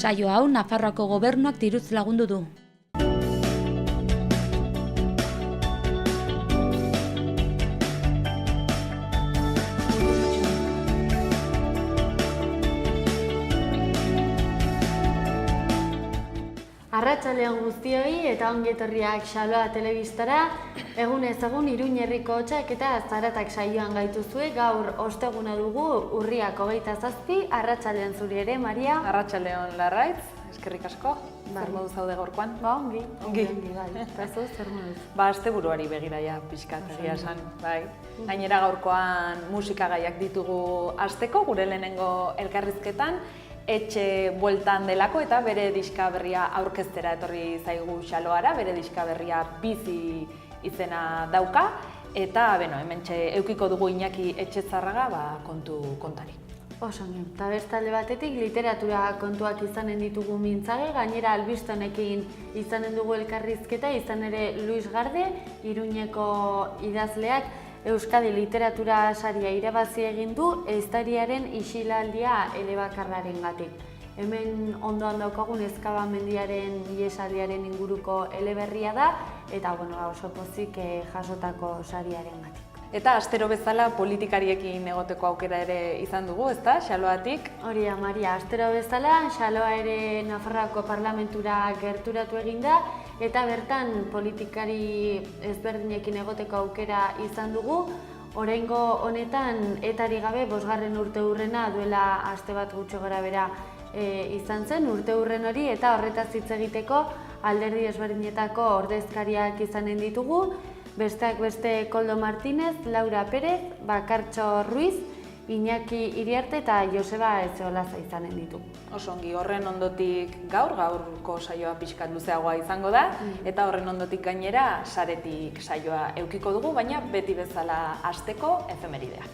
Saio hau Nafarroako gobernuak diruz lagundu du. Arratsaldeon guztioi eta ongi etorriak Xaloa telebistara. Egunez egun Iruin herriko hotsak eta zaratak saioan gaituzue. Gaur osteguna dugu, urriak 27, arratsaldeon zuri ere, Maria. Arratsaldeon Larraitz, eskerrik asko. Zer modu zaude gaurkoan? Ongi, bai. Eta zu, zer moduz? Asteburuari begira ja pixkat egia esan, bai. Gainera gaurkoan musikagaiak ditugu hasteko, gure lehenengo elkarrizketan. Etxe bueltan delako eta bere diska berria aurkeztera etorri zaigu Xaloara, bere diska berria Bizi izena dauka, eta hementxe edukiko dugu Iñaki Etxezarraga kontu kontari. Oso ongi, eta bestalde batetik literatura kontuak izanen ditugu mintzage, gainera albiste honekin izanen dugu elkarrizketa, izan ere Luis Garde, Iruñeko idazleak, Euskadi literatura saria irabazi egin du ehiztariaren isilaldia elebakarrarengatik. Hemen ondoan daukagun Ezkabamendiaren ihesaldiaren inguruko eleberria da, eta oso pozik jasotako sariarengatik. Eta astero bezala politikariekin egoteko aukera ere izan dugu, ezta, Xaloatik? Hori da, Maria, astero bezala, Xaloa ere Nafarroako parlamentura gerturatu eginda, eta bertan politikari ezberdinekin egoteko aukera izan dugu. Oraingo honetan, etari gabe, 5. urteurrena duela aste bat gutxi gorabehera izan zen, urteurren hori, eta horretaz hitz egiteko alderdi ezberdinetako ordezkariak izanen ditugu. Besteak beste Koldo Martínez, Laura Pérez, Bakartxo Ruiz, Iñaki Iriarte eta Joseba Etxeolaza izanen ditugu. Oso ongi, horren ondotik gaurko saioa pixkat luzeagoa izango da, eta horren ondotik gainera saretik saioa edukiko dugu, baina beti bezala hasteko efemerideak.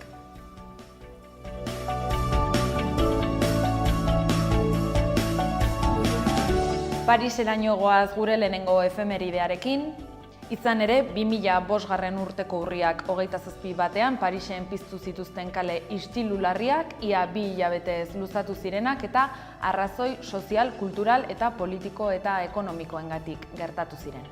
Pariseraino goaz gure lehenengo efemeridearekin. Izan ere, 2005 urteko urriak 27 batean Parisen piztu zituzten kale istilu larriak, ia 2 hilabetez luzatu zirenak eta arrazoi sozial, kultural eta politiko eta ekonomikoengatik gertatu ziren.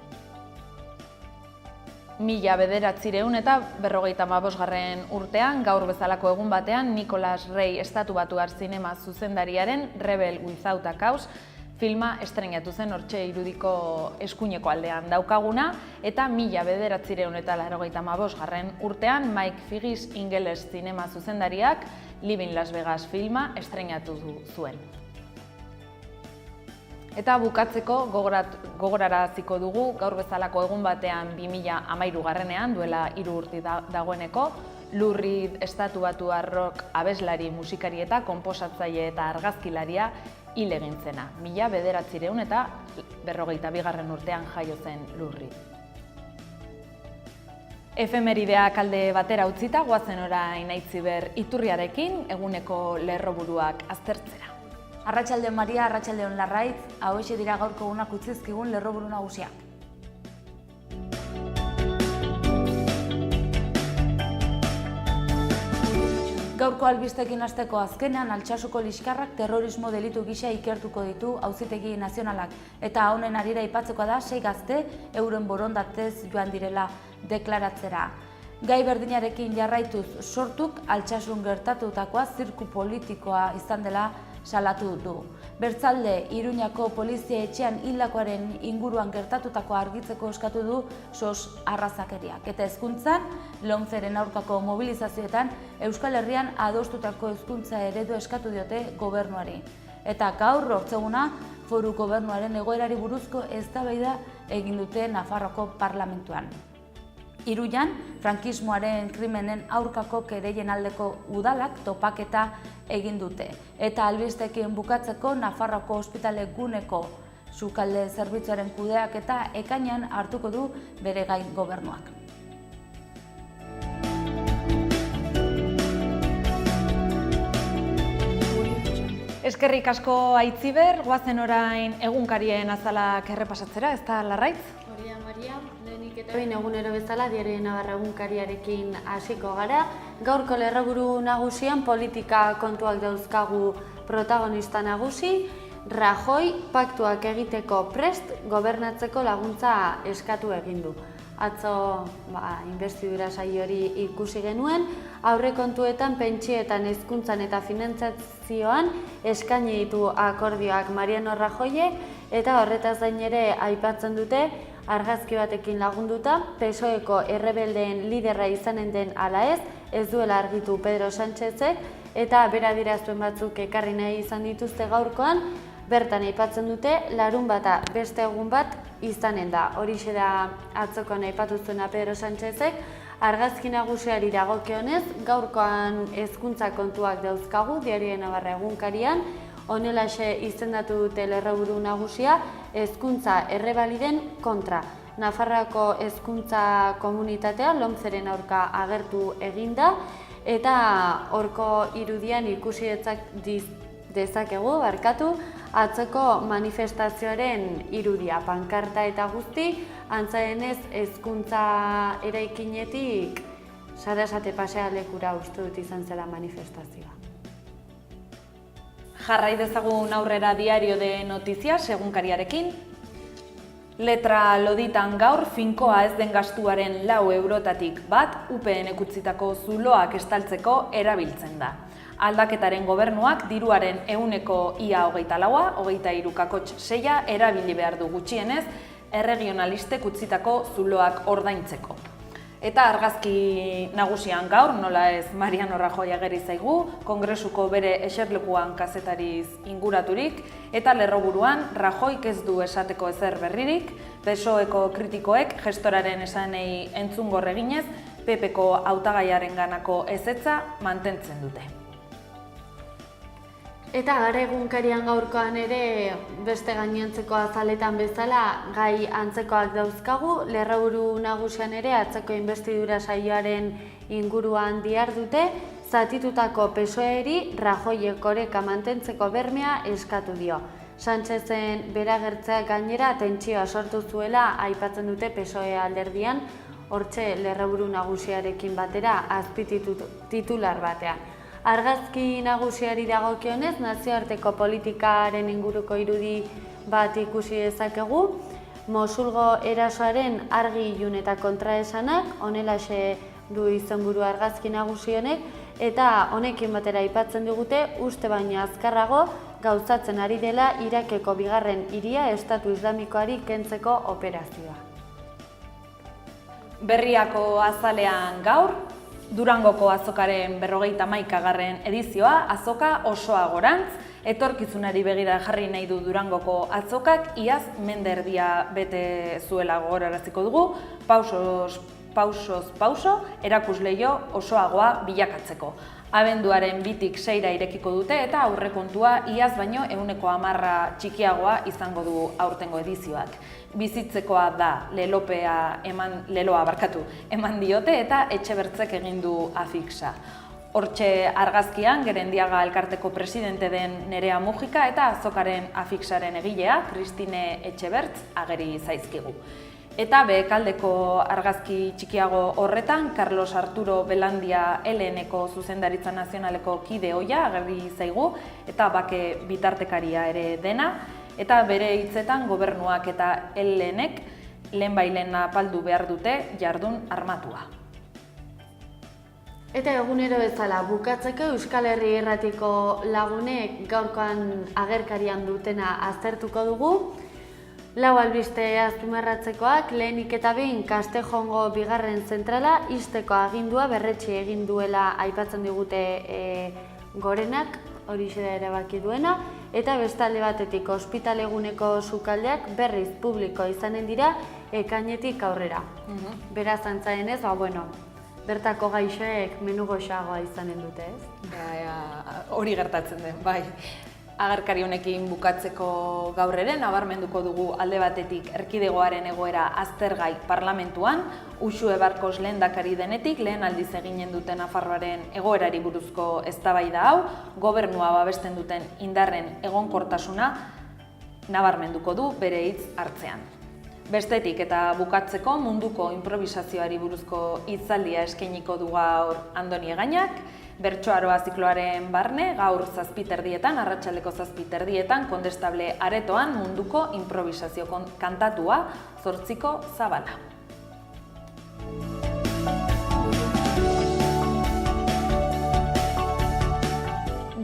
1995 urtean, gaur bezalako egun batean, Nicolas Rey estatubatuar zinema zuzendariaren Rebel Without a Cause filma estreinatu zen hortxe irudiko eskuineko aldean daukaguna, eta 1985 urtean Mike Figgis ingeles zinema zuzendariak Living Las Vegas filma estreinatu zuen. Eta bukatzeko gogoraraziko dugu gaur bezalako egun batean 2013ean, duela 3 urte dagoeneko, Lou Reed estatubatuar rock abeslari, musikari eta konposatzaile eta argazkilaria hil egin zena. 1952 urtean jaio zen Lou Reed. Efemerideak alde batera utzita, goazen orain Aitziber iturriarekin eguneko lerroburuak aztertzera. Arratsaldeon Maria, arratsaldeon Larraitz, hauxe dira gaurko egunak utzizkigun lerroburu nagusiak. Gaurko albistekin hasteko azkenean Altsasuko liskarrak terrorismo delitu gisa ikertuko ditu Auzitegi Nazionalak, eta honen harira aipatzeko da 6 gazte euren borondatez joan direla deklaratzera. Gai berdinarekin jarraituz sortuk Altsasun gertatutakoa zirku politikoa izan dela salatu du. Bertzalde, Iruñako polizia etxean hildakoaren inguruan gertatutakoa argitzeko eskatu du sos arrazakeriak. Eta hezkuntzan, lomceren aurkako mobilizazioetan Euskal Herrian adostutako hezkuntza eredu eskatu diote gobernuari. Eta gaur hortzeguna, foru gobernuaren egoerari buruzko eztabaida egin dute Nafarroako parlamentuan. Iruñan, frankismoaren krimenen aurkako kereien aldeko udalak topaketa egin dute. Eta albistekin bukatzeko Nafarroako ospitale guneko sukalde zerbitzuaren kudeak eta ekainean hartuko du bere gain gobernuak. Eskerrik asko Aitziber, goazen orain egunkarien azalak errepasatzera, ez da Larraitz? Hori da, Maria, lehenik eta behin egunero bezala Diario Navarra egunkariarekin hasiko gara. Gaurko lerroburu nagusian politika kontuak dauzkagu protagonista nagusi. Rajoy paktuak egiteko prest gobernatzeko laguntza eskatu egin du. Atzo inbestidura saio hori ikusi genuen, aurrekontuetan, pentsioetan, hezkuntzan eta finantzazioan eskaini ditu akordioak Mariano Rajoyek, eta horretaz gain ere aipatzen dute argazki batekin lagunduta, PSOEko errebeldeen liderra izanen den ala ez duela argitu Pedro Sánchezek, eta bera adierazpen batzuk ekarri nahi izan dituzte gaurkoan, bertan aipatzen dute larunbata beste egun bat izanen da. Horixe da atzokoan aipatu zuena Pedro Sánchezek, argazki nagusiari dagokionez, gaurkoan hezkuntza kontuak dauzkagu Diario de Navarra egunkarian, honelaxe izendatu dute lerroburu nagusia hezkuntza errebaliden kontra. Nafarroako hezkuntza komunitatea LOMCEren aurka agertu eginda, eta horko irudian ikusi dezakegu, atzoko manifestazioaren irudia, pankarta eta guzti, antza denez hezkuntza eraikinetik Sarasate pasealekura uste dut izan zela manifestazioa. Jarrai dezagun aurrera Diario de Noticias egunkariarekin. Letra loditan gaur finkoa ez den gastuaren 4 eurotatik bat UPN utzitako zuloak estaltzeko erabiltzen da. Aldaketaren gobernuak diruaren ehuneko ia 24, 23,6 erabili behar du gutxienez erregionalistek utzitako zuloak ordaintzeko. Eta argazki nagusian gaur, nola ez Mariano Rajoy ageri zaigu, Kongresuko bere eserlekuan kazetariz inguraturik, eta lerroburuan Rajoyk ez du esateko ezer berririk, PSOEko kritikoek gestoraren esanei entzungor eginez, PPko hautagaiarenganako ezetza mantentzen dute. Eta Gara egunkarian gaurkoan ere beste gainontzeko azaletan bezala gai antzekoak dauzkagu, lerroburu nagusian ere atzeko inbestidura saioaren inguruan dihardute, zatitutako PSOEri Rajoyek oreka mantentzeko bermea eskatu dio. Sánchezen beragertzeak gainera tentsioa sortu zuela aipatzen dute PSOE alderdian, hortxe lerroburu nagusiarekin batera azpititular batean. Argazki nagusiari dagokionez, nazioarteko politikaren inguruko irudi bat ikusi dezakegu, Mosulgo erasoaren argi ilun eta kontraesanak, honelaxe du izenburu argazki nagusi honek, eta honekin batera aipatzen digute uste baino azkarrago gauzatzen ari dela Irakeko bigarren hiria Estatu Islamikoari kentzeko operazioa. Berriako azalean gaur, Durangoko azokaren 51. edizioa, azoka osoa gorantz, etorkizunari begira jarri nahi du Durangoko azokak, iaz mende erdia bete zuela gogoraraziko dugu, pausoz pauso, erakusleio osoagoa bilakatzeko. Abenduaren 2tik 6 irekiko dute eta aurrekontua iaz baino 10% txikiagoa izango du aurtengo edizioak. Bizitzekoa da leloa eman diote eta Etxebertzek egin du afixa. Hortxe argazkian Gerendiaga elkarteko presidente den Nerea Mujika eta azokaren afixaren egilea, Kristine Etxebertz, ageri zaizkigu. Eta behekaldeko argazki txikiago horretan, Carlos Arturo Belandia LNko zuzendaritza nazionaleko kide ohia agerri zaigu eta bake bitartekaria ere dena, eta bere hitzetan gobernuak eta LNek lehenbailen apaldu behar dute jardun armatua. Eta egunero bezala bukatzeko Euskal Herri Irratiko lagunek gaurkoan agerkarian dutena aztertuko dugu. 4 albiste azpimarratzekoak, lehenik eta behin Kastejongo bigarren zentrala ixteko agindua berretsi egin duela aipatzen digute Gorenak, horixe da erabaki duena, eta bestalde batetik ospitaleguneko sukaldeak berriz publiko izanen dira ekainetik aurrera. Beraz antza denez, bertako gaixoek menu goxagoa izanen dute, ez? Hori gertatzen den, bai. Agerkari honekin bukatzeko gaur ere nabarmenduko dugu alde batetik erkidegoaren egoera aztergai parlamentuan, Uxue Barkos lehendakari denetik lehen aldiz eginen duten Nafarroaren egoerari buruzko eztabaida hau, gobernua babesten duten indarren egonkortasuna nabarmenduko du bere hitz hartzean. Bestetik eta bukatzeko munduko improvisazioari buruzko hitzaldia eskainiko du gaur Andoni Egainak, Bertsoaroa zikloaren barne, gaur 7:30, arratsaldeko 7:30, Kondestable aretoan munduko improvisazio kantatua, 8ko zabala.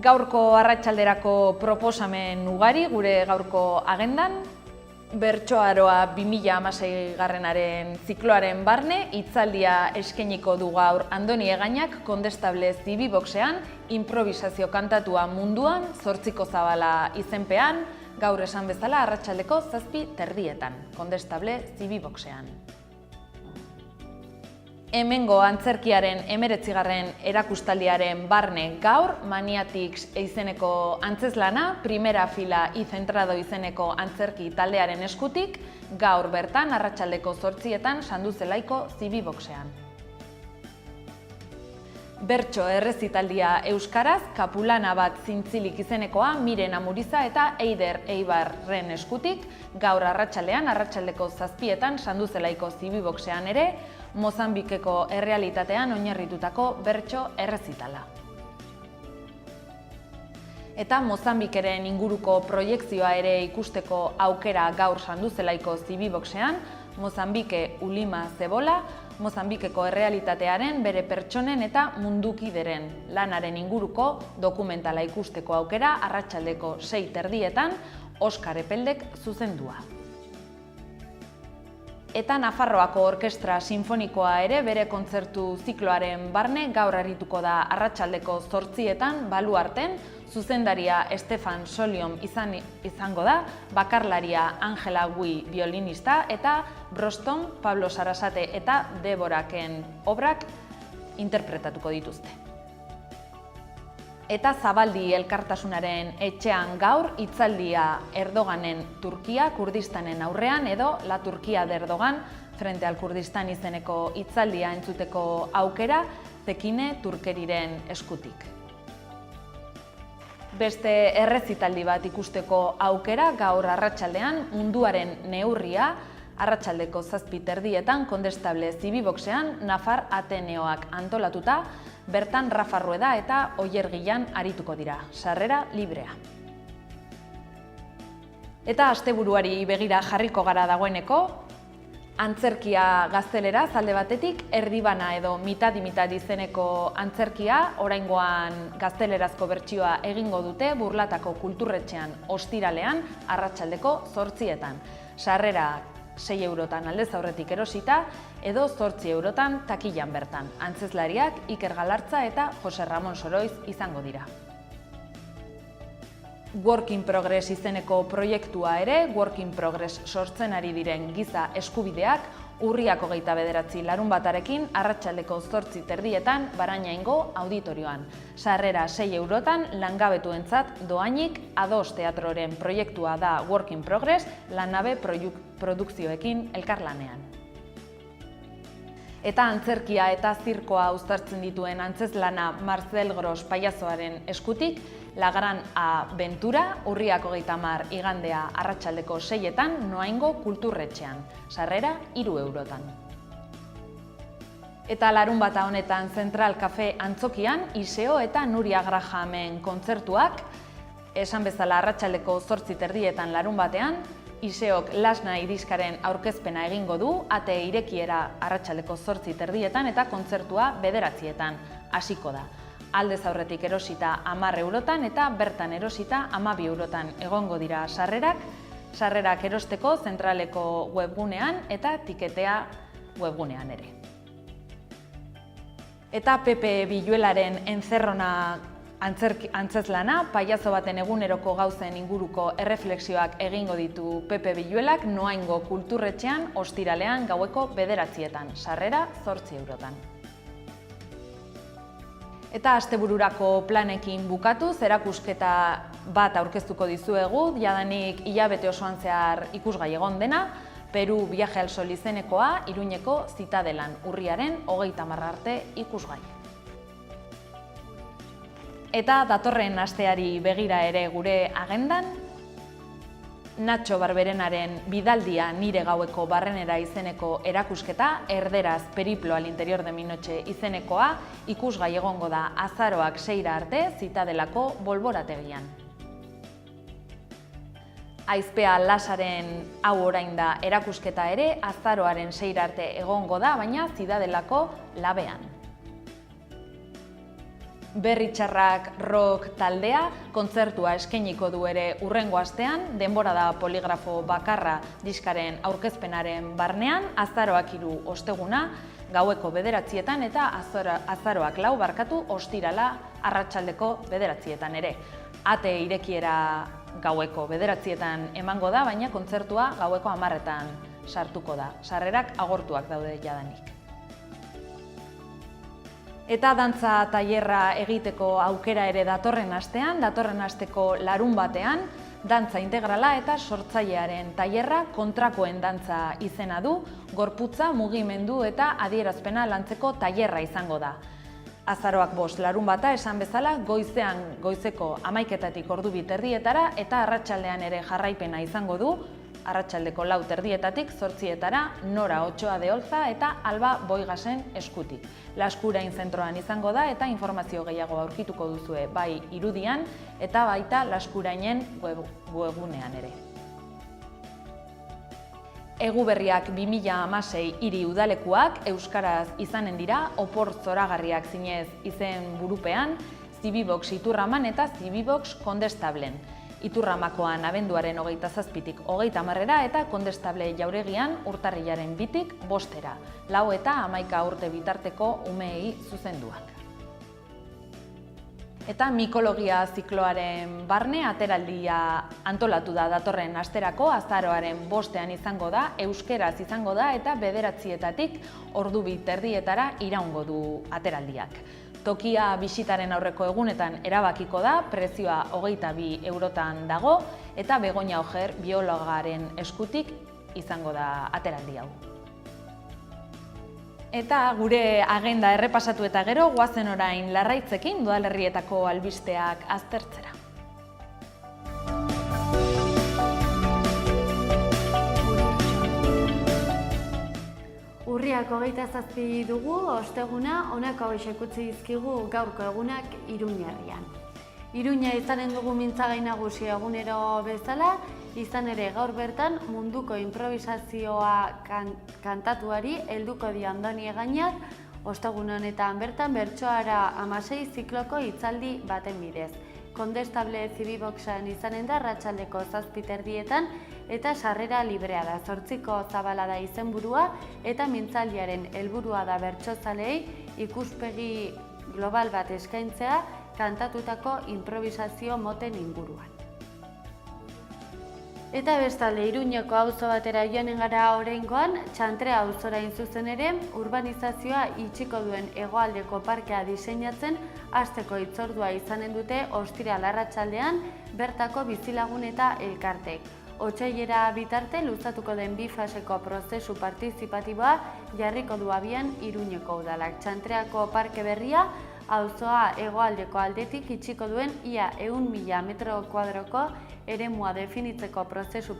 Gaurko arratsalderako proposamen ugari gure gaurko agendan. Bertsoaroa 2016-garrenaren zikloaren barne, hitzaldia eskainiko du gaur Andoni Egainak Kondestable Zibiboxean, improvisazio kantatua munduan, 8ko zabala izenpean, gaur esan bezala arratsaldeko 7:30, Kondestable Zibiboxean. Hemengo antzerkiaren 19. erakustaldiaren barne gaur, Maniatics izeneko antzeslana, Primera Fila y Centrado izeneko antzerki taldearen eskutik, gaur bertan arratsaldeko 8:00 Sanduzelaiko Zibiboxean. Bertso errezitaldia euskaraz, Kapulana bat zintzilik izenekoa, Miren Amuriza eta Eider Eibarren eskutik, gaur arratsaldean arratsaldeko 7:00 Sanduzelaiko Zibiboxean ere, Mozambikeko errealitatean oinarritutako bertso errezitala. Eta Mozambikeren inguruko proiekzioa ere ikusteko aukera gaur Sanduzelaiko Zibiboxean, Mozambike Ulima Zebola, Mozambikeko errealitatearen bere pertsonen eta mundukideren lanaren inguruko dokumentala ikusteko aukera arratsaldeko 6:30 Oskar Epeldek zuzendua. Eta Nafarroako Orkestra Sinfonikoa ere bere kontzertu zikloaren barne gaur arituko da arratsaldeko 8:00 Baluarten, zuzendaria Estefan Soliom izango da, bakarlaria Angela Gui violinista eta Broston, Pablo Sarasate eta Deboraken obrak interpretatuko dituzte. Eta Zabaldi elkartasunaren etxean gaur hitzaldia Erdoganen Turkia Kurdistanen aurrean edo La Turquía de Erdogan frente al Kurdistan izeneko hitzaldia entzuteko aukera Zekine Turkeriren eskutik. Beste errezitaldi bat ikusteko aukera gaur arratsaldean Munduaren neurria arratsaldeko 7:30 Kondestable Zibiboxean Nafar Ateneoak antolatuta, bertan Rafa Rueda eta Oier Gilan arituko dira, sarrera librea. Eta asteburuari begira jarriko gara dagoeneko, antzerkia gazteleraz alde batetik, Erdibana edo mitad izeneko antzerkia, oraingoan gaztelerazko bertsioa egingo dute Burlatako Kulturretxean ostiralean arratsaldeko 8:00. Sarrera 6 eurotan aldez aurretik erosita, edo 8 eurotan takilan bertan. Antzezlariak Iker Galartza eta Jose Ramon Soroiz izango dira. Work in Progress izeneko proiektua ere, Work in Progress sortzen ari diren giza eskubideak, urriak 29 larunbatarekin arratsaldeko 8:30 Barainaingo auditorioan. Sarrera 6 eurotan langabetuentzat doainik Ados Teatroren proiektua da Work in Progress, Lannabe produkzioekin elkarlanean. Eta antzerkia eta zirkoa uztartzen dituen antzezlana Marcel Gros pailazoaren eskutik, La Gran Aventura, urriak 30 igandea arratsaldeko 6:00 Noaingo Kulturretxean, sarrera 3 eurotan. Eta larunbata honetan Zentral Cafe Antzokian, Iseo eta Nuria Grahamen kontzertuak, esan bezala arratsaldeko 8:30 larunbatean, Iseok Lasna diskaren aurkezpena egingo du, ate irekiera arratsaldeko 8:30 eta kontzertua 9:00 hasiko da. Aldez aurretik erosita 10 eurotan eta bertan erosita 12 eurotan egongo dira sarrerak erosteko Zentraleko webgunean eta Tiketea webgunean ere. Eta Pepe Villuelaren Enzerrona antzezlana, pailazo baten eguneroko gauzen inguruko erreflexioak egingo ditu Pepe Villuelak Noaingo Kulturretxean ostiralean gaueko 9:00, sarrera 8 eurotan. Eta astebururako planekin bukatuz, erakusketa bat aurkeztuko dizuegu, jadanik hilabete osoan zehar ikusgai egon dena, Peru Viaje al Sol izenekoa, Iruñeko Zitadelan urriaren 30 arte ikusgai. Eta datorren asteari begira ere gure agendan, Nacho Barberenaren Bidaldia nire gaueko barrenera izeneko erakusketa, erderaz Periplo al interior de mi noche izenekoa, ikusgai egongo da azaroak 6 arte Zitadelako bolborategian. Aizpea Lasaren hau orain da erakusketa ere, azaroaren 6 arte egongo da, baina Zitadelako labean. Berritxarrak rock taldea kontzertua eskainiko du ere hurrengo astean, denbora da poligrafo bakarra diskaren aurkezpenaren barnean, azaroak 3 osteguna, gaueko 9etan eta azaroak 4 ostirala arratsaldeko 9etan ere. Ate irekiera gaueko 9etan emango da, baina kontzertua gaueko 10etan sartuko da. Sarrerak agortuak daude jadanik. Eta dantza tailerra egiteko aukera ere datorren astean, datorren asteko larunbatean, dantza integrala eta sortzailearen tailerra kontrakoen dantza izena du, gorputza, mugimendu eta adierazpena lantzeko tailerra izango da. Azaroak 5 larunbata esan bezala, goizeko 11etatik 2:30 eta arratsaldean ere jarraipena izango du, arratsaldeko 4:30 8:00 Nora Otxoa de Olza eta Alba Boigasen eskutik. Laskurain zentroan izango da eta informazio gehiago aurkituko duzue bai irudian eta baita Laskurainen webgunean ere. Eguberriak 2016 hiri udalekuak euskaraz izanen dira, opor zoragarriak zinez izen burupean, Zibibox Iturraman eta Zibibox Kondestablen. Iturramakoan abenduaren 27tik 30 eta Kondestable Jauregian urtarrilaren 2tik 5. 4 eta 11 urte bitarteko umeei zuzenduak. Eta mikologia zikloaren barne ateraldia antolatu da datorren asterako, azaroaren 5ean izango da, euskeraz izango da eta 9etatik 2:30 iraungo du ateraldiak. Tokia bisitaren aurreko egunetan erabakiko da, prezioa 22 eurotan dago eta Begoña Ojer biologaren eskutik izango da ateraldi hau. Eta gure agenda errepasatu eta gero, goazen orain Larraitzekin udalerrietako albisteak aztertzera. Urriak 27 dugu, osteguna, honako hauexek utzi dizkigu gaurko egunak Iruñerrian. Iruña izanen dugu mintzagai nagusi egunero bezala, izan ere gaur bertan munduko improvisazioa kantatuari helduko dio Andoni Egañak, ostegun honetan bertan bertsoara 16 zikloko hitzaldi baten bidez. Kondestable Zibiboxan izanen da arratsaldeko 7:30 eta sarrera librea da. 8ko zabala da izenburua eta mintzaldiaren helburua da bertsozaleei ikuspegi global bat eskaintzea kantatutako improvisazio moten inguruan. Eta bestalde Iruñeko auzo batera joanen gara oraingoan, Txantrea auzora zuzen ere, urbanizazioa itxiko duen hegoaldeko parkea diseinatzen hasteko hitzordua izanen dute ostiral arratsaldean bertako bizilagun eta elkartek. Otsailera bitarte luzatuko den 2 faseko prozesu partizipatiboa jarriko du abian Iruñeko udalak. Txantreako parke berria auzoa hegoaldeko aldetik itxiko duen ia 100.000 metro kuadroko eremua definitzeko prozesu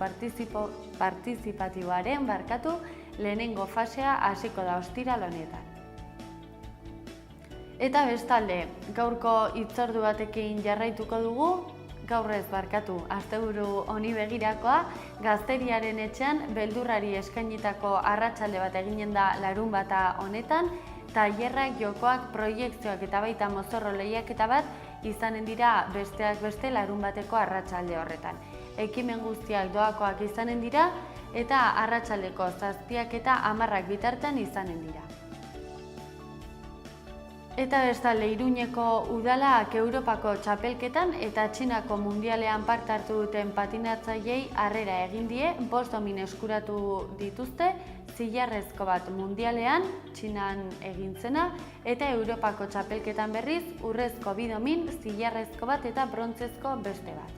partizipatiboaren lehenengo fasea hasiko da ostiral honetan. Eta bestalde, gaurko hitzordu batekin jarraituko dugu, asteburu honi begirakoa, Gazteriaren etxean beldurrari eskainitako arratsalde bat eginen da larunbata honetan, tailerrak, jokoak, proiekzioak eta baita mozorro lehiaketa bat izanen dira besteak beste larunbateko arratsalde horretan. Ekimen guztiak doakoak izanen dira eta arratsaldeko 7 eta 10 bitartean izanen dira. Eta bestalde Iruñeko udalak Europako txapelketan eta Txinako mundialean parte hartu duten patinatzaileei harrera egin die, 5 domin eskuratu dituzte, zilarrezko bat mundialean, Txinan egin zena, eta Europako txapelketan berriz, urrezko 2 domin, zilarrezko bat eta brontzezko beste bat.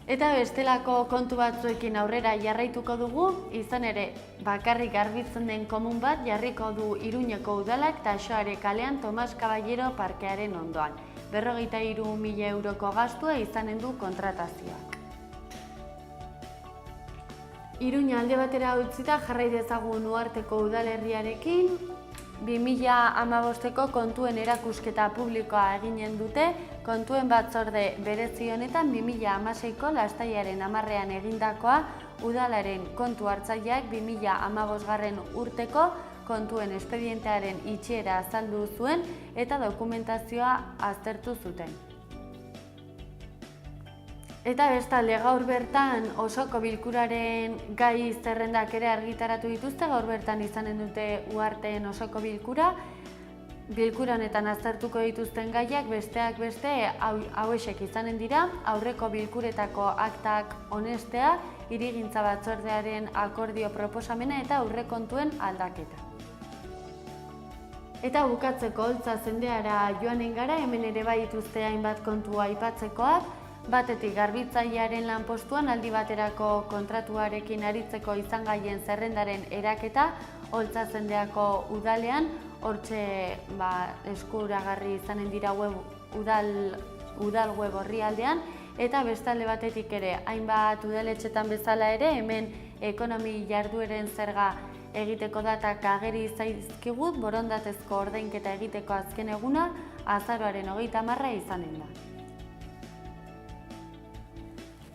Eta bestelako kontu batzuekin aurrera jarraituko dugu, izan ere bakarrik garbitzen den komun bat jarriko du Iruñeko udalak Taxoare kalean Tomas Caballero parkearen ondoan. 43.000 euroko gastua izanen du kontratazioak. Iruña alde batera utzita jarrai dezagun Uharteko udalerriarekin. 2015ko kontuen erakusketa publikoa eginen dute, kontuen batzorde berezi honetan 2016ko Lastaiaren 10ean egindakoa udalaren kontu hartzaileak 2015 urteko kontuen espedientearen itxiera azaldu zuen eta dokumentazioa aztertu zuten. Eta bestalde gaur bertan osoko bilkuraren gai zerrendak ere argitaratu dituzte, gaur bertan izanen dute Uharteen osoko bilkura. Bilkura honetan aztertuko dituzten gaiak besteak beste hauexek izanen dira, aurreko bilkuretako aktak onestea, hirigintza batzordearen akordio proposamena eta aurrekontuen aldaketa. Eta bukatzeko Oltza zendeara joanen gara, hemen ere bai dituzte hainbat kontu aipatzekoak. Batetik garbitzailearen lanpostuan aldi baterako kontratuarekin aritzeko izan gaien zerrendaren eraketa Oltza zendeako udalean, hortxe eskuragarri izanen dira udal web orrialdean, eta bestalde batetik ere hainbat udaletxetan bezala ere hemen ekonomi jardueren zerga egiteko datak ageri zaizkigut, borondatezko ordainketa egiteko azken eguna azaroaren 30 izanen da.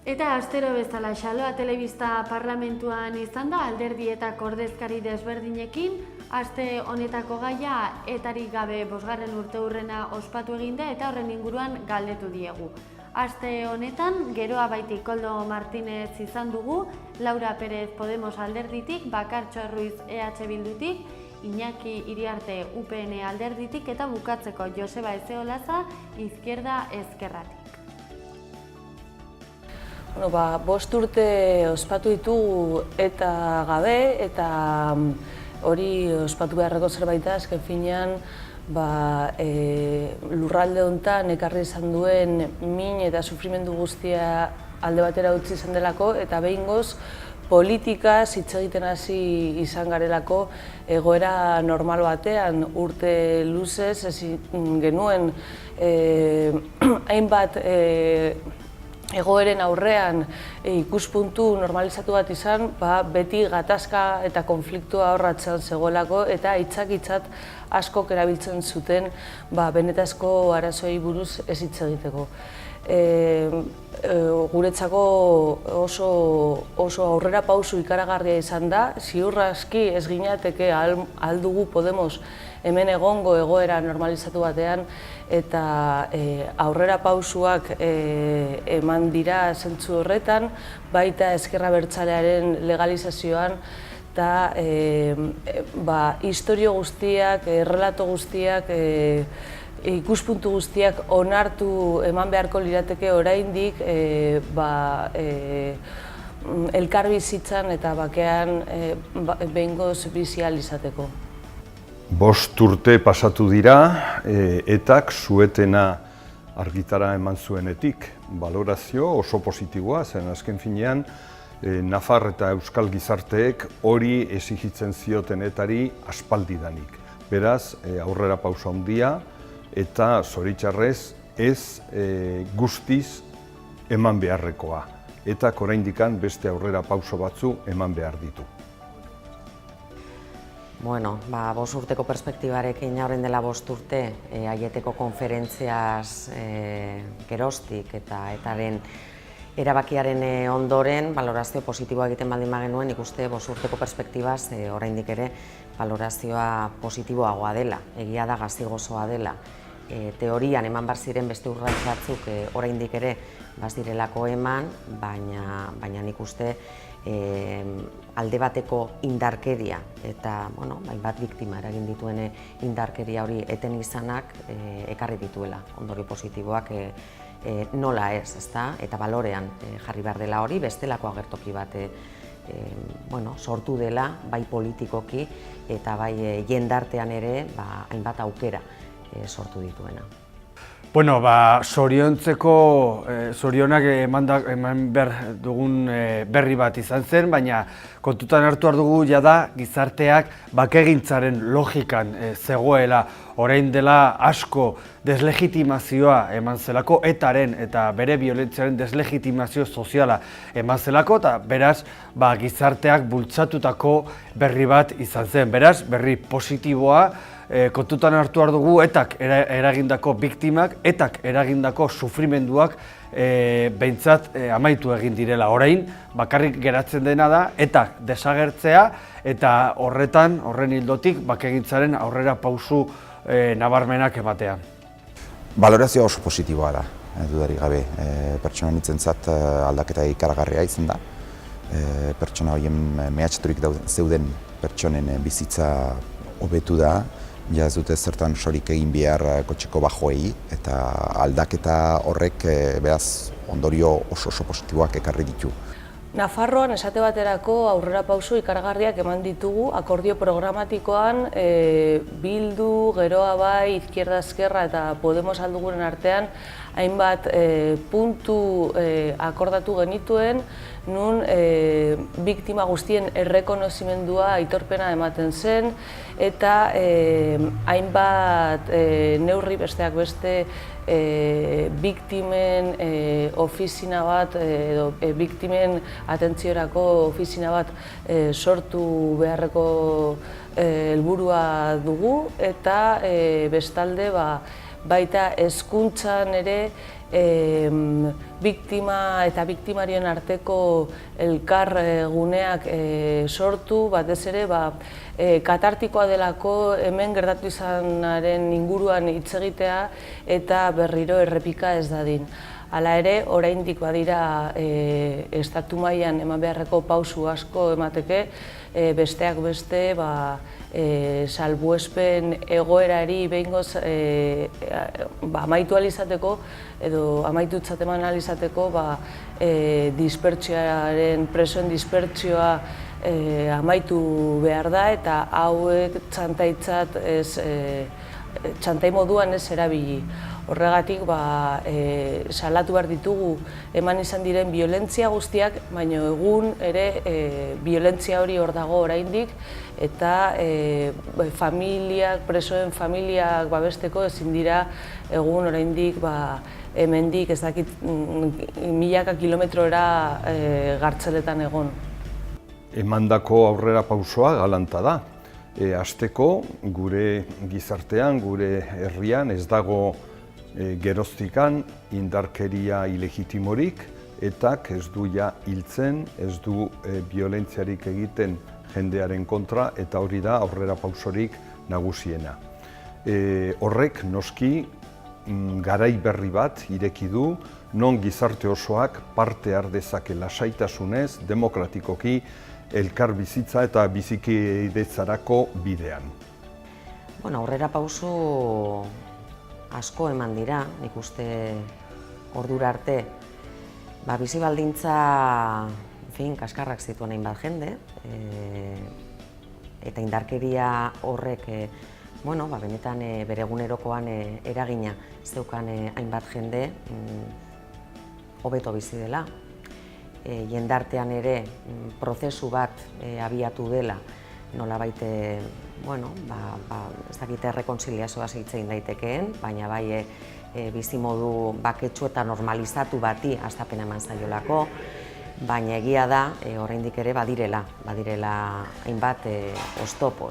Eta astero bezala Xaloa Telebista parlamentuan izan da alderdietako ordezkari desberdinekin, aste honetako gaia etarik gabe 5. urteurrena ospatu eginda eta horren inguruan galdetu diegu. Aste honetan Geroa Baitik Koldo Martinez izan dugu, Laura Perez Podemos alderditik, Bakartxo Ruiz EH Bildutik, Iñaki Iriarte UPN alderditik eta bukatzeko Joseba Ezeolaza Izquierda Ezkerratik. 5 urte ospatu ditugu eta gabe, eta hori ospatu beharreko zerbait da, azken finean lurralde honetan ekarri izan duen min eta sufrimendu guztia alde batera utzi izan delako, eta behingoz politikaz hitz egiten hasi izan garelako egoera normal batean. Urte luzez ezin genuen hainbat egoeren aurrean ikuspuntu normalizatu bat izan, beti gatazka eta konfliktua horratzen zegoelako eta hitzak askok erabiltzen zuten benetazko arazoei buruz ez hitz egiteko. Guretzako oso aurrera pausu ikaragarria izan da, ziur aski ez ginateke aldugu Podemos hemen egongo egoera normalizatu batean, eta aurrera pausuak eman dira zentzu horretan, baita Ezker Abertzalearen legalizazioan, eta historio guztiak, relato guztiak, ikuspuntu guztiak onartu eman beharko lirateke oraindik elkarbizitzan eta bakean behingoz bizi ahal izateko. 5 urte pasatu dira, etak suetena argitara eman zuenetik. Balorazio oso positiboa, zen azken finean, Nafar eta Euskal gizarteek hori exigitzen zioten etari aspaldidanik. Beraz, aurrera pauso handia eta zoritxarrez ez guztiz eman beharrekoa. Etak oraindikan beste aurrera pauso batzu eman behar ditu. Bueno, 5 urteko perspektibarekin horren dela 5 urte Aieteko konferentziaz geroztik eta etaren erabakiaren ondoren balorazio positiboa egiten baldin bagenuen, ikuste 5 urteko perspektibaz oraindik ere balorazioa positiboagoa dela, egia da gazi-gozoa dela. Teorian eman bar ziren beste urrats batzuk oraindik ere bazdirelako eman, baina nik uste alde bateko indarkeria eta hainbat biktima eragin dituen indarkeria hori eten izanak ekarri dituela ondorio positiboak nola ez, ezta? Eta balorean jarri behar dela hori, bestelako agertoki bat sortu dela, bai politikoki eta bai jendartean ere hainbat aukera sortu dituena. Bueno, zorionak eman behar dugun berri bat izan zen, baina kontutan hartu behar dugu jada gizarteak bakegintzaren logikan zegoela, orain dela asko deslegitimazioa eman zelako, etaren eta bere biolentziaren deslegitimazio soziala eman zelako, eta beraz gizarteak bultzatutako berri bat izan zen. Beraz, berri positiboa, kontutan hartu behar dugu etak eragindako biktimak, etak eragindako sufrimenduak behintzat amaitu egin direla. Orain, bakarrik geratzen dena da, etak desagertzea eta horren hildotik bakegintzaren aurrera pausu nabarmenak ematea. Balorazioa oso positiboa da, dudarik gabe. Pertsona nitzentzat aldaketa ikaragarria izan da. Pertsona horien mehatxaturik zeuden pertsonen bizitza hobetu da. Ja ez dute zertan sorik egin behar kotxeko bajoei, eta aldaketa horrek beraz ondorio oso positiboak ekarri ditu. Nafarroan esate baterako aurrera pauso ikaragarriak eman ditugu akordio programatikoan Bildu, Geroa Bai, Izquierda Ezkerra eta Podemos alduguren artean hainbat puntu akordatu genituen, nun biktima guztien errekonozimendua aitorpena ematen zen, eta hainbat neurri besteak beste biktimen ofizina bat edo biktimen atentziorako ofizina bat sortu beharreko helburua dugu, eta bestalde baita hezkuntzan ere biktima eta biktimarien arteko elkar guneak sortu, batez ere katartikoa delako hemen gertatu izanaren inguruan hitz egitea eta berriro errepika ez dadin. Hala ere, oraindik badira estatu mailan eman beharreko pausu asko emateke, besteak beste salbuespen egoerari behingoz amaitu alizateko edo amaitutzat eman alizateko presoen dispertsioa amaitu behar da, eta hauek txantai moduan ez erabili. Horregatik salatu behar ditugu eman izan diren biolentzia guztiak, baina egun ere biolentzia hori hor dago oraindik, eta presoen familiak babesteko ezin dira egun oraindik hemendik ez dakit milaka kilometrora gartzeletan egon. Emandako aurrera pausoa galanta da. Hasteko gure gizartean, gure herrian ez dago geroztikan indarkeria ilegitimorik, etak ez du hiltzen, ez du biolentziarik egiten jendearen kontra, eta hori da aurrera pausorik nagusiena. Horrek noski garai berri bat ireki du, non gizarte osoak parte har dezake lasaitasunez, demokratikoki, elkar bizitza eta bizikidetzarako bidean. Aurrera pauso asko eman dira, nik uste ordura arte. Bizi baldintza kaskarrak zituen hainbat jende, eta indarkeria horrek benetan bere egunerokoan eragina zeukan hainbat jende hobeto bizi dela. Jendartean ere prozesu bat abiatu dela, nolabait ez dakite errekontziliazioaz hitz egin daitekeen, baina bai bizimodu baketsu eta normalizatu bati hastapena eman zaiolako, baina egia da oraindik ere badirela hainbat oztopo,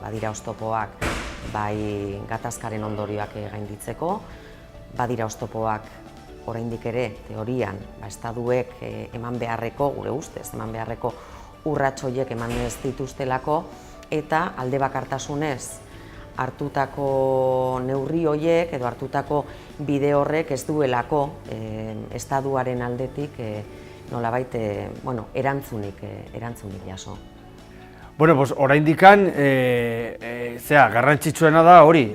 badira oztopoak bai gatazkaren ondorioak gainditzeko, badira oztopoak oraindik ere teorian estaduek eman beharreko, gure ustez, eman beharreko urrats horiek eman ez dituztelako, eta alde bakartasunez hartutako neurri horiek edo hartutako bide horrek ez duelako estaduaren aldetik nolabait erantzunik jaso. Oraindikan garrantzitsuena da hori,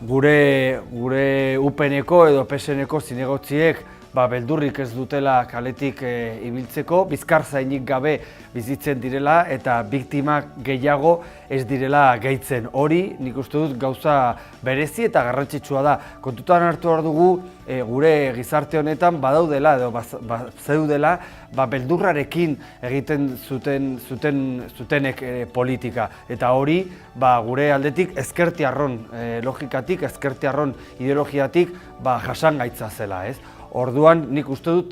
gure UPN-eko edo PSN-eko zinegotziek beldurrik ez dutela kaletik ibiltzeko, bizkar zainik gabe bizitzen direla eta biktimak gehiago ez direla gehitzen. Hori nik uste dut gauza berezi eta garrantzitsua da. Kontutan hartu behar dugu gure gizarte honetan badaudela edo zeudela beldurrarekin egiten zutenek politika. Eta hori gure aldetik ezkertiarron logikatik, ezkertiarron ideologiatik jasangaitza zela, ez? Orduan nik uste dut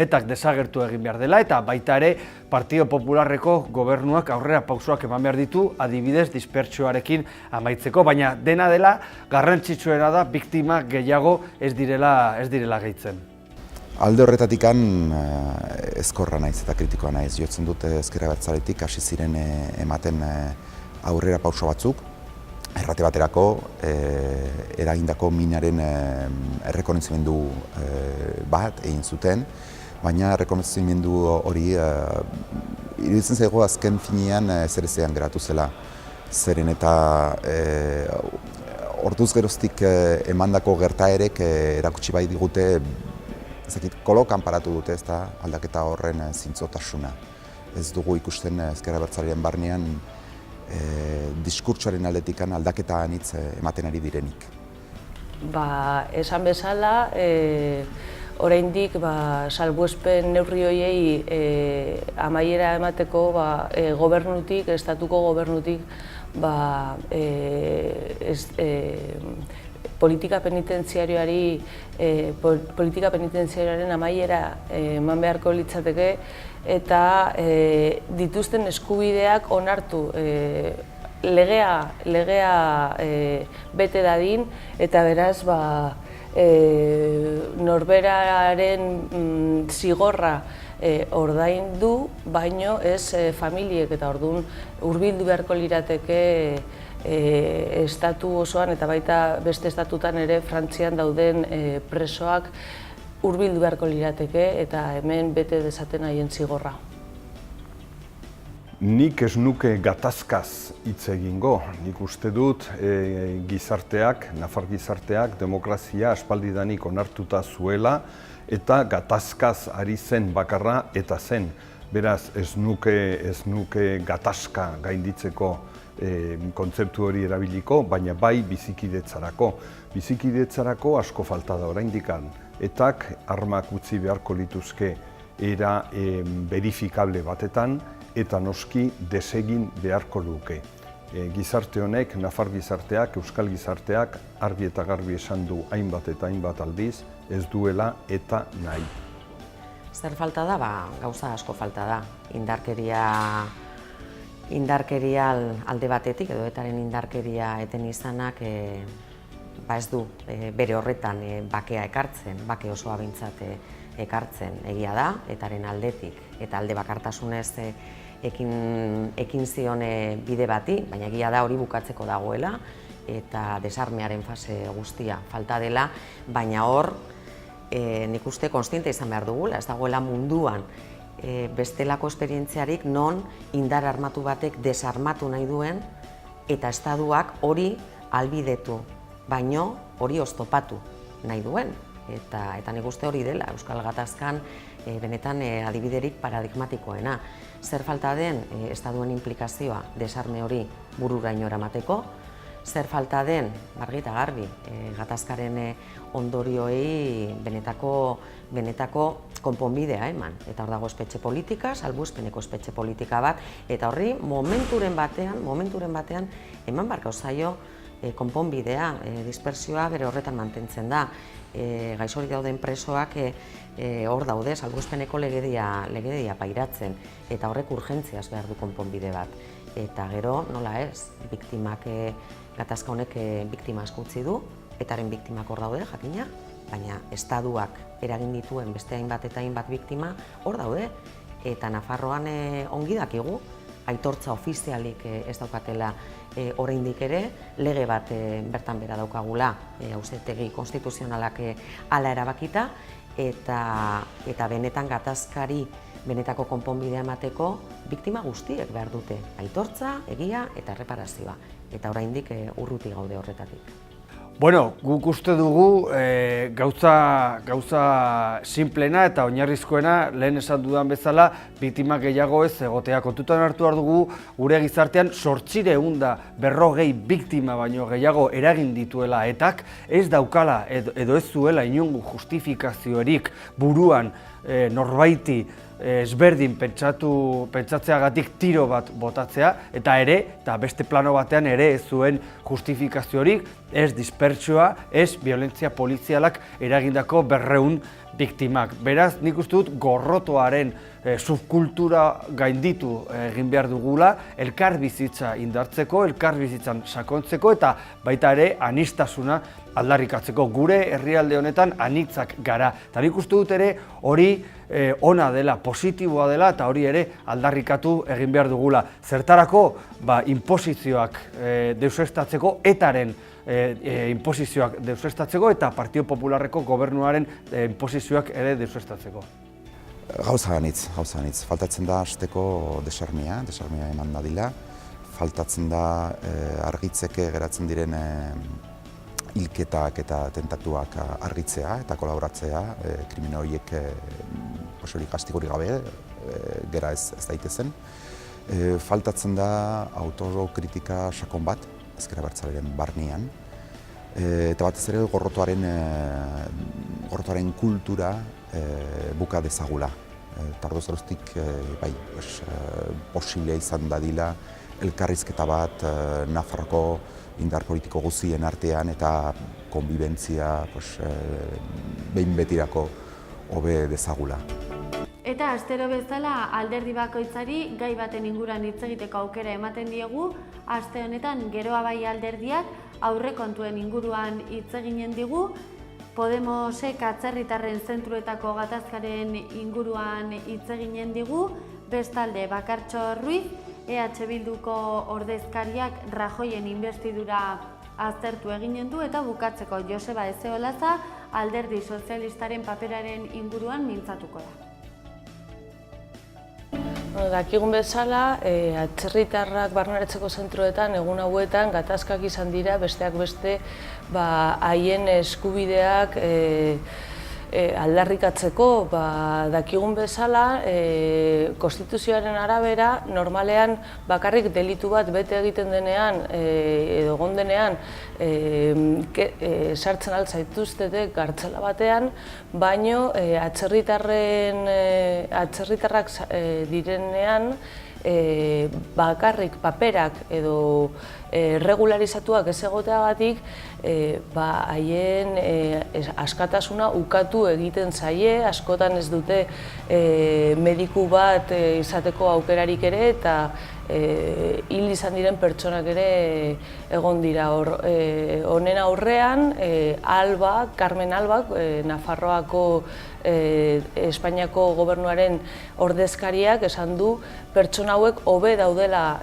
etak desagertu egin behar dela eta baita ere Partido Popularreko gobernuak aurrera pausoak eman behar ditu adibidez dispertsioarekin amaitzeko, baina dena dela garrantzitsuena da biktima gehiago ez direla gehitzen. Alde horretatikan ezkorra naiz eta kritikoa naiz, jotzen dut ezker abertzaletik hasi ziren ematen aurrera pauso batzuk, errate baterako eragindako minaren errekonozimendu bat egin zuten, baina errekonozimendu hori iruditzen zaigu azken finean ezerezean geratu zela. Zeren eta orduz geroztik emandako gertaerek erakutsi bai digute kolokan paratu dute ez da aldaketa horren zintzotasuna. Ez dugu ikusten ezker abertzalearen barnean diskurtsoaren aldetikan aldaketa anitz ematen ari direnik. Esan bezala, oraindik salbuespen neurri horiei amaiera emateko gobernutik, estatuko gobernutik politika penitentziarioaren amaiera eman beharko litzateke eta dituzten eskubideak onartu legea bete dadin eta beraz norberaren zigorra ordaindu, baino ez familiek eta orduan hurbildu beharko lirateke estatu osoan eta baita beste estatutan ere Frantzian dauden presoak hurbildu beharko lirateke eta hemen bete dezaten haien zigorra. Nik ez nuke gatazkaz hitz egingo. Nik uste dut gizarteak, nafar gizarteak, demokrazia aspaldidanik onartuta zuela eta gatazkaz ari zen bakarra eta zen. Beraz, ez nuke gatazka gainditzeko kontzeptu hori erabiliko, baina bai bizikidetzarako. Bizikidetzarako asko falta da oraindikan. Etak armak utzi beharko lituzke era verifikable batetan eta noski desegin beharko luke. Gizarte honek, nafar gizarteak, euskal gizarteak argi eta garbi esan du hainbat eta hainbat aldiz, ez duela eta nahi. Zer falta da? Gauza asko falta da. Indarkeria alde batetik, edo etaren indarkeria eten izanak ez du bere horretan bakea ekartzen, bake osoa behintzat ekartzen egia da, etaren aldetik eta alde bakartasunez ekin zion bide bati, baina egia da hori bukatzeko dagoela eta desarmearen fase guztia falta dela, baina hor nik uste kontziente izan behar dugula, ez dagoela munduan bestelako esperientziarik non indar armatu batek desarmatu nahi duen eta estatuak hori ahalbidetu, baino hori oztopatu nahi duen. Eta nik uste hori dela, Euskal Gatazkan benetan adibiderik paradigmatikoena. Zer falta den estatuen implikazioa desarme hori bururaino eramateko, zer falta den, argi eta garbi, gatazkaren ondorioei benetako konponbidea eman. Eta hor dago espetxe politika, salbuespeneko espetxe politika bat, eta horri momenturen batean eman barko zaio konponbidea, dispersioa bere horretan mantentzen da. Gaixorik dauden presoak hor daude, salbuespeneko legedia pairatzen, eta horrek urgentziaz behar du konponbide bat. Eta gero, nola ez, biktimak, gatazka honek biktima asko utzi du, etaren biktimak hor daude, jakina, baina estatuak eragin dituen beste hainbat eta hainbat biktima hor daude, eta Nafarroan ongi dakigu, aitortza ofizialik ez daukatela oraindik ere, lege bat bertan bera daukagula, auzitegi konstituzionalak hala erabakita, eta benetan gatazkari benetako konponbidea emateko biktima guztiek behar dute aitortza, egia eta erreparazioa. Eta oraindik urruti gaude horretatik. Bueno, guk uste dugu gauza simplena eta oinarrizkoena, lehen esan dudan bezala, biktimak gehiago ez egotea. Kontutan hartu behar dugu gure gizartean 840 biktima baino gehiago eragin dituela etak, ez daukala edo ez zuela inongo justifikaziorik buruan norbaiti ezberdin pentsatzeagatik tiro bat botatzea, eta beste plano batean ere ez zuen justifikaziorik, ez dispertsioa, ez violentzia polizialak eragindako 200 biktimak. Beraz, nik uste dut gorrotoaren subkultura gainditu egin behar dugula, elkar bizitza indartzeko, elkar bizitzan sakontzeko eta baita ere anistasuna aldarrikatzeko. Gure herrialde honetan anitzak gara. Eta nik uste dut ere hori ona dela, positiboa dela eta hori ere aldarrikatu egin behar dugula. Zertarako, inposizioak deusestatzeko, etaren inposizioak deusestatzeko eta Partido Popularreko gobernuaren inposizioak ere deusestatzeko. Gauza ganitz. Faltatzen da hasteko desarmia eman dadila. Faltatzen da argitzeke geratzen diren hilketak eta tentatuak argitzea eta kolaboratzea, krimen horiek hori kastigorik gabe gera ez daitezen. Faltatzen da autokritika sakon bat, ezker abertzalearen barnean, eta batez ere gorrotoaren kultura buka dezagula. Tardoz geroztik posible izan dadila elkarrizketa bat Nafarroko indar politiko guztien artean eta konbibentzia behin betirako hobe dezagula. Eta astero bezala alderdi bakoitzari gai baten inguruan hitz egiteko aukera ematen diegu. Aste honetan Geroa Bai alderdiak aurrekontuen inguruan hitz eginen digu. Podemosek atzerritarren zentruetako gatazkaren inguruan hitz eginen digu. Bestalde Bakartxo Ruiz, EH Bilduko ordezkariak Rajoyen inbestidura aztertu eginen du eta bukatzeko Joseba Ezeolaza alderdi sozialistaren paperaren inguruan mintzatuko da. Dakigun bezala, atzerritarrak barneratzeko zentroetan egun hauetan gatazkak izan dira, besteak beste haien eskubideak aldarrikatzeko. Dakigun bezala, konstituzioaren arabera, normalean bakarrik delitu bat bete egiten denean edo egon denean sartzen altzaituztete kartzela batean, baino atzerritarrak direnean bakarrik paperak edo regularizatuak ez egoteagatik haien askatasuna ukatu egiten zaie, askotan ez dute mediku bat izateko aukerarik ere eta hil izan diren pertsonak ere egon dira. Honen aurrean, Carmen Albak, Nafarroako Espainiako gobernuaren ordezkariak esan du pertsona hauek hobe daudela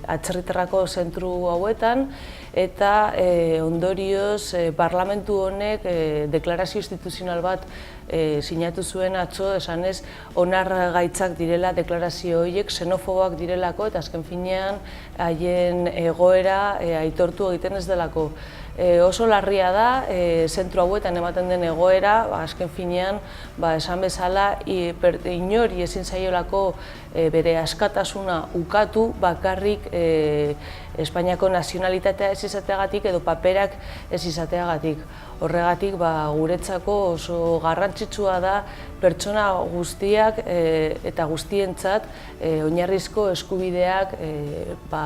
atzerritarrako zentru hauetan eta ondorioz parlamentu honek deklarazio instituzional bat sinatu zuen atzo, esanez onargaitzak direla deklarazio horiek, xenofoboak direlako eta azken finean haien egoera aitortu egiten ez delako. Oso larria da, zentru hauetan ematen den egoera, azken finean, esan bezala, inori ezin zaiolako bere askatasuna ukatu bakarrik Espainiako nazionalitatea ez izateagatik edo paperak ez izateagatik. Horregatik guretzako oso garrantzitsua da pertsona guztiak eta guztientzat oinarrizko eskubideak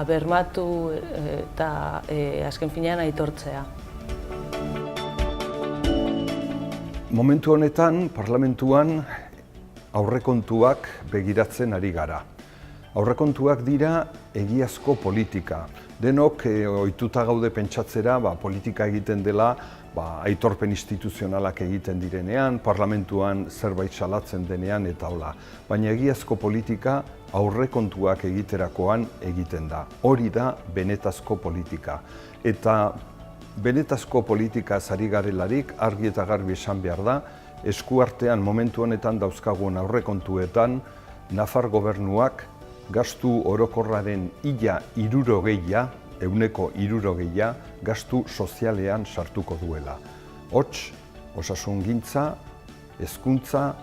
bermatu eta azken finean aitortzea. Momentu honetan, parlamentuan aurrekontuak begiratzen ari gara. Aurrekontuak dira egiazko politika. Denok ohituta gaude pentsatzera politika egiten dela aitorpen instituzionalak egiten direnean, parlamentuan zerbait salatzen denean eta hola. Baina egiazko politika aurrekontuak egiterakoan egiten da. Hori da benetazko politika. Eta benetazko politika ari garelarik argi eta garbi esan behar da, eskuartean momentu honetan dauzkagun aurrekontuetan Nafar gobernuak gastu orokorraren ia 60 €60 gastu sozialean sartuko duela. Hots, osasungintza, hezkuntza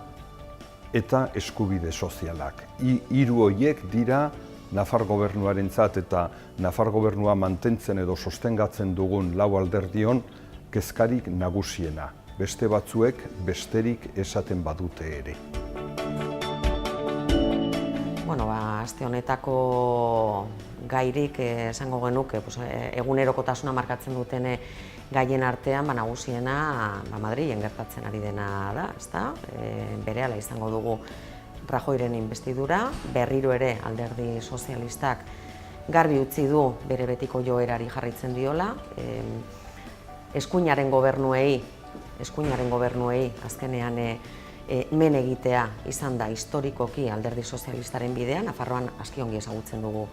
eta eskubide sozialak. Hiru horiek dira Nafar gobernuarentzat eta Nafar gobernua mantentzen edo sostengatzen dugun lau alderdion kezkarik nagusiena. Beste batzuek besterik esaten badute ere. Aste honetako gairik esango genuke, egunerokotasuna markatzen duten gaien artean nagusiena Madrilen gertatzen ari dena da, ezta? Berehala izango dugu Rajoyren inbestidura, berriro ere alderdi sozialistak garbi utzi du bere betiko joerari jarraitzen diola, eskuinaren gobernuei azkenean men egitea izan da historikoki alderdi sozialistaren bidea, Nafarroan aski ongi ezagutzen dugu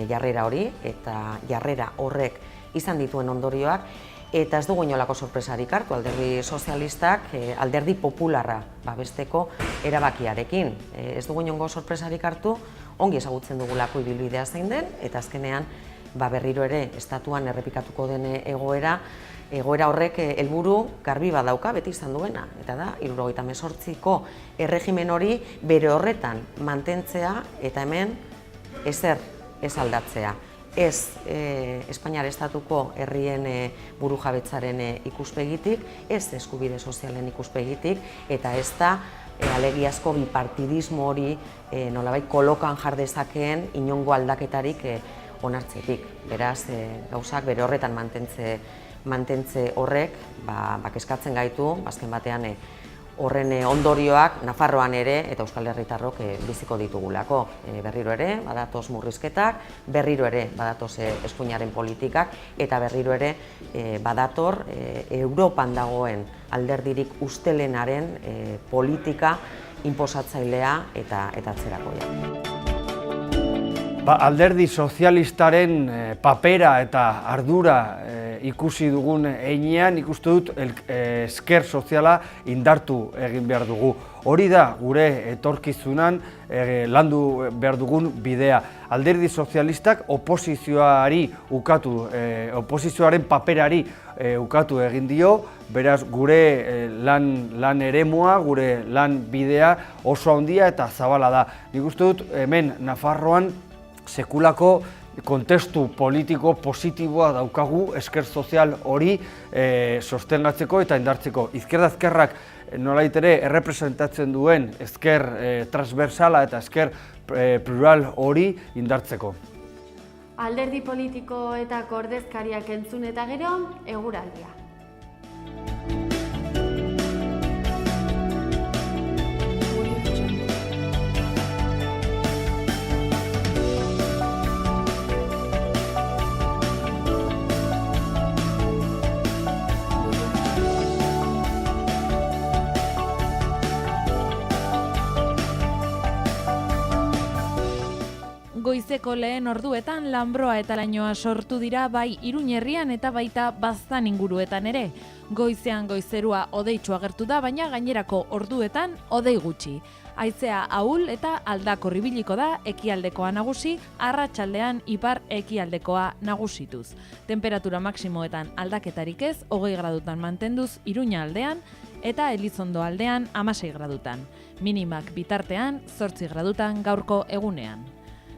jarrera hori, eta jarrera horrek izan dituen ondorioak, eta ez dugu inolako sorpresarik hartu alderdi sozialistak alderdi popularra babesteko erabakiarekin. Ez dugu inongo sorpresarik hartu, ongi ezagutzen dugulako ibilbidea zein den, eta azkenean berriro ere estatuan errepikatuko den egoera horrek helburu garbi badauka beti izan duena, eta da 78ko erregimen hori bere horretan mantentzea eta hemen ezer ez aldatzea. Ez Espainiar estatuko herrien burujabetzaren ikuspegitik, ez eskubide sozialen ikuspegitik, eta ez da alegiazko bipartidismo hori nolabait kolokan jar dezakeen inongo aldaketarik onartzetik. Beraz, gauzak bere horretan mantentze horrek kezkatzen gaitu, azken batean horren ondorioak Nafarroan ere eta Euskal Herritarrok biziko ditugulako. Berriro ere badatoz murrizketak, berriro ere badatoz eskuinaren politikak, eta berriro ere badator Europan dagoen alderdirik ustelenaren politika inposatzailea eta atzerakoia. Alderdi sozialistaren papera eta ardura ikusi dugun heinean, ikuste dut ezker soziala indartu egin behar dugu. Hori da gure etorkizunan landu behar dugun bidea. Alderdi sozialistak oposizioaren paperari ukatu egin dio, beraz gure lan eremua, gure lan bidea oso handia eta zabala da. Nik uste dut hemen Nafarroan sekulako kontestu politiko positiboa daukagu esker sozial hori sostengatzeko eta indartzeko. Izquierda-ezkerrak nolait ere errepresentatzen duen ezker transversala eta ezker plural hori indartzeko. Alderdi politiko eta ordezkariak entzun eta gero, eguraldia. Goizeko lehen orduetan lanbroa eta lainoa sortu dira bai Iruñ herrian eta baita Baztan inguruetan ere. Goizean goizerua hodeitsu agertu da, baina gainerako orduetan hodei gutxi. Haizea ahul eta aldakor ibiliko da, ekialdekoa nagusi, arratsaldean ipar ekialdekoa nagusituz. Temperatura maksimoetan aldaketarik ez, 20 gradutan mantenduz Iruña aldean eta Elizondo aldean 16 gradutan. Minimak bitartean 8 gradutan gaurko egunean.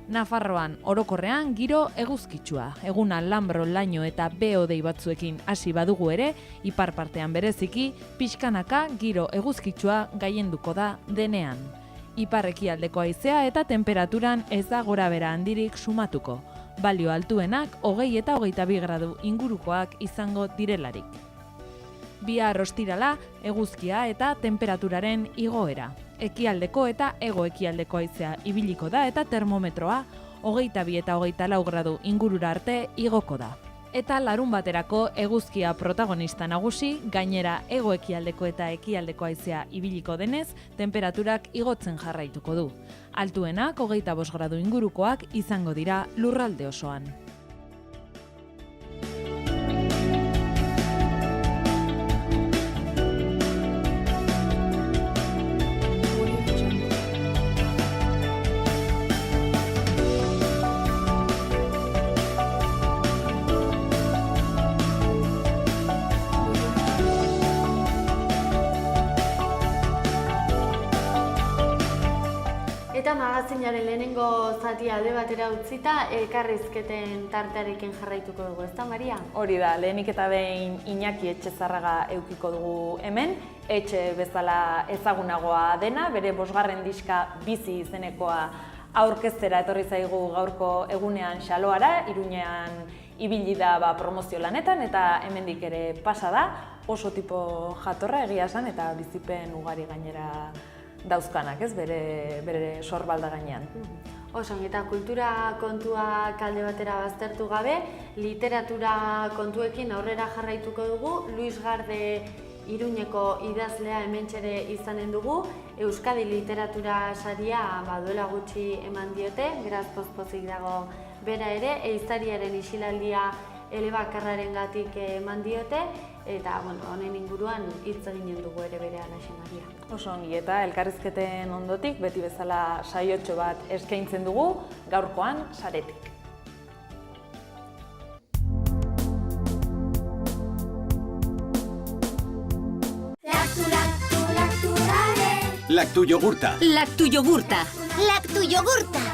Nafarroan orokorrean giro eguzkitsua. Eguna lanbro, laino eta behodei batzuekin hasi badugu ere, ipar partean bereziki, pixkanaka giro eguzkitsua gailenduko da denean. Ipar ekialdeko haizea eta temperaturan ez da gorabehera handirik sumatuko. Balio altuenak 20 eta 22 gradu ingurukoak izango direlarik. Bihar ostirala, eguzkia eta temperaturaren igoera. Ekialdeko eta hego-ekialdeko haizea ibiliko da eta termometroa 22 eta 24 gradu ingurura arte igoko da. Eta larun baterako eguzkia protagonista nagusi, gainera hego-ekialdeko eta ekialdeko haizea ibiliko denez, temperaturak igotzen jarraituko du. Altuenak 25 gradu ingurukoak izango dira lurralde osoan. jaren lehenengo zatia alde batera utzita, elkarrizketen tartearekin jarraituko dugu, ez da, Maria? Hori da, lehenik eta behin Iñaki Etxezarraga eukiko dugu hemen, Etxe bezala ezagunagoa dena, bere 5. diska Bizi izenekoa aurkeztera etorri zaigu gaurko egunean Xaloara, Iruñean ibili da promozio lanetan eta hemendik ere pasa da, oso tipo jatorra egia esan eta bizipen ugari gainera dauzkanak, ez, bere sorbalda gainean. Oso, eta kultura kontua alde batera baztertu gabe, literatura kontuekin aurrera jarraituko dugu, Luis Garde Iruñeko idazlea hementxere izanen dugu, Euskadi Literatura Saria duela gutxi eman diote, beraz pozpozik dago bera ere, ehiztariaren isilaldia elebakarrarengatik eman diote, eta honen inguruan hitz eginen dugu ere bere Alaxe Maria. Oso ongi, eta elkarrizketen ondotik, beti bezala saiotxo bat eskaintzen dugu, gaurkoan saretik. Laktu Yogurta. Laktu Yogurta. Laktu Yogurta.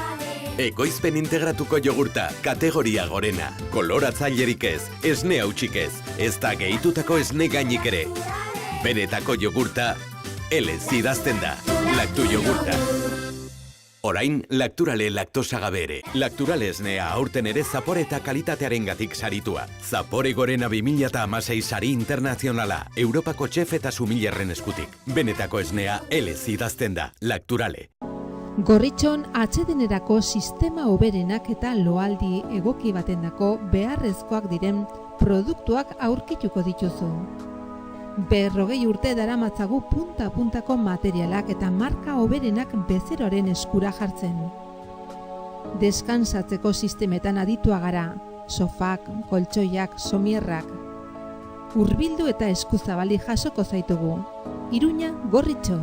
Ekoizpen integratuko jogurta, kategoria gorena. Koloratzailerik ez, esne hautsik ez da gehitutako esne gainik ere. Benetako jogurta, elez idazten da. Laktu Yogurta. Orain, Lakturale laktosagabe ere. Lakturale esnea aurten ere zapore eta kalitatearengatik saritua. Zapore gorena 2016 sari internazionala, Europako txef eta sumillerren eskutik. Benetako esnea, elez idazten da. Lakturale. Gorritxon atsedenerako sistema hoberenak eta loaldi egoki batendako beharrezkoak diren produktuak aurkituko dituzu. 40 urte daramatzagu punta-puntako materialak eta marka hoberenak bezeroaren eskura jartzen. Deskansatzeko sistemetan aditua gara, sofak, koltsoiak, somierrak. Hurbildu eta eskuzabali jasoko zaitugu. Iruña, Gorritxo.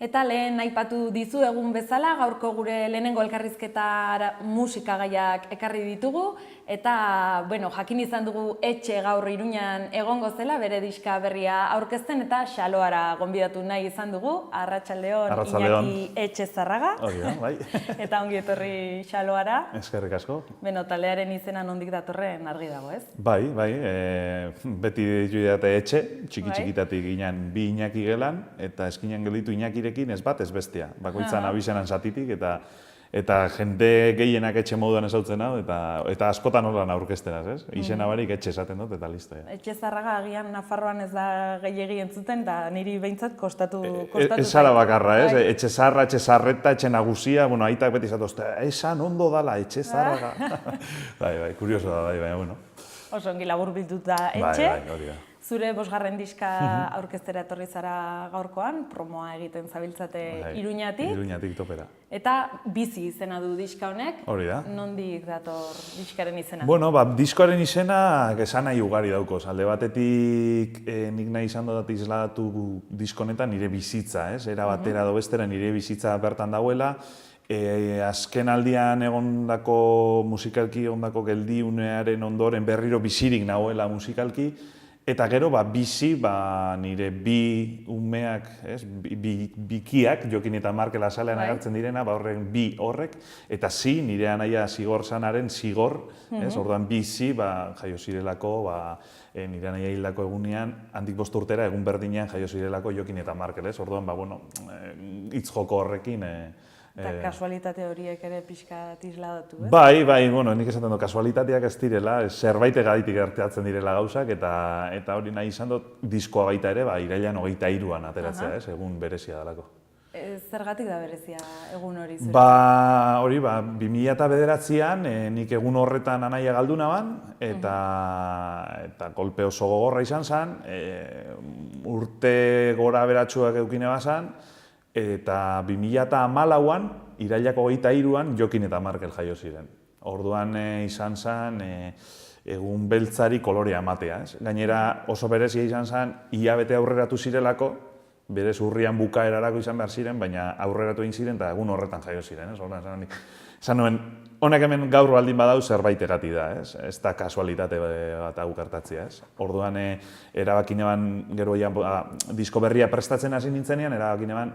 Eta lehen aipatu dizu egun bezala, gaurko gure lehenengo elkarrizketa musikagaiak ekarri ditugu, eta jakin izan dugu Etxe gaur Iruñan egongo zela, bere diska berria aurkezten, eta Xaloara gonbidatu nahi izan dugu, Arratsaldeon Iñaki Etxezarraga. Hori da, bai. Eta ongi etorri Xaloara. Eskerrik asko. Taldearen izena nondik datorren argi dago, ez? Bai, beti ditu didate Etxe, txiki-txikitatik ginen 2 Iñaki gelan, eta eskinen gelditu Iñakirekin ez bat ez bestia. Bakoitzan abizenan zatitik, eta jende gehienak Etxe moduan ezautzen hau, eta askotan horren aurkeztenaz, ez? Izena barik Etxe esaten dut, eta listo. Etxezarraga agian Nafarroan ez da gehiegi entzuten, eta niri behintzat kostatu Ez zara bakarra, ez? Etxezarra, Etxezarreta, Etxe nagusia, aitak beti zatu, esan ondo dala, Etxezarraga. Bai, kurioso da, bueno. Oso ongi labur bildut da Etxe. Bai, hori da. Zure 5. diska aurkeztera etorri zara gaurkoan, promoa egiten zabiltzate Iruñatik. Iruñatik topera. Eta Bizi izena du diska honek. Hori da. Nondik dator diskaren izena? Bueno, diskoaren izena esan nahi ugari daukoz. Alde batetik nik nahi izan dut isladatu diskonetan nire bizitza, ez? Era batera edo bestera nire bizitza bertan dauela. Azken aldian egondako musikalki, egondako geldiunearen ondoren berriro bizirik nagoela musikalki. Eta gero, bizi, nire 2 umeak, bikiak, Jokin eta Markel azalean agertzen direna, horren 2 horrek, eta nire anaia Zigor Sanaren Zigor, orduan bizi, jaio zirelako, nire anaia hildako egunean, handik 5 urtera, egun berdinean jaio zirelako Jokin eta Markel, orduan, hitz joko horrekin, eta kasualitate horiek ere pixka isladatu, ez? Bai, nik esaten dut, kasualitateak ez direla, zerbaitegatik gertatzen direla gauzak, eta hori nahi izan dut diskoa baita ere, irailean 23an ateratzea, ez, egun berezia dalako. Zergatik da berezia egun hori zure? Hori, 2009an nik egun horretan anaia galdu naban, eta kolpe oso gogorra izan zen, urte gora beratsuak eukine bazan, eta 2014an, irailako 23an, Jokin eta Markel jaio ziren. Orduan izan zen egun beltzari kolorea ematea. Gainera oso berezia izan zen, hilabete aurreratu zirelako, berez urrian bukaerarako izan behar ziren, baina aurreratu egin ziren eta egun horretan jaio ziren, ez? Esan nuen, honek hemen gaur baldin badau zerbait egati da, ez da kasualitate bat hau gertatzea, ez? Orduan, erabaki neban, gero disko berria prestatzen hasi nintzenean, erabaki neban,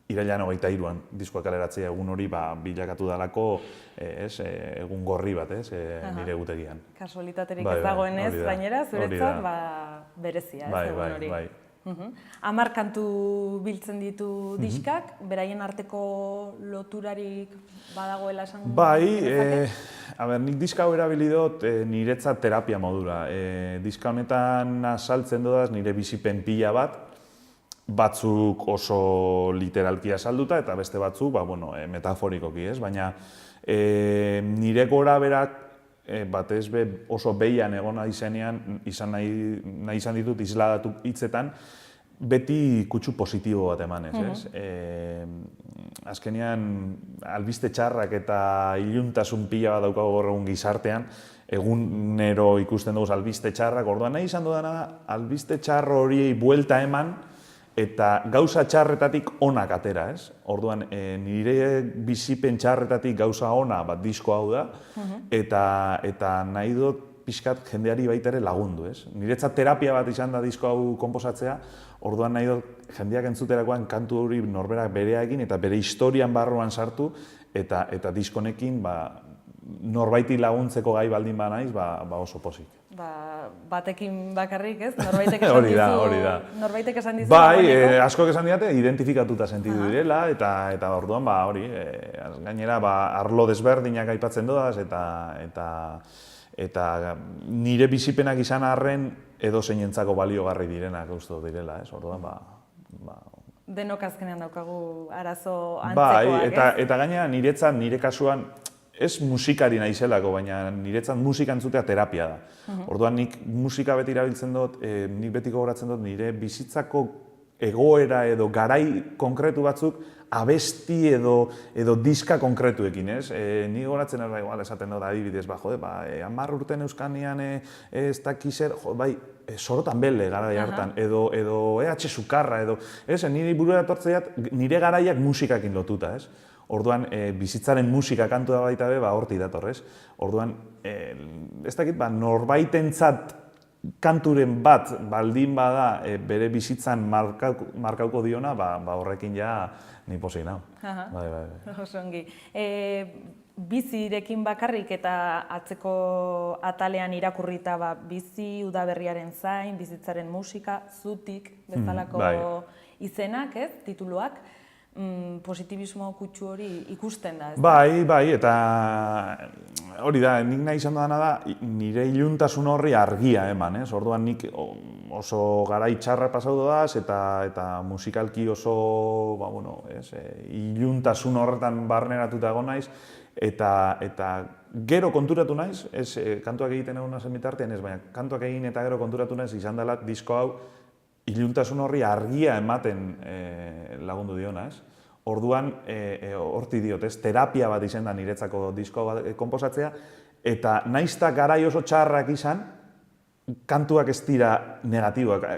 irailean 23an diskoa kaleratzea egun hori bilakatu dalako egun gorri bat, nire egutegian. Kasualitaterik ez dagoenez, gainera, zuretzat berezia, ez egun hori. Bai. 10 kantu biltzen ditu diskak, beraien arteko loturarik badagoela esan? Bai, nik diska hau erabili dut niretzat terapia modura. Diska honetan azaltzen dudaz nire bizipen pila bat, batzuk oso literalki azalduta eta beste batzuk metaforikoki, ez? Baina nire gora berak batez oso behian egon izenean, nahi izan ditut isladatu hitzetan, beti kutsu positibo bat emanez, ez? Azkenean, albiste txarrak eta iluntasun pila bat daukago gaur egun gizartean, egunero ikusten dugu albiste txarrak, orduan nahi izan dudana da, albiste txarro horiei buelta eman, eta gauza txarretatik onak atera, ez? Orduan, nire bizipen txarretatik gauza ona bat disko hau da, eta nahi dut pixkat jendeari baita ere lagundu, ez? Niretzat terapia bat izan da disko hau konposatzea, orduan nahi dut jendeak entzuterakoan kantu hori norberak berea egin eta bere historian barruan sartu, eta diskonekin norbaiti laguntzeko gai baldin banaiz, oso pozik. Batekin bakarrik, ez? Norbaitek esan dizu. Bai, askok esan didate, identifikatuta sentidu direla, eta orduan, gainera, arlo desberdinak aipatzen dodaz, eta nire bizipenak izan arren edo zeinentzako baliogarri direnak uste direla, ez? Orduan, Denok azkenean daukagu arazo antzekoak, ez? Bai, eta gainera niretzat, nire kasuan, ez musikari naizelako, baina niretzat musika entzutea terapia da. Orduan nik musika beti erabiltzen dut, nik beti gogoratzen dut nire bizitzako egoera edo garai konkretu batzuk abesti edo diska konkretuekin, ez? Ni gogoratzen esaten dut adibidez, 10 urte euskanean ez dakizer, sorotan bele garai hartan, edo EH Sukarra, edo, ez? Nire burura etortzeat nire garaiak musikakin lotuta, ez? Orduan, bizitzaren musika kantu da baita be, hortik datorrez. Orduan, ez dakit, norbaitentzat kanturen bat baldin bada bere bizitzan markauko diona, horrekin ja ni pozik nau. Oso ongi. Bizirekin bakarrik eta atzeko atalean irakurrita bizi udaberriaren zain, bizitzaren musika, zutik bezalako izenak, tituluak. Positibismo kutsu hori ikusten da, ez? Bai, eta hori da, nik nahi izan dudana da, nire iluntasun horri argia eman, ez? Orduan nik oso garai txarra pasau dodaz, eta musikalki oso, iluntasun horretan barneratuta egon naiz, eta gero konturatu naiz, ez kantuak egiten egon nazen bitartean ez, baina kantuak egin eta gero konturatu naiz izan dela disko hau, iluntasun horri argia ematen lagundu diona, ez? Orduan, horti diot, ez? Terapia bat izan da niretzako disko bat konposatzea, eta naizta garai oso txarrak izan, kantuak ez dira negatiboak,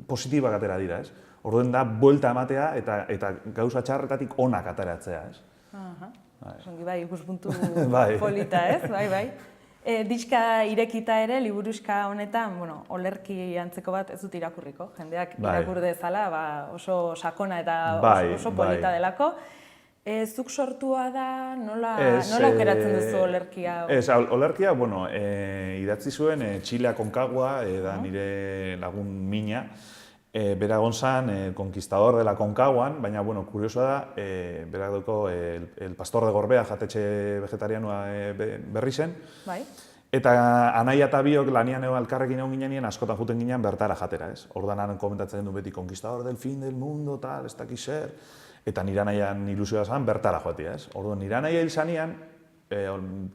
positiboak atera dira, ez? Orduan da, buelta ematea eta gauza txarretatik onak ateratzea, ez? Bai, ikuspuntu polita, ez? Bai. Diska irekita ere, liburuska honetan, olerki antzeko bat ez dut irakurriko. Jendeak irakur dezala, oso sakona eta oso polita delako. Zuk sortua da, nola aukeratzen duzu olerkia? Ez, olerkia, idatzi zuen Txile Aconcagua, da nire lagun mina. Bera egon zan, conquistador de la Concaguan, baina, kuriosoa da, berak dauko el pastor de Gorbea jatetxe vegetarianoa berri zen. Bai. Eta anaia eta biok lanian elkarrekin egon ginean, askotan juten ginean bertara jatera, ez? Ordan han komentatzen du beti, conquistador del fin del mundo, tal, ez dakiz zer. Eta nire anaian ilusioa zan, bertara joatia, ez? Orduan, nire anaia hil zanean,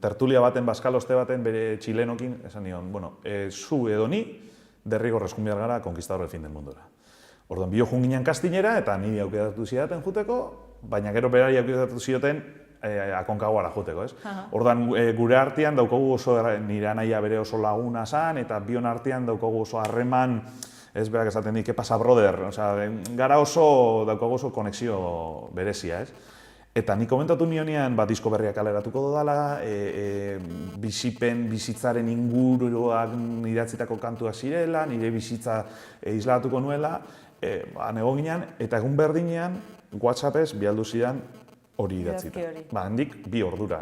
tertulia baten, baskaloste baten, bere txilenokin, esan nion, zu edo ni, derrigor eskumbiar gara, conquistador del fin del mundora. Orduan, bio jun ginen kastinera, eta niri aukeratu zidaten juteko, baina gero berari aukeratu zioten Akonkaguara juteko, ez? Orduan, gure artean daukogu oso, nire anaia bere oso laguna zan, eta bion artean daukogu oso harreman Ez berak esaten di, que pasa brother, gara oso, daukago oso konexio berezia, ez? Eta nik komentatu nionean, disko berriak kaleratuko dodala, bizitzaren inguruak idatzitako kantuak zirela, nire bizitza isladatuko nuela, nego ginean, eta egun berdinean, WhatsAppez bialdu zidan hori idatzita. Handik 2 ordura,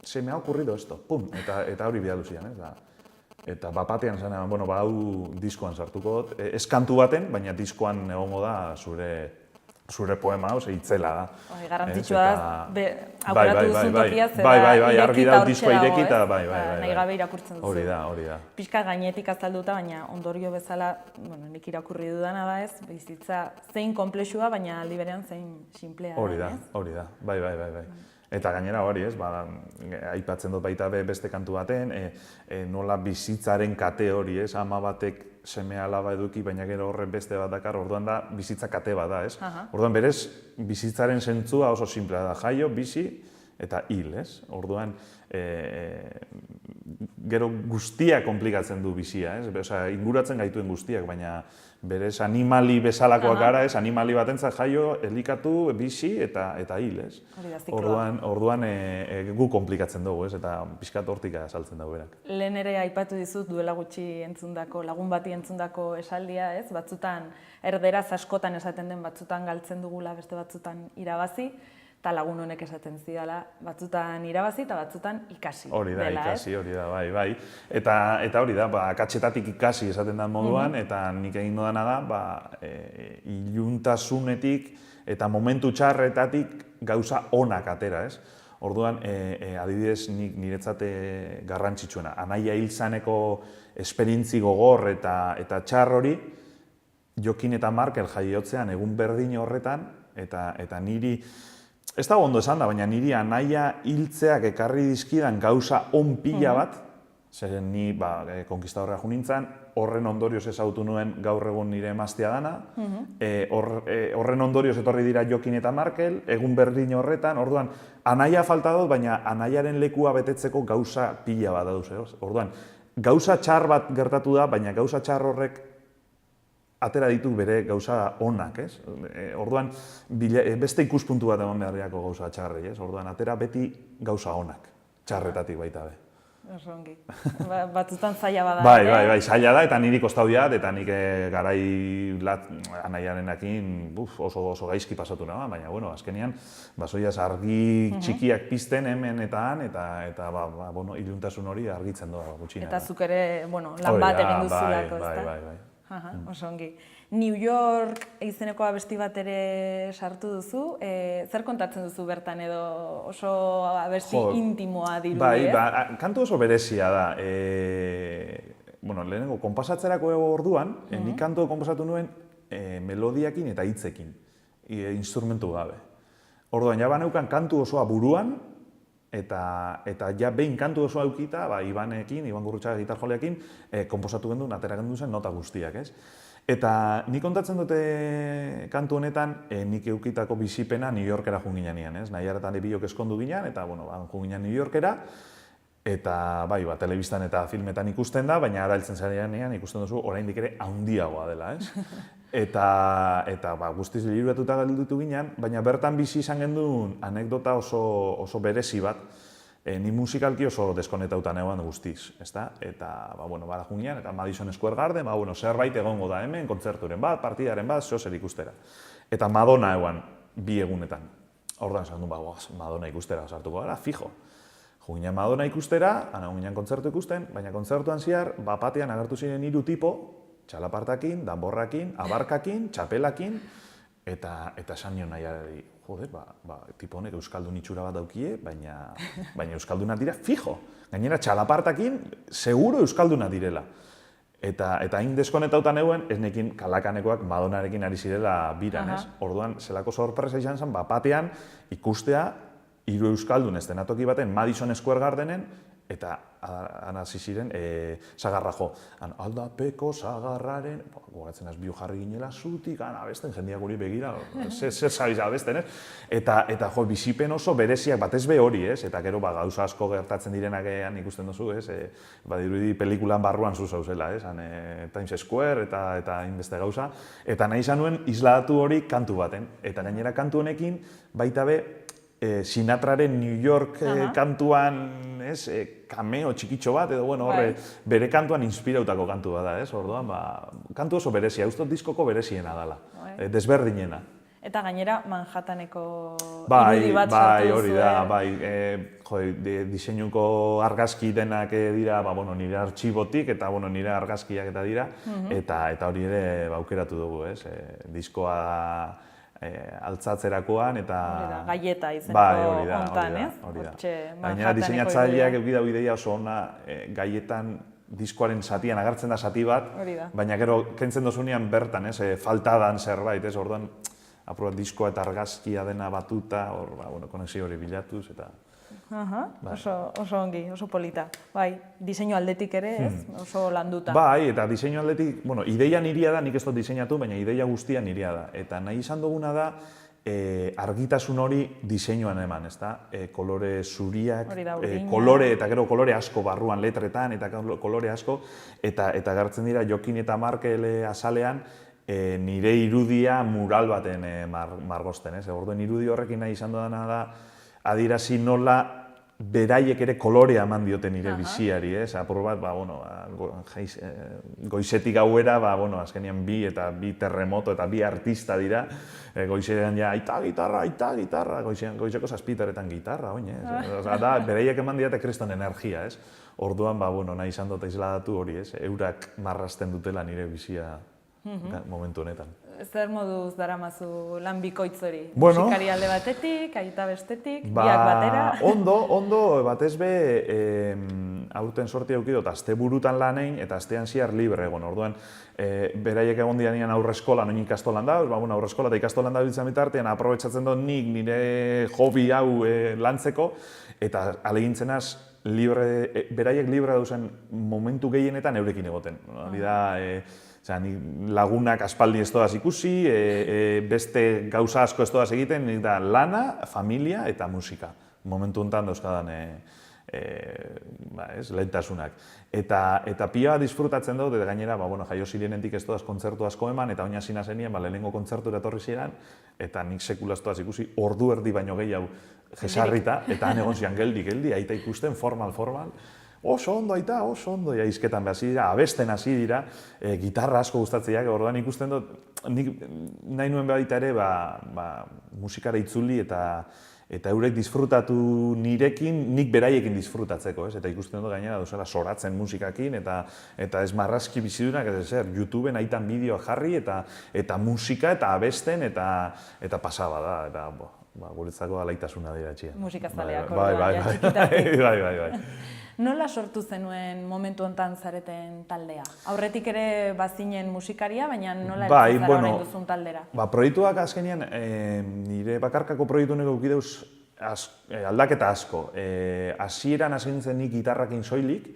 se me ha ocurrido esto, pum, eta hori bialdu zidan, Eta bapatean zanean, hau diskoan sartuko dut, ez kantu baten, baina diskoan egongo da zure poema, itzela da. Garrantzitsua da, aukeratu duzun tokia zera irekita hortzea dago, nahi gabe irakurtzen duzu. Hori da. Pixka gainetik azalduta, baina ondorio bezala, nik irakurri dudana da ez, bizitza zein konplexua, baina aldi berean zein simplea. Hori da, bai. Eta gainera hori, aipatzen dut baita beste kantu baten, nola bizitzaren kate hori, ama batek seme alaba eduki, baina gero horren beste bat dakar, orduan da bizitza kate bat da, ez? Orduan berez, bizitzaren zentzua oso simplea da, jaio, bizi eta hil, ez? Orduan, gero guztia komplikatzen du bizia, ez? Inguratzen gaituen guztiak, baina berez animali bezalakoak gara, ez? Animali batentzat jaio, elikatu, bizi eta hil, ez? Orduan gu komplikatzen dugu, ez? Eta pixkat hortik saltzen dugu berak. Lehen ere aipatu dizut duela gutxi entzundako, lagun bati entzundako esaldia, ez? Batzutan erderaz askotan esaten den, batzutan galtzen dugula, beste batzutan irabazi, eta lagun honek esaten zidala, batzutan irabazi eta batzutan ikasi. Hori da, ikasi, hori da, bai. Eta hori da, akatsetatik ikasi esaten den moduan, eta nik egin dudana da, iluntasunetik eta momentu txarretatik gauza onak atera, ez? Orduan, adibidez, niretzat garrantzitsuena. Anaia hil zaneko esperientzi gogor eta txar hori, Jokin eta Markel jaiotzean egun berdin horretan, eta niri, ez da ondo esan da, baina niri anaia hiltzeak ekarri dizkidan gauza on pila bat, zeren ni konkistadorra jo nintzen, horren ondorioz ezagutu nuen gaur egun nire emaztea dana, horren ondorioz etorri dira Jokin eta Markel, egun berdin horretan, orduan, anaia falta dut, baina anaiaren lekua betetzeko gauza pila bat dauz. Orduan, gauza txar bat gertatu da, baina gauza txar horrek atera ditu bere gauza onak, ez? Orduan, beste ikuspuntu bat eman beharriako gauza txarri, ez? Orduan, atera beti gauza onak, txarretatik baita be. Oso ongi. Batzutan zaila bada. Bai, zaila da, eta niri kostau diat, eta nik garai anaiarenakin oso gaizki pasatu nagoa, baina, azkenean, basoiaz argi txikiak pizten hemen eta han, eta iluntasun hori argitzen doa gutxina. Eta zuk ere, lan bat egin duzulako, ezta? Bai. Oso ongi. New York izeneko abesti bat ere sartu duzu, zer kontatzen duzu bertan edo oso abesti intimoa dirudi, ez? Bai, kantu oso berezia da. Lehenengo, konpasatzerako orduan, nik kantu konpasatu nuen melodiakin eta hitzekin, instrumentu gabe. Orduan, ja baneukan kantu osoa buruan, eta ja behin kantu osoa eukita, Ibanekin, Iban Gurrutxaga gitarjoleakin, konposatu genduen, atera genduen zen nota guztiak, ez? Eta nik kontatzen dute kantu honetan, nik eukitako bizipena New Yorkera joan ginean, ez? Nahiaretan biok eskondu ginean, eta joan ginean New Yorkera, eta telebistan eta filmetan ikusten da, baina ara heltzen zarenean ikusten duzu oraindik ere handiagoa dela, ez? Eta guztiz liburuatuta galdutu ginean, baina bertan bizi izan genduen anekdota oso berezi bat, ni musikalki oso deskonetauta negoan guztiz, ezta? Eta, bara jungian, eta Madison Square Garden, zerbait egongo da hemen, kontzerturen bat, partidaren bat, zer ikustera. Eta Madonna egoan, 2 egunetan. Orduan esan duen, Madonna ikustera sartuko gara, fijo. Jungian Madonna ikustera, jungian kontzertu ikusten, baina kontzertuan zehar, batean agertu ziren 3 tipo, txalapartakin, danborrakin, abarkakin, txapelakin, eta esan nion nahiari, tipo honek euskaldun itxura bat daukie, baina euskalduna dira fijo. Gainera, txalapartakin, seguro euskalduna direla. Eta hain deskonetautan eguen, ez nekin kalakanekoak Madonarekin ari zirela biran, ez? Orduan, zelako sorpresa izan zen, batean ikustea 3 euskaldun estenatoki baten Madison Square Gardenen, eta han hasi ziren sagarra jo. Aldapeko sagarraren, gogatzen az bio jarri ginela zutik, abesten, jendeak guri begira, zer zabiz abesten, ez? Eta jo, bizipen oso bereziak, batez be hori, ez? Eta gero gauza asko gertatzen direnak ikusten duzu, ez? Dirudi pelikulan barruan zu zauzela, ez? Times Square eta hainbeste gauza. Eta nahi izan nuen isladatu hori kantu baten. Eta gainera kantu honekin, baita be, Sinatraren New York kantuan, kameo txikitxo bat, edo horre bere kantuan inspirautako kantu bada, orduan, kantu oso berezia, ustot diskoko bereziena dela, desberdinena. Eta gainera Manhattaneko irudi bat sortu duzu. Hori da, diseinuko argazki denak dira, nire artxibotik, eta nire argazkiak eta dira, eta hori ere aukeratu dugu, diskoa altzatzerakoan eta... Gaieta izeneko hontan, ez? Hori da. Gainera diseinatzaileak eukida ideia oso ona gaietan diskoaren zatian agertzen da zati bat, baina gero kentzen dozunean bertan, faltadan zerbait, orduan diskoa eta argazkia dena batuta, konexio hori bilatuz eta... Oso ongi, oso polita. Bai, diseinu aldetik ere, ez? Oso landuta. Bai, eta diseinu aldetik, ideia nirea da, nik ez dut diseinatu, baina ideia guztia nirea da. Eta nahi izan duguna da, argitasun hori diseinuan eman, ezta? Kolore zuriak, kolore eta gero kolore asko barruan letretan, eta kolore asko, eta gartzen dira Jokin eta Markel azalean, nire irudia mural baten margosten, ez? Orduen irudi horrekin nahi izan dudana da, adirazi nola beraiek ere kolorea eman dioten nire biziari, ez? Apur bat, goizetik gauera, azkenean bi terremoto eta bi artista dira, goizean ja, aita gitarra, goizeko zazpiteretan gitarra, oin, ez? Beraiek eman diate kriston energia, ez? Orduan, nahi izan dut isladatu hori, ez? Eurak marrasten dutela nire bizia momentu honetan. Zer moduz daramazu lan bikoitz hori? Musikari alde batetik, aita bestetik, biak batera? Ondo, batez be, aurten sorti aukidot, asteburutan lan egin eta astean ziar libre egon. Orduan, beraiek egon dianean aurreskolan, oin ikastolan da, aurreskola eta ikastolan da biltzen bitartean, aprobetsatzen dut nik nire hobi hau lantzeko, eta alegintzenaz, beraiek libre dauzen momentu gehienetan eurekin egoten. Hori da, lagunak aspaldi ez doaz ikusi, beste gauza asko ez doaz egiten, da lana, familia eta musika. Momentu honetan dauzkadan lehentasunak. Eta pila disfrutatzen dut, eta gainera, jaio zirenetik ez doaz kontzertu asko eman, eta oina zina zenien, lehenengo kontzertu etorri ziren, eta nik sekula ez doaz ikusi, ordu erdi baino gehiago jesarrita, eta han egon zian geldi, aita ikusten, formal, oso ondo aita, oso ondo, izketan hasi dira, abesten hasi dira, gitarra asko gustatzeak, orduan ikusten dut, nik nahi nuen baita ere, musikara itzuli eta eurek disfrutatu nirekin, nik beraiekin disfrutatzeko, eta ikusten dut gainera duzela soratzen musikakin, eta ez marrazki bizidunak, YouTubeen aitan bideoa jarri, eta musika, eta abesten, eta pasaba da, eta guretzako alaitasuna dira etxean. Musikazaleak, txikitatik. Bai. Nola sortu zenuen momentu honetan zareten taldea? Aurretik ere bazinen musikaria, baina nola eritzen zara orain duzun taldera? Proiektuak azkenean, nire bakarkako proiektu nego ukideuz aldaketa asko. Hasieran hasi nintzen nik gitarrakin soilik,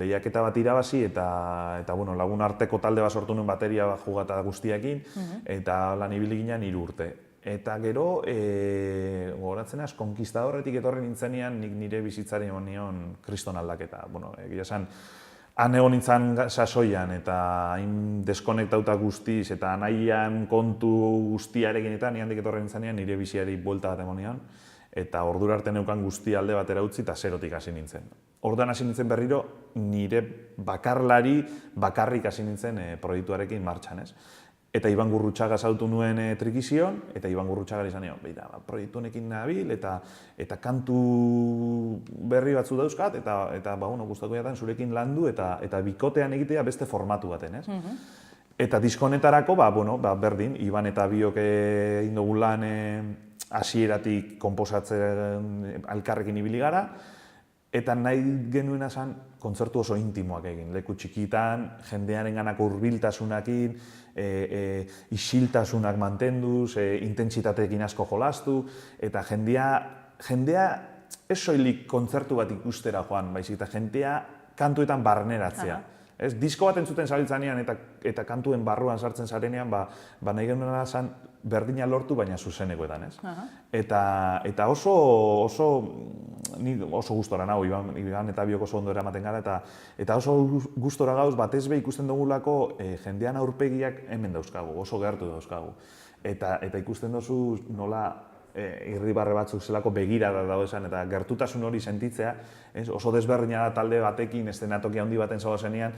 lehiaketa bat irabazi eta lagun arteko talde bat sortu nuen bateria bat jugata guztiakin, eta lan ibili ginen 3 urte. Eta gero, gogoratzen az, konkistadorretik etorri nintzenean nik nire bizitzari eman nion kriston aldaketa. Egia esan, han egon nintzen sasoian eta hain deskonektauta guztiz eta nahian kontu guztiarekin eta niandik etorri nintzenean nire biziari buelta bat eman nion. Eta ordura arte neukan guzti alde batera utzi eta zerotik hasi nintzen. Orduan hasi nintzen berriro nire bakarlari bakarrik hasi nintzen proiektuarekin martxan, ez? Eta Iban Gurrutxaga zautu nuen trikizion, eta Iban Gurrutxaga izan nion, proiektu honekin nabil, eta kantu berri batzu dauzkat, eta gustatu jaten zurekin landu, eta bikotean egitea beste formatu baten, ez? Eta disko honetarako, berdin, Iban eta biok egin dugu lan hasieratik konposatzen elkarrekin ibili gara, eta nahi genuena zen kontzertu oso intimoak egin, leku txikitan, jendearen ganako hurbiltasunakin, isiltasunak mantenduz, intentsitateekin asko jolastu, eta jendea ez soilik kontzertu bat ikustera joan, baizik eta jentea kantuetan barneratzea. Disko bat entzuten zabiltzanean eta kantuen barruan sartzen zarenean, nahi genuena zen berdina lortu, baina zuzenekoetan, ez? Eta oso gustora nago, Iban eta biok oso ondo eramaten gara, eta oso gustora gauz, batez be ikusten dugulako jendean aurpegiak hemen dauzkagu, oso gertu dauzkagu. Eta ikusten duzu nola irribarre batzuk zelako begirada daudean eta gertutasun hori sentitzea, oso desberdina da talde batekin, eszenatoki handi baten zaudezenean,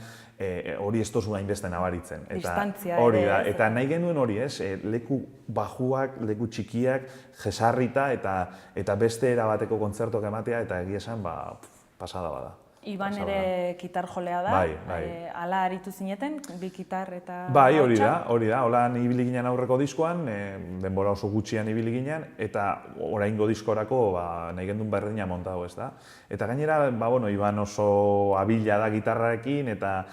hori ez tozu hainbeste nabaritzen. Distantzia hori da, ere. eta nahi genuen hori, leku bajuak, leku txikiak, jesarrita eta beste erabateko kontzertuak ematea, eta egia esan, pasada bada. Iban ere gitar jolea da, ala aritu zineten, bi gitar eta... Bai, hori da, holan ibili ginen aurreko diskoan, denbora oso gutxian ibili ginen, eta oraingo diskorako nahi gendun berdina montatu, ez da. Eta gainera, Iban oso abila da gitarrarekin, eta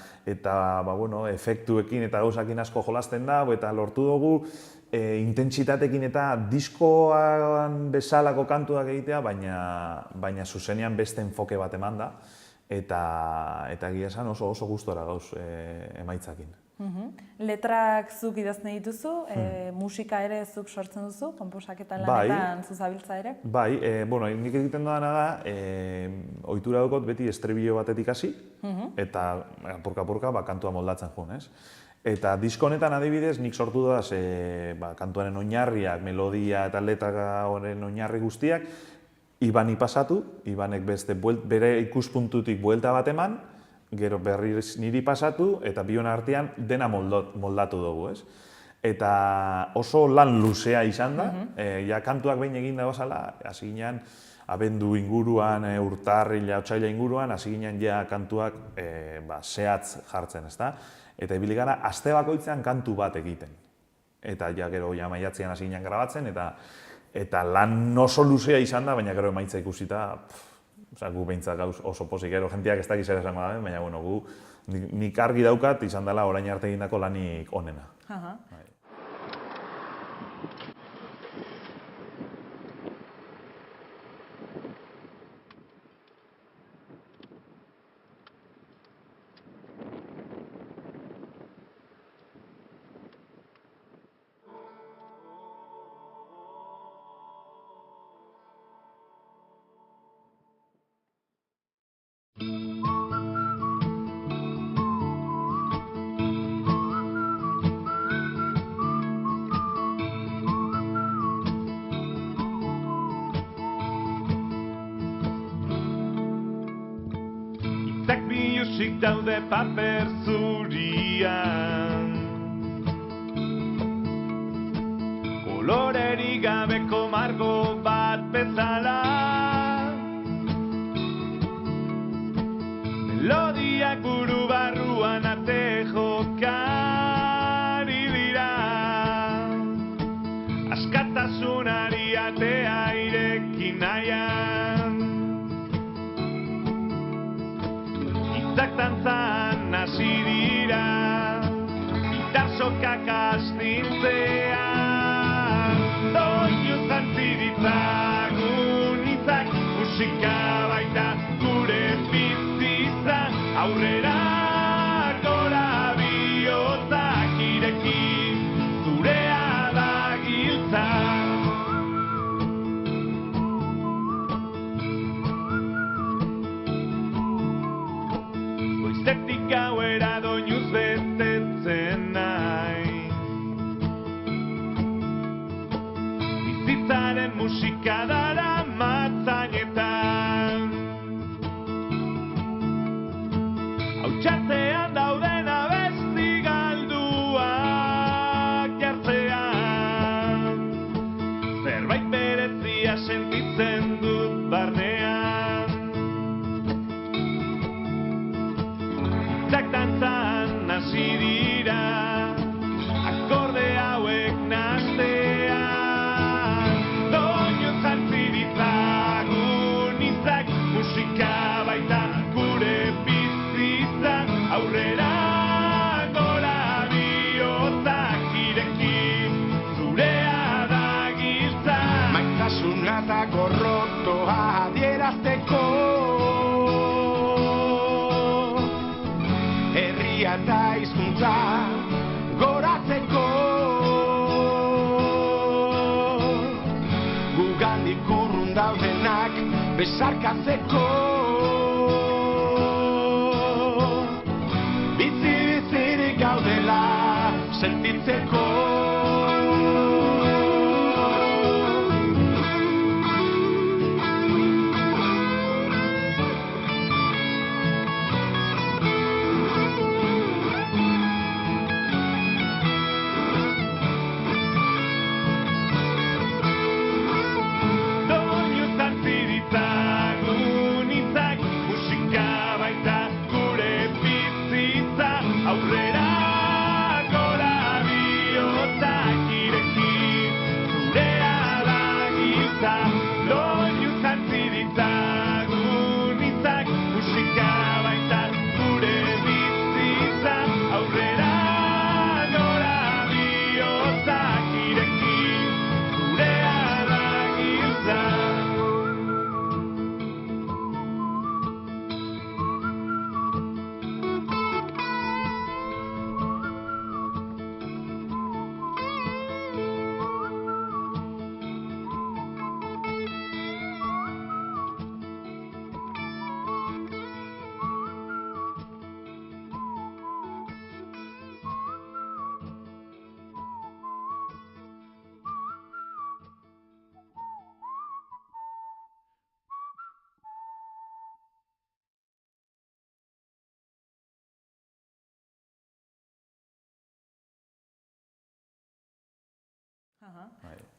efektuekin eta gauzakin asko jolasten da, eta lortu dugu intentsitatekin eta diskoan bezalako kantuak egitea, baina zuzenean beste enfoke bat eman da. Eta egia esan oso gustora gauz emaitzakin. Letrak zuk idazten dituzu, musika ere zuk sortzen duzu, konposaketa lanetan zuzabiltza ere? Bai, nik egiten dudana da, ohitura dukot beti estribillo batetik hasi, eta apurka-apurka kantua moldatzen joan, ez? Eta disko honetan adibidez, nik sortu dudaz kantuaren oinarriak, melodia eta letra horren oinarri guztiak, Ibani pasatu, Ibanek bere ikuspuntutik buelta bat eman, gero berriz niri pasatu, eta bion artean dena moldatu dugu, ez? Eta oso lan luzea izan da, kantuak behin egin da bazala, hasi ginen abendu inguruan, urtarrila, otsaila inguruan, hasi ginen kantuak zehatz jartzen, ez da? Eta ibili gara, aste bakoitzean kantu bat egiten. Eta gero maiatzean hasi ginen grabatzen, eta lan oso luzea izan da, baina gero emaitza ikusita, gu behintzat gauz oso pozik, gero jenteak ez dakiz ere esango da, baina gu nik argi daukat izan dela orain arte egindako lanik onena. Biluzik daude paper zurian, kolorerik gabeko margo bat bezala, melodiak buru barruan ate jokari dira, askatasunari atea irekin nahian. Dantzan hasi dira, gitar-sokak astintzean, doinu jantzi ditzagun hitzak, musika baita gure bizitza, aurrera gora bihotzak ireki, zurea da giltza. Goizetik gauera doinuz betetzen nahi, bizitzaren musika dara matzainetan, gustoa adierazteko. Herria eta hizkuntza goratzeko. Gugandik urrun daudenak besarkatzeko. Bizi-bizirik gaudela sentitzeko.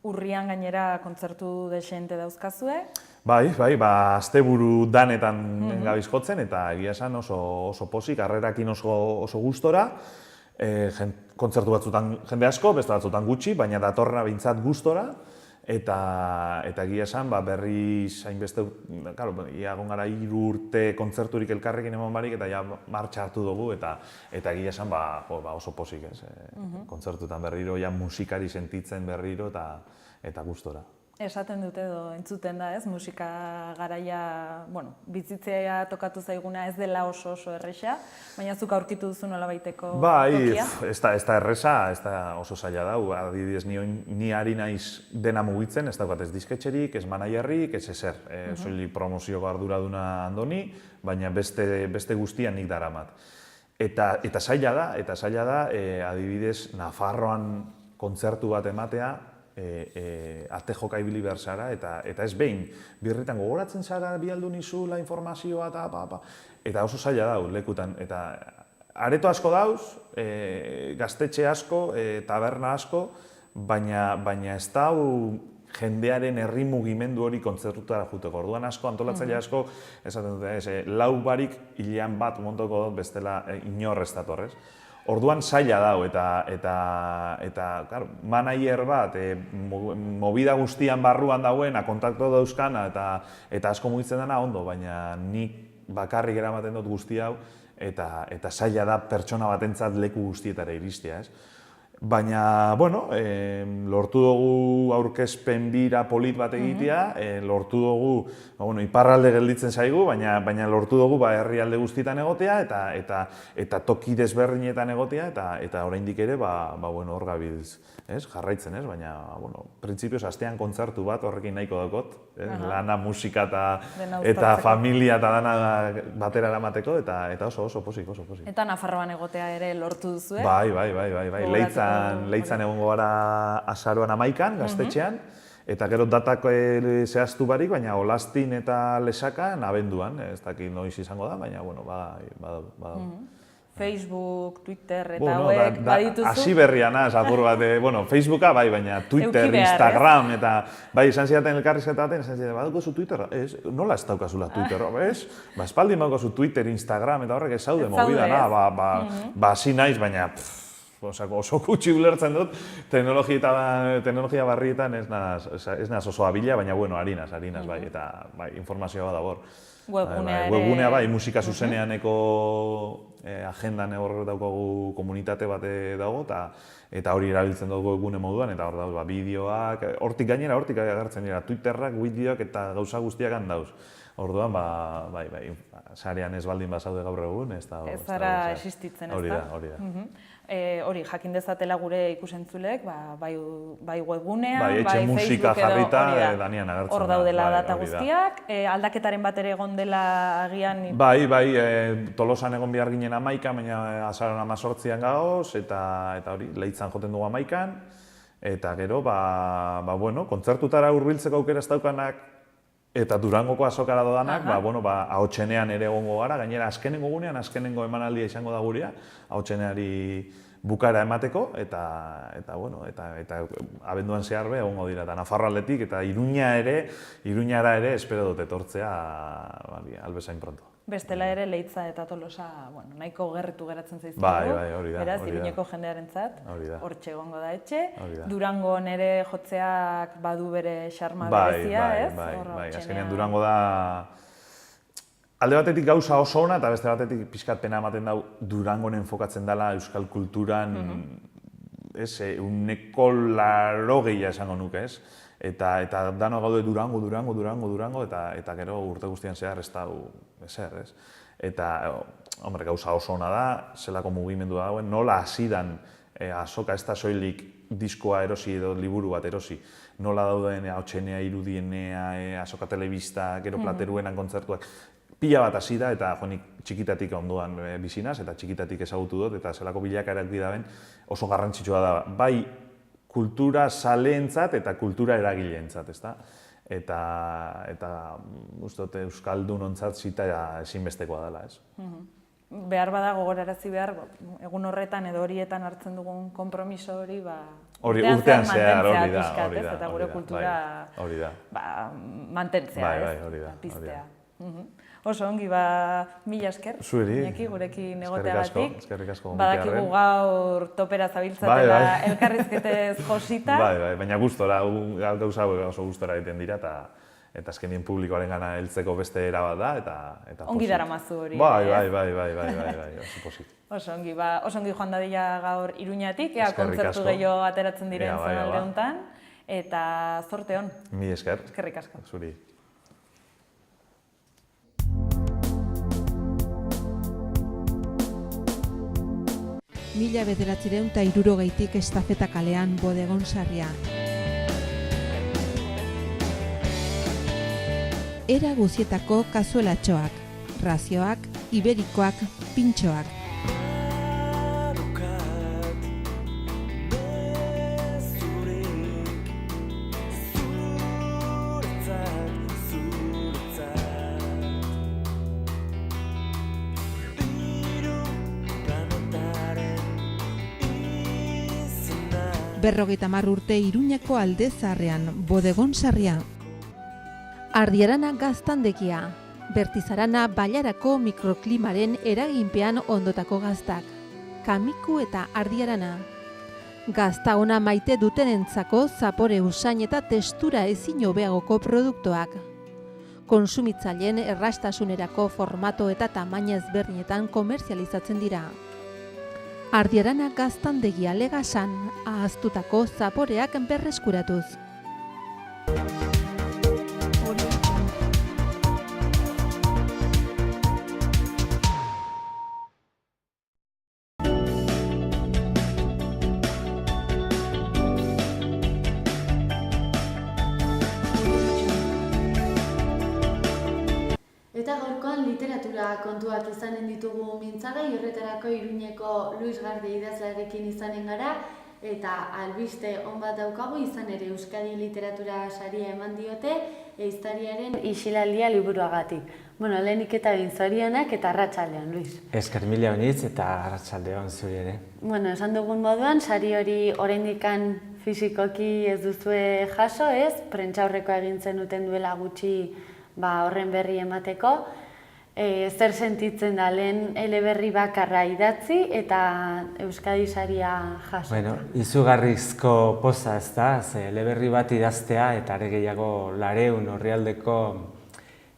Urrian gainera kontzertu desente dauzkazue. Bai, asteburu danetan gabiz jotzen, eta egia esan oso pozik, harrerakin oso gustora. Kontzertu batzutan jende asko, beste batzutan gutxi, baina datorrena behintzat gustora. Eta egia esan, berriz hainbeste, iagon gara 3 urte kontzerturik elkarrekin eman barik, eta ja martxa hartu dugu, eta egia esan oso pozik, kontzertutan berriro, ja musikari sentitzen berriro, eta gustora. Esaten dute edo entzuten da, ez? Musika garaia, bizitzea tokatu zaiguna ez dela oso erresa, baina zuk aurkitu duzu nolabaiteko tokia? Bai, ez da erresa, ez da oso zaila da. Adibidez, ni ari naiz dena mugitzen, ez daukat ez disketxerik, ez managerrik, ez ezer. Soilik promozioko arduraduna andoni, baina beste guztian nik daramat. Eta zaila da, adibidez, Nafarroan kontzertu bat ematea, ate joka ibili behar zara, eta ez behin, birritan gogoratzen zara bialdu nizula informazioa, eta oso zaila dau lekutan, eta areto asko dauz, gaztetxe asko, taberna asko, baina ez dau jendearen herri mugimendu hori kontzertutara juteko. Orduan asko, antolatzaile asko, esaten dute, 4 barik hilean bat montoko dut bestela inorrez datorrez. Orduan zaila dau, eta manager bat, movida guztian barruan dauen, kontaktu dauzkana, eta asko mugitzen dena ondo, baina nik bakarrik eramaten dut guzti hau, eta zaila da pertsona batentzat leku guztietara iristea, ez? Baina, lortu dugu aurkezpen bira polit bat egitea, lortu dugu, iparralde gelditzen zaigu, baina lortu dugu herrialde guztietan egotea, eta toki desberdinetan egotea, eta oraindik ere, hor gabiltz, jarraitzen, baina, printzipioz, astean kontzertu bat horrekin nahiko daukot, lana, musika eta familia eta dana batera eramateko, eta oso pozik. Eta Nafarroan egotea ere lortu duzu, Bai, Leitzan egongo gara azaroan 11an, gaztetxean, eta gero datak zehaztu barik, baina Olastin eta Lesakan abenduan, ez dakit noiz izango da, baina, badago. Facebook, Twitter eta hauek badituzu? Hasi berria naz, apur bat, Facebooka bai, baina Twitter, Instagram, eta bai, izan zidaten elkarrizketa baten, izan zidaten, baduko zu Twitter? Nola ez daukazula Twitter, ez? Espaldin baduko zu Twitter, Instagram, eta horrek ez zaude, movida, hasi naiz, baina oso gutxi ulertzen dut, teknologia barrietan ez naz oso abila, baina bueno, harinaz, bai, eta informazioa badabor. Webgunea bai, musika zuzeneaneko agendan hor daukagu komunitate bat dago, eta hori erabiltzen dugu webgune moduan, eta hor dauz, bideoak, hortik agertzen dira, Twitterrak, bideoak eta gauza guztiak handauz. Orduan, bai, sarean ez baldin bazaude gaur egun, ez da... Ez zara existitzen, ez da? Hori da. Hori, jakin dezatela gure ikusentzulek, bai webgunean, bai Facebook edo, hor daudela data guztiak, aldaketaren bat ere egon dela agian... Bai, Tolosan egon behar ginen 11, baina azaroan 18an gagoz, eta hori, Leitzan joten dugu 11an, eta gero, bueno, kontzertutara hurbiltzeko aukera ez daukanak, eta Durangoko azokara dodanak, ahotsenean ere egongo gara, gainera azkenengo gunean, azkenengo emanaldia izango da gurea, ahotseneari bukara emateko, eta abenduan zehar be egongo dira, eta Nafarroaldetik, eta Iruñara ere espero dut etortzea albezain pronto. Bestela ere Leitza eta Tolosa nahiko gerritu geratzen zaizkigu. Bai, hori da. Beraz, Iruñeko jendearentzat, hortxe egongo da etxe. Durangon ere jotzeak badu bere xarma berezia, ez? Bai, azkenean Durango da... Alde batetik gauza oso ona, eta beste batetik pixkat pena ematen dau Durangon enfokatzen dela euskal kulturan, uneko 80 esango nuke, ez? Eta dano gaude Durango, eta gero urte guztian zehar ez da ezer, ez? Eta, gauza oso ona da, zelako mugimendua dagoen, nola hasidan azoka ez da soilik diskoa erosi edo liburu bat erosi, nola dauden ahotsenea, irudienea, azoka telebista, gero plateruenan kontzertuak, pila bat hasi da, eta jonik txikitatik ondoan bizinaz, eta txikitatik ezagutu dut, eta zelako bilakaerak didaben oso garrantzitsua da, bai kultura saleentzat eta kultura eragileentzat, ezta? Eta uste dut euskaldunontzat zita ezinbestekoa dela, ez? Behar bada gogorarazi behar, egun horretan edo horietan hartzen dugun konpromiso hori, urtean zehar, hori da, eta gure kultura mantentzea, piztea. Oso ongi, mila esker, Iñaki, gurekin egoteagatik. Eskerrik asko. Badakigu gaur topera zabiltzatela elkarrizketez josita. Bai, baina gustora, gauza oso gustora egiten dira, eta azkenien publikoaren gana heltzeko beste era bat da, eta ongi daramazu hori. Bai, oso posit. Oso ongi joan dadila gaur Iruñatik, ea kontzertu gehiago ateratzen diren zonalde honetan, eta zorte hon. Mi esker. Eskerrik asko. Zuri. Mila 1960 estafeta kalean Bodegon Sarria. Era guzietako kazuelatxoak, razioak, iberikoak, pintxoak. Berrogeita 10 urte Iruñako Alde Zaharrean, Bodegon Sarria. Ardiarana gaztandegia, Bertizarana bailarako mikroklimaren eraginpean ondotako gaztak. Kamiku eta Ardiarana. Gazta ona maite dutenentzako zapore usain eta testura ezin hobeagoko produktuak. Kontsumitzaileen errastasunerako formato eta tamaina ezberdinetan komerzializatzen dira. Ardiarana gaztandegia Legasan, ahaztutako zaporeak berreskuratuz. Eta gaurkoan literatura kontuak izanen ditugu mintzagai, horretarako Iruñeko Luis Garde idazlearekin izanen gara, eta albiste on bat daukagu, izan ere Euskadi Literatura Saria eman diote, ehiztariaren isilaldia liburuagatik. Bueno, lehenik eta zorionak eta arratsaldean, Luis. Esker mila honitz eta arratsaldean zuri ere. Bueno, esan dugun moduan, sari hori oraindikan fisikoki ez duzue jaso, ez? Prentsaurrekoa egin zenuten duela gutxi horren berri emateko. zer sentitzen da lehen eleberri bakarra idatzi eta Euskadi saria jasotzen? Bueno, izugarrizko poza ez da, ze eleberri bat idaztea eta are gehiago 200 orrialdeko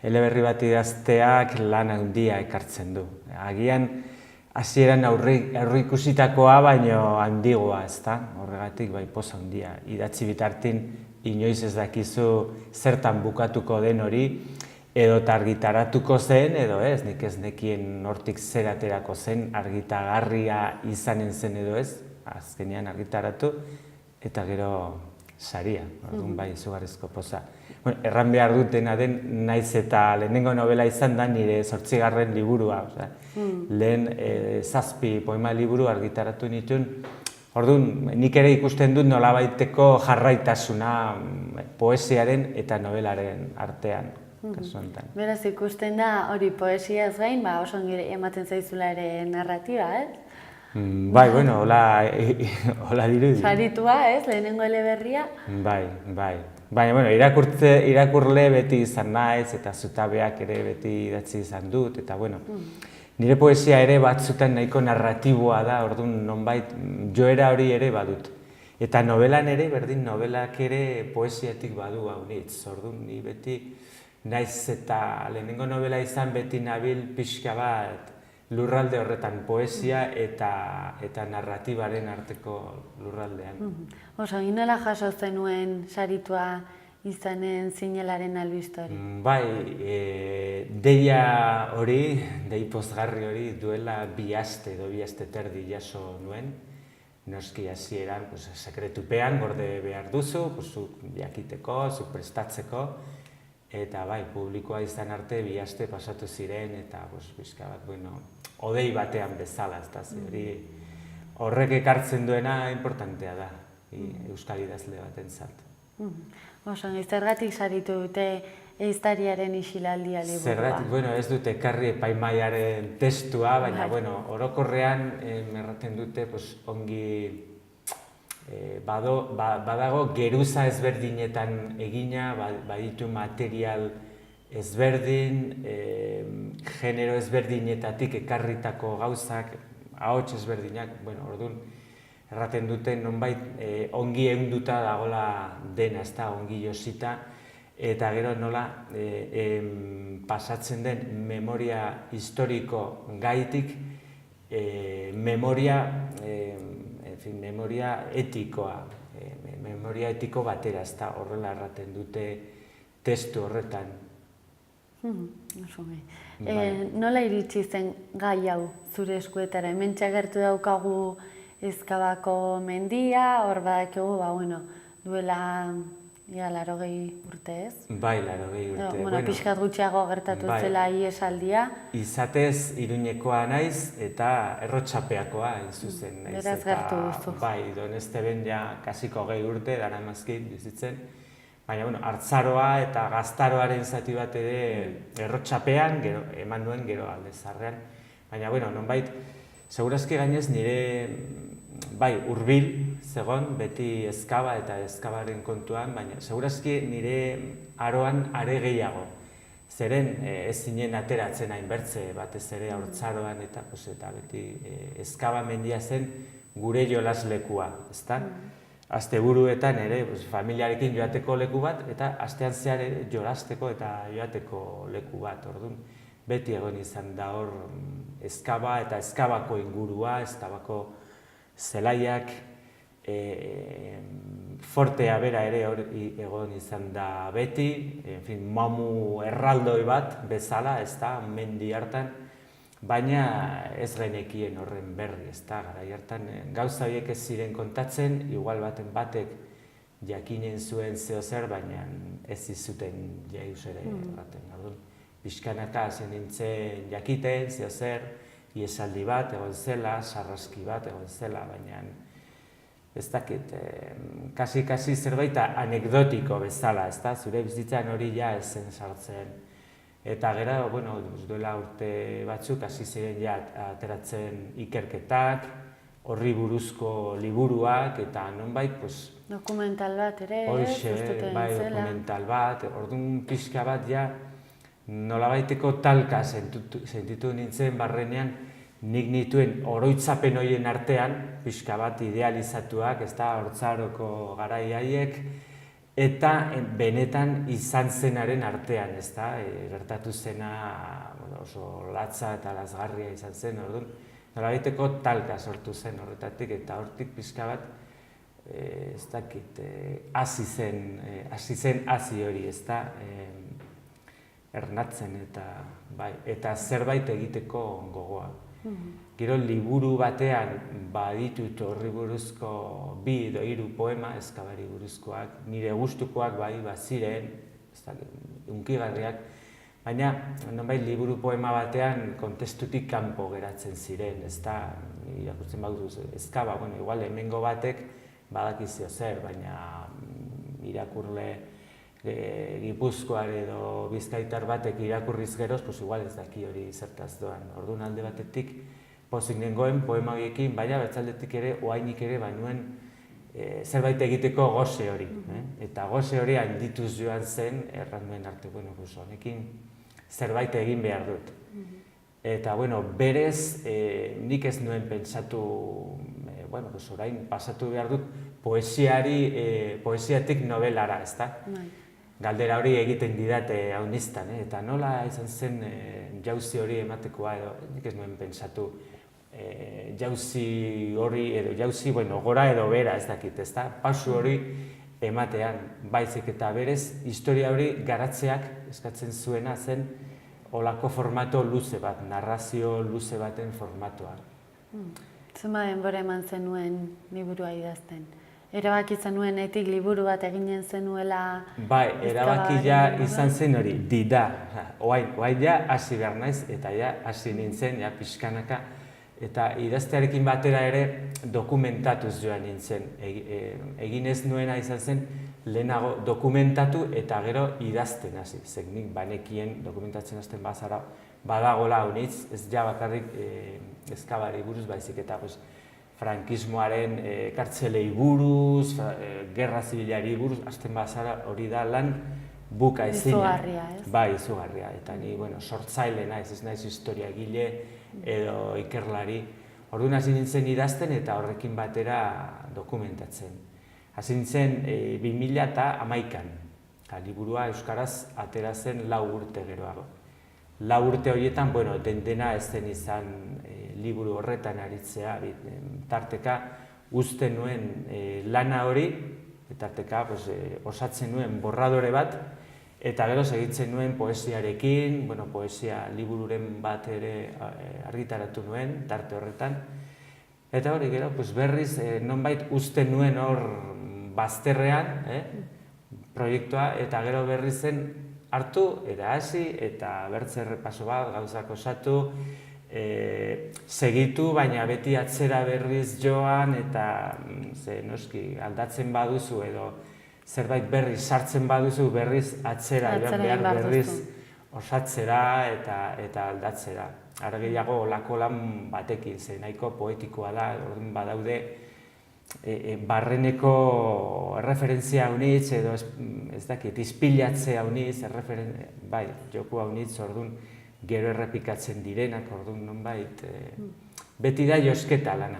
eleberri bat idazteak lan handia ekartzen du. Agian hasieran aurreikusitakoa baino handigoa, ez da? Horregatik bai poza handia. Idatzi bitartin inoiz ez dakizu zertan bukatuko den hori, edo argitaratuko zen, edo ez, nik ez nekien hortik zer aterako zen, argitagarria izanen zen edo ez, azkenean argitaratu, eta gero saria, orduan bai izugarrizko poza. Bueno, erran behar dutena den, naiz eta lehenengo novela izan da nire 8. liburua, lehen 7 poema liburu argitaratu nituen, orduan nik ere ikusten dut nolabaiteko jarraitasuna poesiaren eta novelaren artean. Beraz ikusten da hori poesiaz gain, oso ongi ematen zaizula ere narratiba, ez? Bai, bueno, hola dirudi. Saritua, ez, lehenengo eleberria? Bai. Baina, bueno, irakurle beti izan naiz, eta zutabeak ere beti idatzi izan dut, eta, bueno, nire poesia ere batzutan nahiko narratiboa da, orduan nonbait joera hori ere badut. Eta novelan ere, berdin novelak ere poesiatik badu haunitz, orduan ni beti naiz eta lehenengo novela izan beti nabil pixka bat lurralde horretan poesia eta narratibaren arteko lurraldean. Oso, nola jaso zenuen saritua izanen zinelaren albiste hori? Bai, deia hori, dei pozgarri hori duela 2 aste edo 2 aste terdi jaso nuen. Noski hasieran sekretupean gorde behar duzu, zuk jakiteko, zuk prestatzeko. Eta bai, publikoa izan arte 2 aste pasatu ziren eta bizka bat, odei batean bezala, ez da, horrek ekartzen duena importantea da, euskal idazle batentzat. Oso, zergatik saritu dute ehiztariaren isilaldia liburua? Zergatik, ez dute ekarri epaimahaiaren testua, baina orokorrean erraten dute ongi badago geruza ezberdinetan egina, baditu material ezberdin, genero ezberdinetatik ekarritako gauzak, ahots ezberdinak, orduan erraten dute nonbait ongi ehunduta dagoela dena, ez da, ongi josita, eta gero nola pasatzen den memoria historiko gaitik, memoria etikoa, memoria etiko batera, ez da, horrela erraten dute testu horretan. Nola iritsi zen gai hau zure eskuetara? Hemen txagertu daukagu Ezkabako mendia, hor badakigu, duela 80 urte, ez? Bai, 80 urte. Pixkat gutxiago gertatu zela iesaldia. Izatez Iruñekoa naiz eta Errotxapeakoa zuzen naiz. Beraz gertu duzu. Bai, Donesteben ja kasiko 20 urte, dara emazkin bizitzen. Baina, hartzaroa eta gaztaroaren zati bat ere Errotxapean, eman nuen gero alde zarrean. Baina, nonbait, segurazki gainez nire hurbil zegoen, beti Ezkaba eta Ezkabaren kontuan, baina segurazki nire aroan are gehiago. Zeren ez zinen ateratzen hainbertze batez ere haurtzaroan eta beti Ezkaba mendia zen gure jolaslekua, ezta? Asteburuetan ere familiarekin joateko leku bat eta astean zehar jolasteko eta joateko leku bat, orduan. Beti egon izan da hor Ezkaba eta Ezkabako ingurua, Ezkabako zelaiak, fortea bera ere egon izan da beti, mamu erraldoi bat bezala, ez da, mendi hartan, baina ez genekien horren berri, ez da, garai hartan gauza horiek ez ziren kontatzen, igual batek jakinen zuen zeozer, baina ez zizuten jauz ere erraten. Pixkanaka zen nintzen jakiten, zeozer, iesaldi bat egon zela, sarraski bat egon zela, baina ez dakit, kasi zerbait anekdotiko bezala, ez da, zure bizitzan hori ja ez zen sartzen. Eta gero, duela urte batzuk, hasi ziren ja ateratzen ikerketak, horri buruzko liburuak, eta nonbait, dokumental bat ere, hoxe, bai, dokumental bat, orduan pixka bat ja, nolabaiteko talka sentitu nintzen barrenean, nik nituen oroitzapen horien artean, pixka bat idealizatuak, ez da, Hortzaroko garai haiek, eta benetan izan zenaren artean, ez da, gertatu zena oso latza eta lazgarria izan zen, orduan, nolabaiteko talka sortu zen horretatik, eta hortik pixka bat, ez dakit, hasi zen hori, ez da, ernatzen eta zerbait egiteko gogoa. Gero liburu batean baditut horri buruzko 2 edo 3 poema, Eskabari buruzkoak, nire gustukoak bai baziren, hunkigarriak, baina nonbait liburu poema batean kontestutik kanpo geratzen ziren, ez da, irakurtzen baduz, Eskaba, igual hemengo batek badakizio zer, baina irakurle Gipuzkoar edo Bizkaitar batek irakurriz geroz, igual ez daki hori zertaz doan. Orduan alde batetik pozik nengoen poema horiekin, baina bertzaldetik ere, oainik ere, bainuen zerbait egiteko goze hori. Eta goze hori handituz joan zen, erranduen arte, honekin zerbait egin behar dut. Eta, berez, nik ez nuen pentsatu, orain pasatu behar dut, poesiatik novelara, ez da? Galdera hori egiten didate haunistan, eta nola izan zen jauzi hori ematekoa edo, nik ez nuen pentsatu jauzi hori edo jauzi, gora edo bera ez dakit, ez da? Pausu hori ematean, baizik eta berez, historia hori garatzeak eskatzen zuena zen olako formato luze bat, narrazio luze baten formatoa. Zuma denbora eman zenuen liburua idazten? Erabaki zenuenetik liburu bat eginen zenuela... Bai, erabakia izan zen hori, oain ja hasi behar naiz, eta ja hasi nintzen, ja pixkanaka, eta idaztearekin batera ere dokumentatuz joan nintzen. Egin ez nuena izan zen, lehenago dokumentatu eta gero idazten hasi. Nik banekien dokumentatzen hasten bazara badagola honitz, ez ja bakarrik Eskabari buruz baizik eta frankismoaren kartzelei buruz, gerra zibilari buruz, hasten bazara hori da lan buka ezina. Izugarria, ez? Bai, izugarria. Eta ni, sortzaile naiz, ez naiz historiagile edo ikerlari. Orduan hasi nintzen idazten eta horrekin batera dokumentatzen. Hasi nintzen 2011an. Liburua euskaraz atera zen 4 urte geroago. 4 urte horietan, dena ez zen izan liburu horretan aritzea, tarteka uzten nuen lana hori, tarteka osatzen nuen borradore bat, eta gero segitzen nuen poesiarekin, poesia libururen bat ere argitaratu nuen, tarte horretan. Eta hori gero, berriz nonbait uzten nuen hor bazterrean proiektua, eta gero berriz zen hartu eta hasi, eta bertze errepaso bat, gauzak osatu, segitu, baina beti atzera berriz joan, eta noski aldatzen baduzu edo zerbait berriz sartzen baduzu berriz atzera joan behar berriz osatzera eta aldatzera. Ara gehiago olako lan batekin, ze nahiko poetikoa da, orduan badaude barreneko erreferentzia haunitz edo ez dakit, izpilatze haunitz, bai, joku haunitz, orduan gero errepikatzen direnak, orduan nonbait, beti da josketa lana.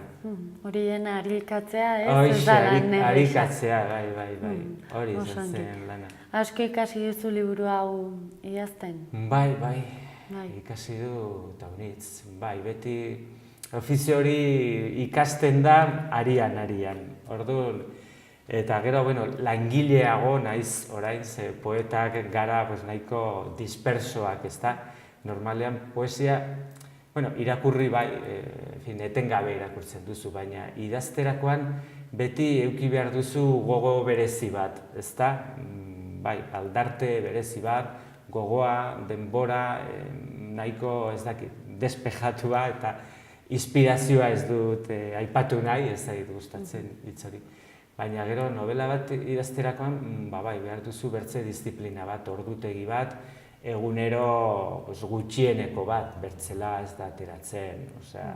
Hori dena harilkatzea, ez da lan erresa. Harilkatzea, bai, hori izan zen lana. Asko ikasi duzu liburu hau idazten? Bai, ikasi du eta haunitz, bai, beti ofizio hori ikasten da arian, orduan, eta gero, langileago naiz orain, ze poetak gara nahiko dispersoak, ez da? Normalean poesia, irakurri bai, etengabe irakurtzen duzu, baina idazterakoan beti eduki behar duzu gogo berezi bat, ez da? Bai, aldarte berezi bat, gogoa, denbora, nahiko, ez dakit, despejatua eta inspirazioa ez dut aipatu nahi, ez da gustatzen hitz hori. Baina gero novela bat idazterakoan, bai, behar duzu bertze disiplina bat, ordutegi bat, egunero gutxieneko bat, bertzela ez da ateratzen, osea,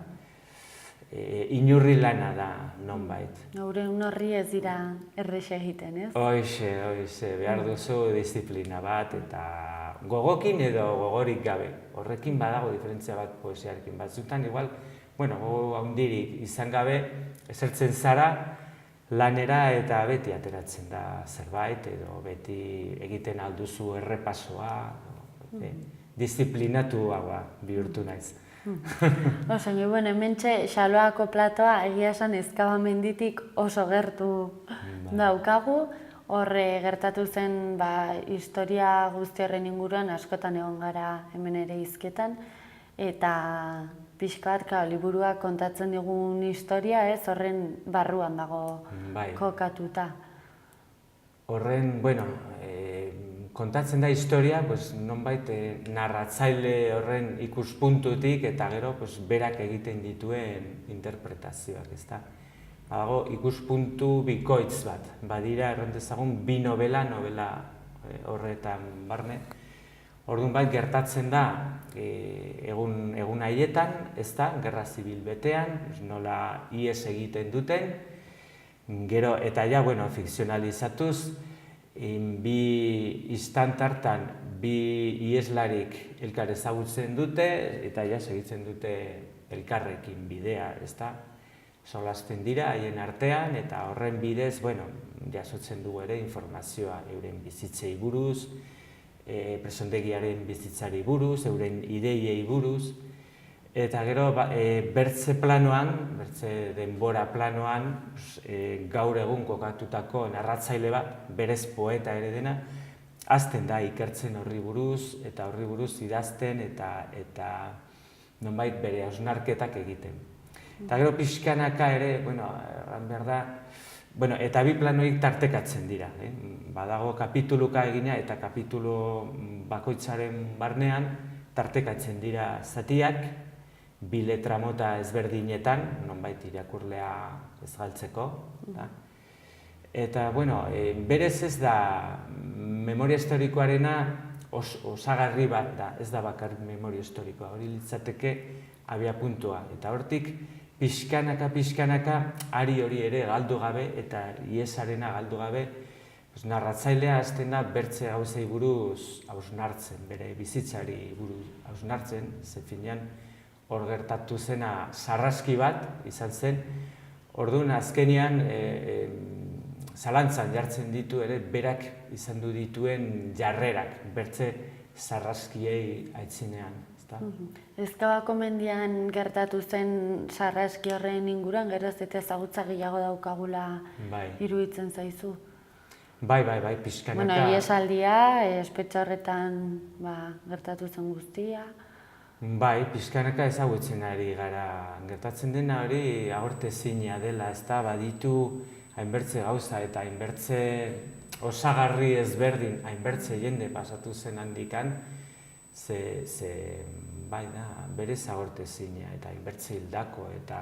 inurri lana da, nonbait. Euren horri ez dira errexe egiten, ez? Hoxe, behar duzu disiplina bat eta gogokin edo gogorik gabe. Horrekin badago diferentzia bat poesiarekin. Batzutan, igual, gogo handirik izan gabe, esertzen zara lanera eta beti ateratzen da zerbait, edo beti egiten alduzu errepasoa, disiplinatuagoa bihurtu naiz. Oso, hementxe Xaloako platoa egia esan Ezkabamenditik oso gertu daukagu. Horre gertatu zen historia guzti horren inguruan askotan egon gara hemen ere hizketan. Eta pixka bat, liburuak kontatzen digun historia ez horren barruan dago kokatuta. Horren, kontatzen da historia, nonbait narratzaile horren ikuspuntutik eta gero berak egiten dituen interpretazioak, ezta. Badago ikuspuntu bikoitz bat, badira errantezagun bi novela horretan barne. Orduan gertatzen da egun haietan, ezta, gerra zibil betean, nola ihes egiten duten, gero eta fikzionalizatuz, bi istant hartan bi iheslarik elkar ezagutzen dute eta segitzen dute elkarrekin bidea, ezta? Solasten dira haien artean eta horren bidez, jasotzen dugu ere informazioa euren bizitzei buruz, presondegiaren bizitzari buruz, euren ideiei buruz, eta gero bertze planoan, bertze denbora planoan, gaur egun kokatutako narratzaile bat, berez poeta ere dena, hasten da ikertzen horri buruz, eta horri buruz idazten eta nonbait bere hausnarketak egiten. Eta gero pixkanaka ere, behar da, eta bi planoik tartekatzen dira. Badago kapituluka egina eta kapitulu bakoitzaren barnean tartekatzen dira zatiak, bi letra mota ezberdinetan, nonbait irakurlea ez galtzeko. Eta, berez ez da memoria historikoarena osagarri bat da, ez da bakar memoria historikoa, hori litzateke abiapuntua. Eta hortik, pixkanaka, ari hori ere galdu gabe eta iesarena galdu gabe, narratzailea hasten da bertze gauzei buruz hausnartzen, bere bizitzari buruz hausnartzen, ze finean hor gertatu zena sarraski bat izan zen, orduan azkenean zalantzan jartzen ditu ere berak izan du dituen jarrerak, bertze sarraskiei aitzinean. Ezkabako mendian gertatu zen sarraski horren inguruan, geroz eta ezagutza gehiago daukagula iruditzen zaizu? Bai, pixkanaka. Iesaldia, espetxe horretan gertatu zen guztia. Bai, pixkanaka ezagutzen ari gara. Gertatzen dena hori agortezina dela, ez da, baditu hainbertze gauza eta hainbertze osagarri ezberdin, hainbertze jende pasatu zen handikan, berez agortezina eta hainbertze hildako eta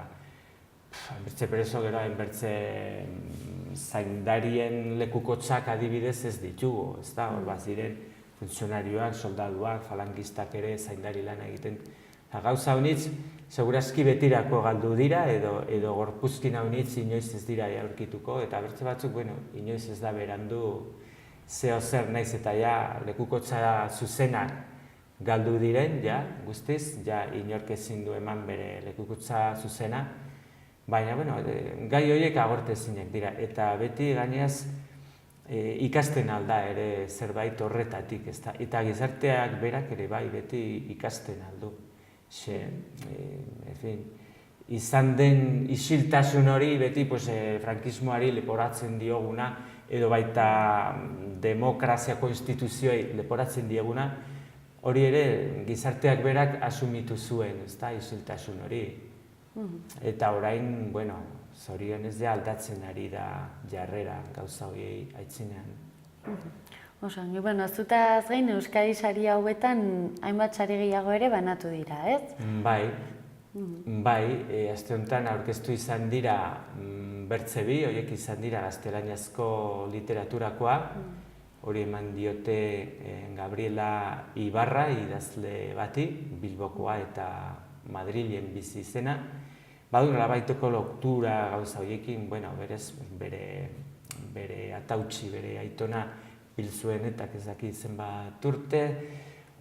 hainbertze preso gero hainbertze zaindarien lekukotzak adibidez ez ditugu, ez da, hor baziren funtzionarioak, soldaduak, falangistak ere zaindari lan egiten. Gauza honitz, segurazki betirako galdu dira edo gorpuzkin honitz inoiz ez dira aurkituko eta bertze batzuk, inoiz ez da berandu zeo zer naiz eta lekukotza zuzenak galdu diren, guztiz, inork ezin du eman bere lekukotza zuzena, baina, gai horiek agortezinak dira, eta beti gaineaz ikasten alda ere zerbait horretatik, eta gizarteak berak ere bai beti ikasten aldu. Izan den isiltasun hori beti frankismoari leporatzen dioguna, edo baita demokraziako instituzioei leporatzen dioguna, hori ere gizarteak berak asumitu zuen, isiltasun hori. Eta orain, zorionez aldatzen ari da jarrera gauza horiei aitzinean. Oso, zutaz gain Euskadi sari hauetan hainbat sari gehiago ere banatu dira, ez? Bai, aste honetan aurkeztu izan dira bertze bi, horiek izan dira gaztelaniazko literaturakoa, hori eman diote Gabriela Ibarra idazle bati, Bilbokoa eta Madrilen bizi izena. Badu nolabaiteko loktura gauza horiekin, berez bere atautsi, bere aitona hil zuen eta ez dakit zenbat urte,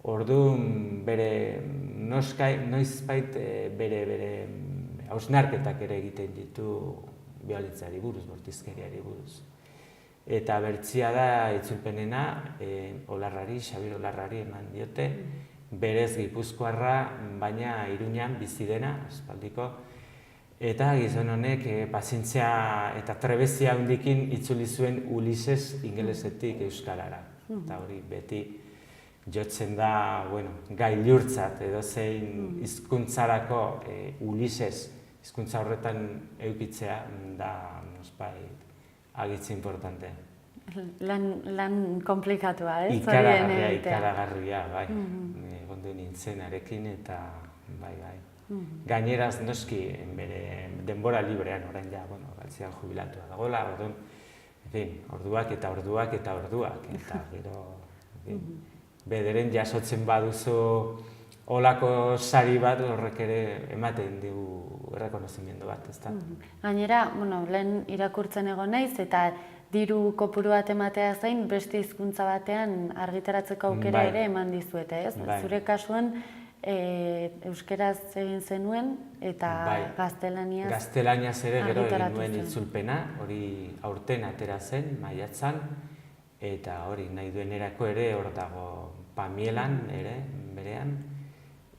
Orduan bere noizbait bere hausnarketak ere egiten ditu biolentziari buruz, bortizkeriari buruz. Eta bertsia da itzulpenena Xabir Olarrari eman diote, berez Gipuzkoarra, baina Iruñan bizi dena, aspaldiko. Eta gizon honek pazientzia eta trebezia handikin itzuli zuen Ulises ingelesetik euskarara. Eta hori beti jotzen da gailurtzat edo zein hizkuntzarako Ulises hizkuntza horretan eukitzea da agitzi importante. Lan komplikatua, ez? Ikaragarria, bai. Egon nintzen arekin eta bai. Gaineraz noski bere denbora librean orain ja, galtzean jubilatua dagoela, orduak eta orduak eta orduak. Eta gero, bederen jasotzen baduzu olako sari bat horrek ere ematen digu errekonozimendu bat, ezta? Gainera, lehen irakurtzen egon naiz eta diru kopuru bat ematea zain, beste hizkuntza batean argitaratzeko aukera ere eman dizuete, ez? Zure kasuan euskeraz egin zenuen eta gaztelaniaz Gaztelaniaz ere gero egin nuen itzulpena, hori aurten atera zen, maiatzan, eta hori nahi duenerako ere hor dago Pamielan ere, berean,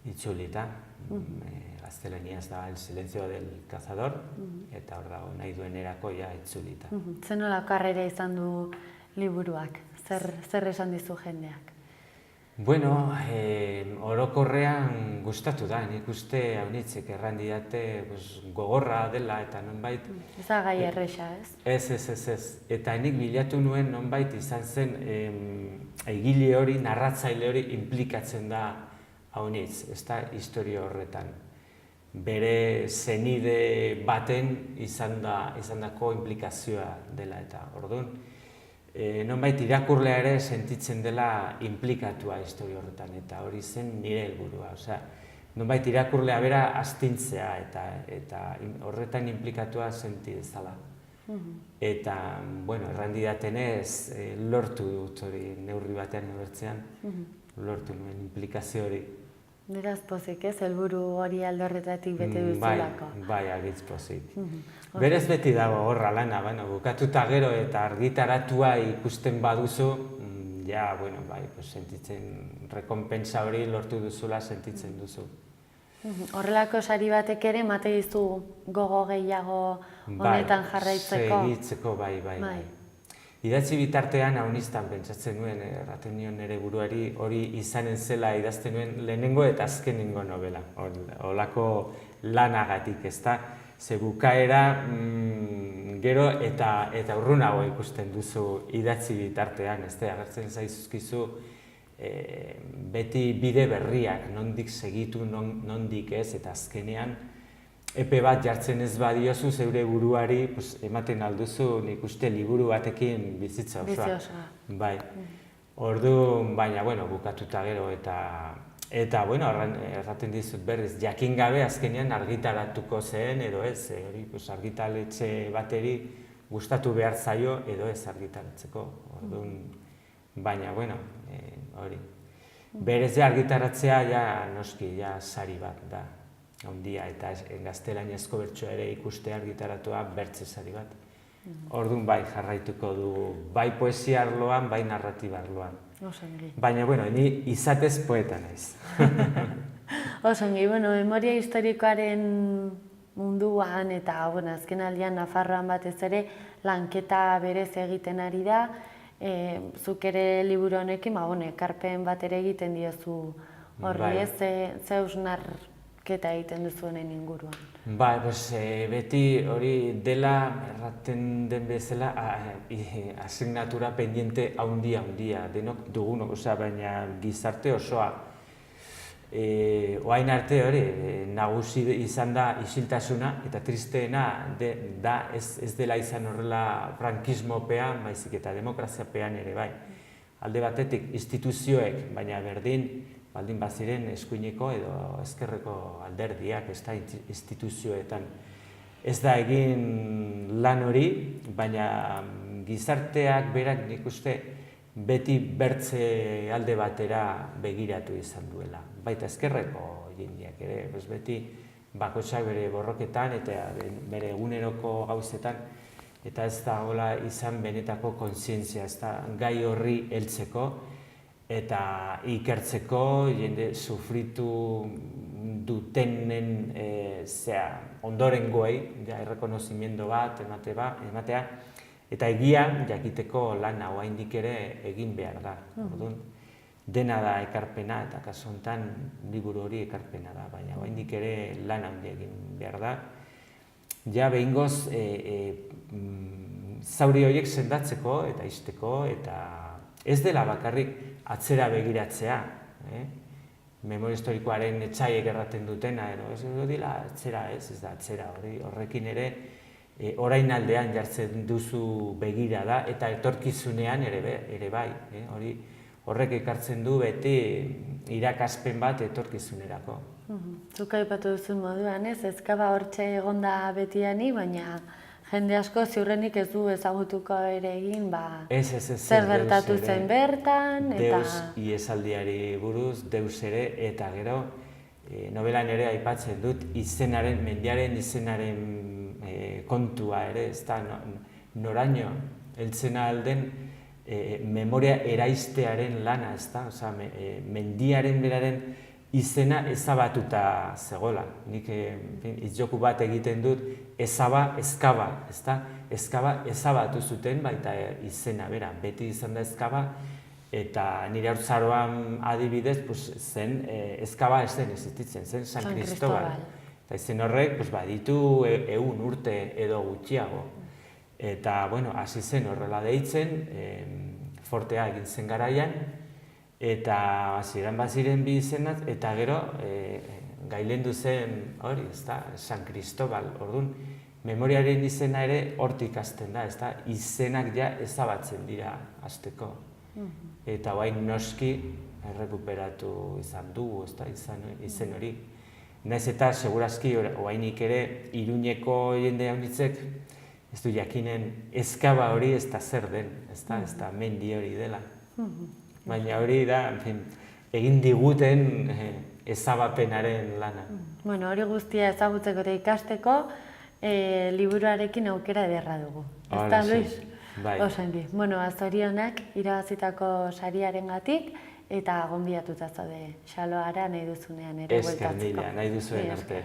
itzulita. Gaztelaniaz da El silencio del cazador, eta hor dago nahi duenerako itzulita. Zer nolako harrera izan du liburuak? Zer esan dizu jendeak? Bueno, orokorrean gustatu da, nik uste haunitzek erran didate gogorra dela eta nonbait... Ez da gai erresa, ez? Ez. Eta nik bilatu nuen nonbait izan zen egile hori, narratzaile hori implikatzen da haunitz, ez da historia horretan. Bere zenide baten izandako implikazioa dela eta orduan. Nonbait irakurlea ere sentitzen dela implikatua historia horretan eta hori zen nire helburua. Nonbait irakurlea bera astintzea eta horretan implikatua senti dezala. Eta, erran didatenez, lortu dut hori neurri batean ebertzean, lortu nuen implikazio hori. Beraz pozik, ez? Helburu hori alde horretatik bete duzulako. Bai, agitz pozik. Berez beti dago horra lana, bukatuta gero eta argitaratua ikusten baduzu, sentitzen, rekonpensa hori lortu duzula sentitzen duzu. Horrelako sari batek ere emate dizu gogo gehiago honetan jarraitzeko? Segitzeko, bai. Idatzi bitartean hauniztan pentsatzen nuen, erraten nion nire buruari, hori izanen zela idazten nuen lehenengo eta azkenengo novela. Holako lanagatik, ezta? Ze bukaera gero eta urrunago ikusten duzu idatzi bitartean, ezta? Agertzen zaizkizu beti bide berriak, nondik segitu, nondik ez, eta azkenean epe bat jartzen ez badiozu zeure buruari ematen alduzu nik uste liburu batekin bizitza osoa. Bai. Orduan, baina, bukatuta gero eta erraten dizut berriz, jakin gabe azkenean argitaratuko zen edo ez, hori argitaletxe bateri gustatu behar zaio edo ez argitaratzeko. Orduan, baina, hori. Berez argitaratzea, noski, sari bat da. Ondia eta gaztelaniazko bertsoa ere ikuste argitaratua bertze sari bat. Orduan bai jarraituko du, bai poesia arloan, bai narratiba arloan. Osongi. Baina, ni izatez poeta naiz. Osongi, memoria historikoaren munduan eta azken aldian Nafarroan batez ere lanketa berez egiten ari da. Zuk ere liburu honekin, ekarpen bat ere egiten diozu horri ez, ze hausnarketa egiten duzu honen inguruan. Beti hori dela, erraten den bezala, asignatura pendiente handia, denok dugunok, baina gizarte osoa. Oain arte hori, nagusi izan da isiltasuna, eta tristeena da ez dela izan horrela frankismopean, baizik eta demokraziapean ere bai. Alde batetik, instituzioek, baina baldin baziren eskuineko edo ezkerreko alderdiak, ez da instituzioetan. Ez da egin lan hori, baina gizarteak berak nik uste beti bertze alde batera begiratu izan duela. Baita ezkerreko jendeak ere, beti bakoitzak bere borroketan eta bere eguneroko gauzetan, eta ez da hola izan benetako kontzientzia, ez da gai horri heltzeko eta ikertzeko jende sufritu dutenen ondorengoei errekonozimendu bat ematea, eta egia jakiteko lan oraindik ere egin behar da. Dena da ekarpena, eta kasu honetan liburu hori ekarpena da, baina oraindik ere lan handia egin behar da. Ja behingoz zauri horiek sendatzeko eta ixteko, eta ez dela bakarrik atzera begiratzea, memoria historikoaren etxaiek erraten dutena, ez dira atzera, ez da atzera, horrekin ere orain aldean jartzen duzu begira da, eta etorkizunean ere bai, horrek ekartzen du beti irakaspen bat etorkizunerako. Zuk aipatu duzun moduan, ezkaba hortxe egonda betiani, baina jende asko ziurrenik ez du ezagutuko ere egin, zer gertatu zen bertan, eta... Deus iesaldiari buruz, Deus ere, eta gero, novelan ere aipatzen dut izenaren, mendiaren izenaren kontua ere, ez da, noraino, heltzena alden memoria eraiztearen lana, ez da, mendiaren beraren izena ezabatuta zegoela. Nik izjoku bat egiten dut, ezaba, ezkaba, ez da, ezkaba ezabatu zuten baita izena bera, beti izan da ezkaba, eta nire haurtzaroan adibidez zen ezkaba ez zen existitzen, zen San Cristobal. Eta izen horrek ditu 100 urte edo gutxiago. Eta, hasi zen horrela deitzen, fortea egin zen garaian, eta hasieran baziren bi izenaz, eta gero gailendu zen hori, San Cristobal. Orduan, memoriaren izena ere hortik hasten da, izenak ja ezabatzen dira hasteko. Eta orain noski errekuperatu izan dugu, izen hori. Naiz eta segurazki orainik ere Iruñeko jende haunitzek ez du jakinen ezkaba hori ez da zer den, ez da mendi hori dela. Baina hori da, egin diguten ezabapenaren lana. Hori guztia ezagutzeko eta ikasteko liburuarekin aukera ederra dugu. Ez da, Luis? Bai. Osongi. Zorionak irabazitako sariarengatik eta gonbidatuta zaude Xaloara nahi duzunean ere bueltatzeko. Esker mila, nahi duzuen arte.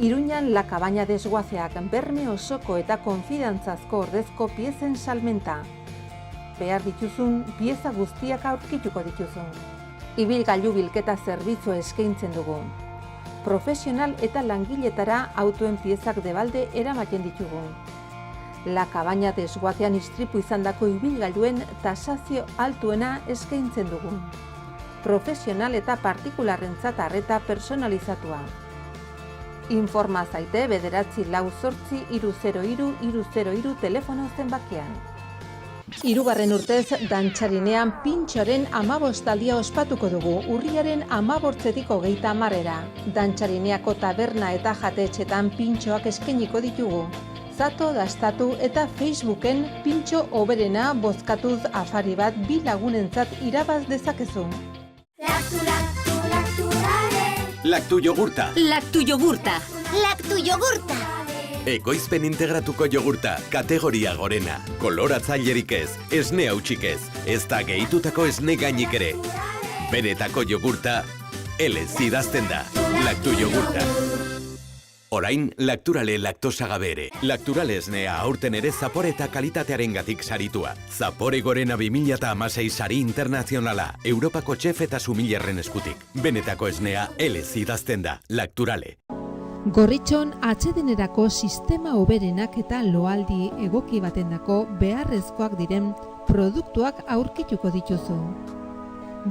Iruñan La Cabaña desguazeak berme osoko eta konfidantzazko ordezko piezen salmenta. Behar dituzun pieza guztiak aurkituko dituzun. Ibilgailu bilketa zerbitzua eskaintzen dugu. Profesional eta langiletara autoen piezak debalde eramaten ditugu. La Cabaña desguazean istripu izandako ibilgailuen tasazio altuena eskaintzen dugu. Profesional eta partikularrentzat arreta personalizatua. Informa zaite 948-303-303 telefono zenbakian. 3. urtez Dantxarinean Pintxoren 15aldia ospatuko dugu, urriaren 15-tik 30-era. Dantxarineako taberna eta jatetxetan pintxoak eskainiko ditugu. Zato, dastatu eta Facebooken pintxo hoberena bozkatuz afari bat 2 lagunentzat irabaz dezakezu. Laktu yogurta. Laktu yogurta. Laktu yogurta. Ekoizpen integratuko yogurta, kategoria gorena. Koloratzailerik ez, esne hautsik ez da gehitutako esne gainik ere. Benetako yogurta, elez idazten da. Laktu yogurta. Orain, Lakturale laktosa gabe ere. Lakturale esnea aurten ere zapore eta kalitatearengatik saritua. Zapore gorena 2016 sari internazionala, Europako txef eta sumillerren eskutik. Benetako esnea, elez idazten da. Lakturale. Gorritxon atsedenerako sistema hoberenak eta loaldi egoki batendako beharrezkoak diren produktuak aurkituko dituzu.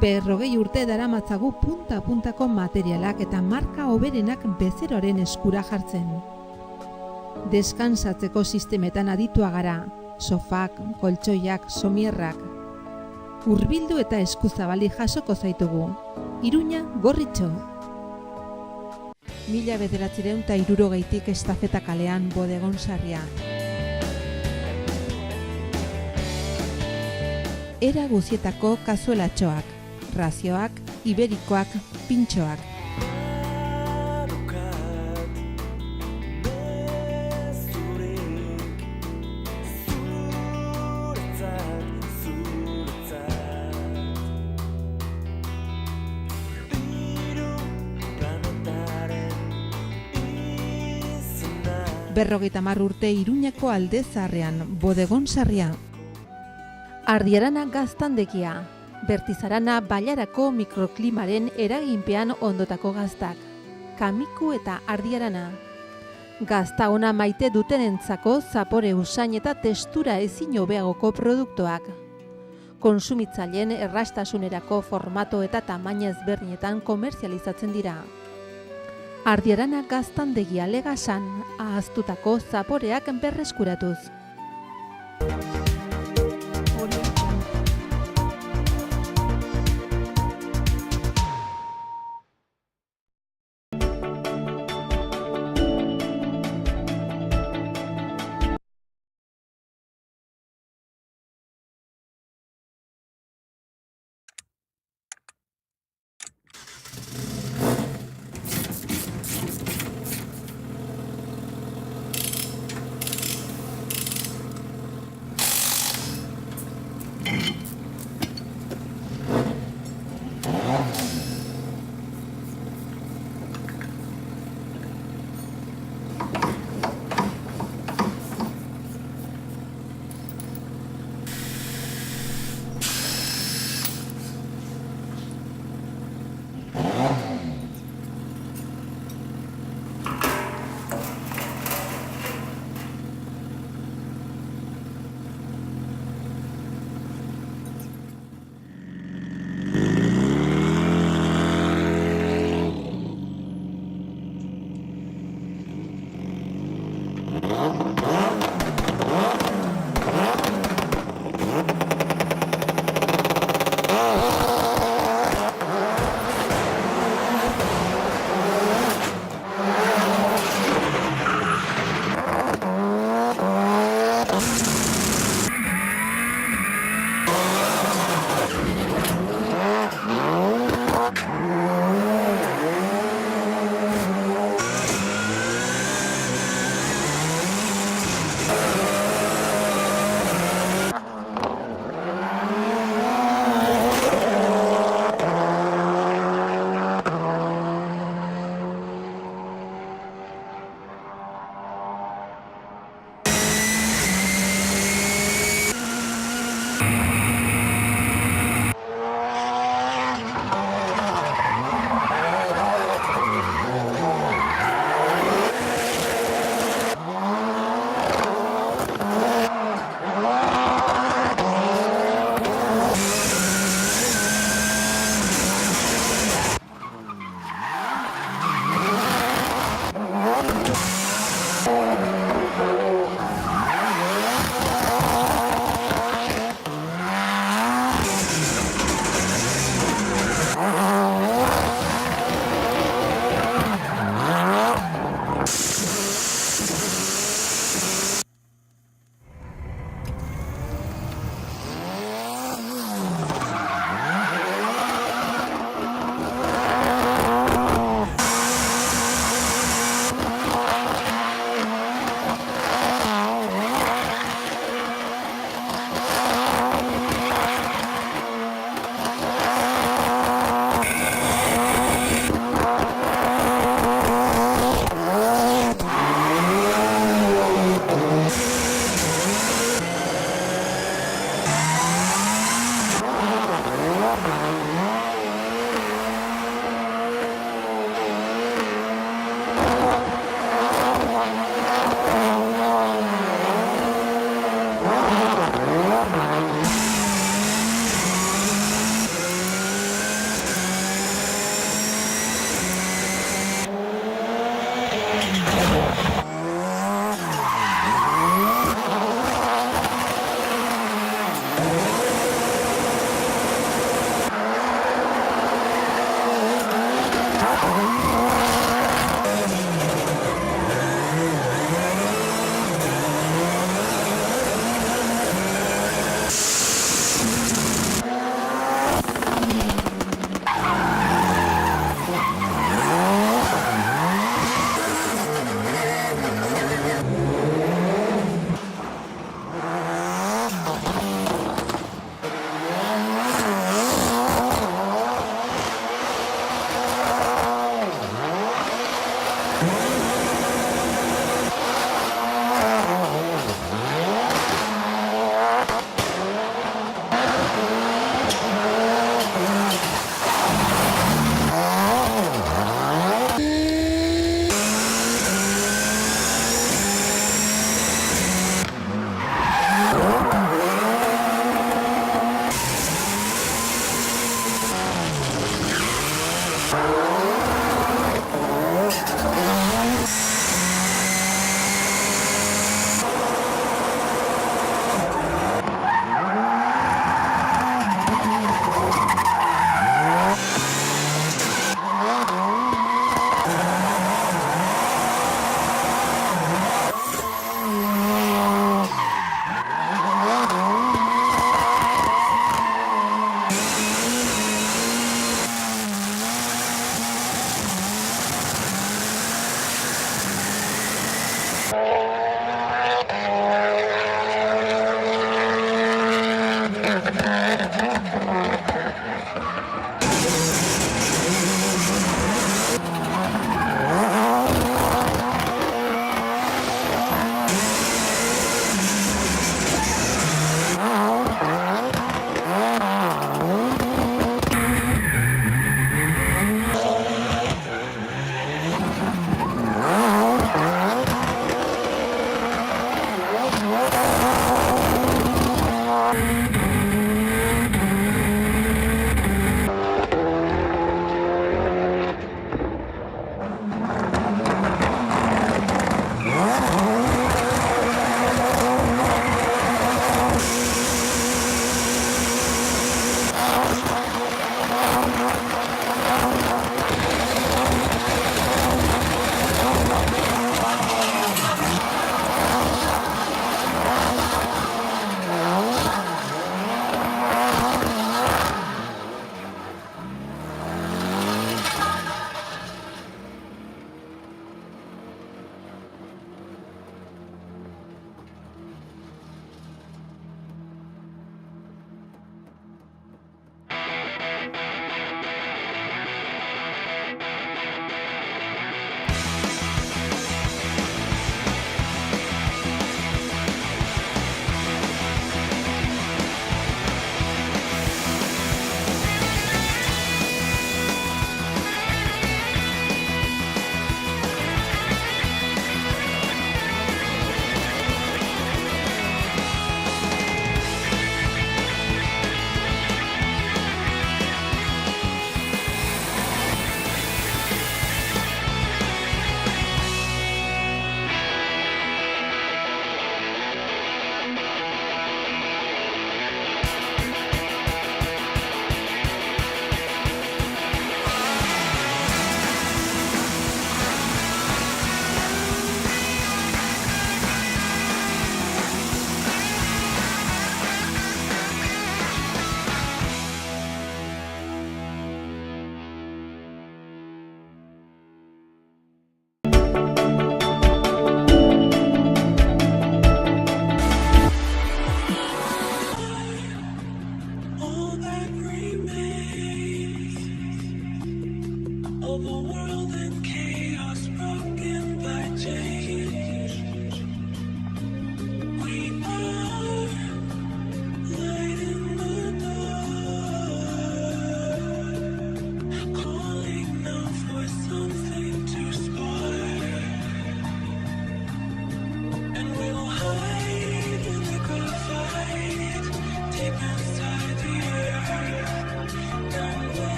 40 urte daramatzagu punta-puntako materialak eta marka hoberenak bezeroaren eskura jartzen. Deskansatzeko sistemetan aditua gara, sofak, koltsoiak, somierrak. Hurbildu eta eskuzabali jasoko zaitugu. Iruña, Gorritxo. 1960tik Estafeta kalean Bodegon Sarria. Era guzietako kazuelatxoak, razioak, iberikoak, pintxoak. Berrogeita hamar urte Iruñeko Alde Zaharrean, Bodegon Sarria. Ardiarana gaztandegia, Bertizarana bailarako mikroklimaren eraginpean ondotako gaztak. Kamiku eta Ardiarana. Gazta ona maite dutenentzako zapore usain eta testura ezin hobeagoko produktuak. Konsumitzaileen errastasunerako formato eta tamaina ezberdinetan komerzializatzen dira. Ardiarana gaztandegia Legasan, ahaztutako zaporeak berreskuratuz.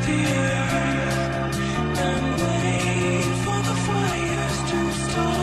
the earth and wait for the fires to start.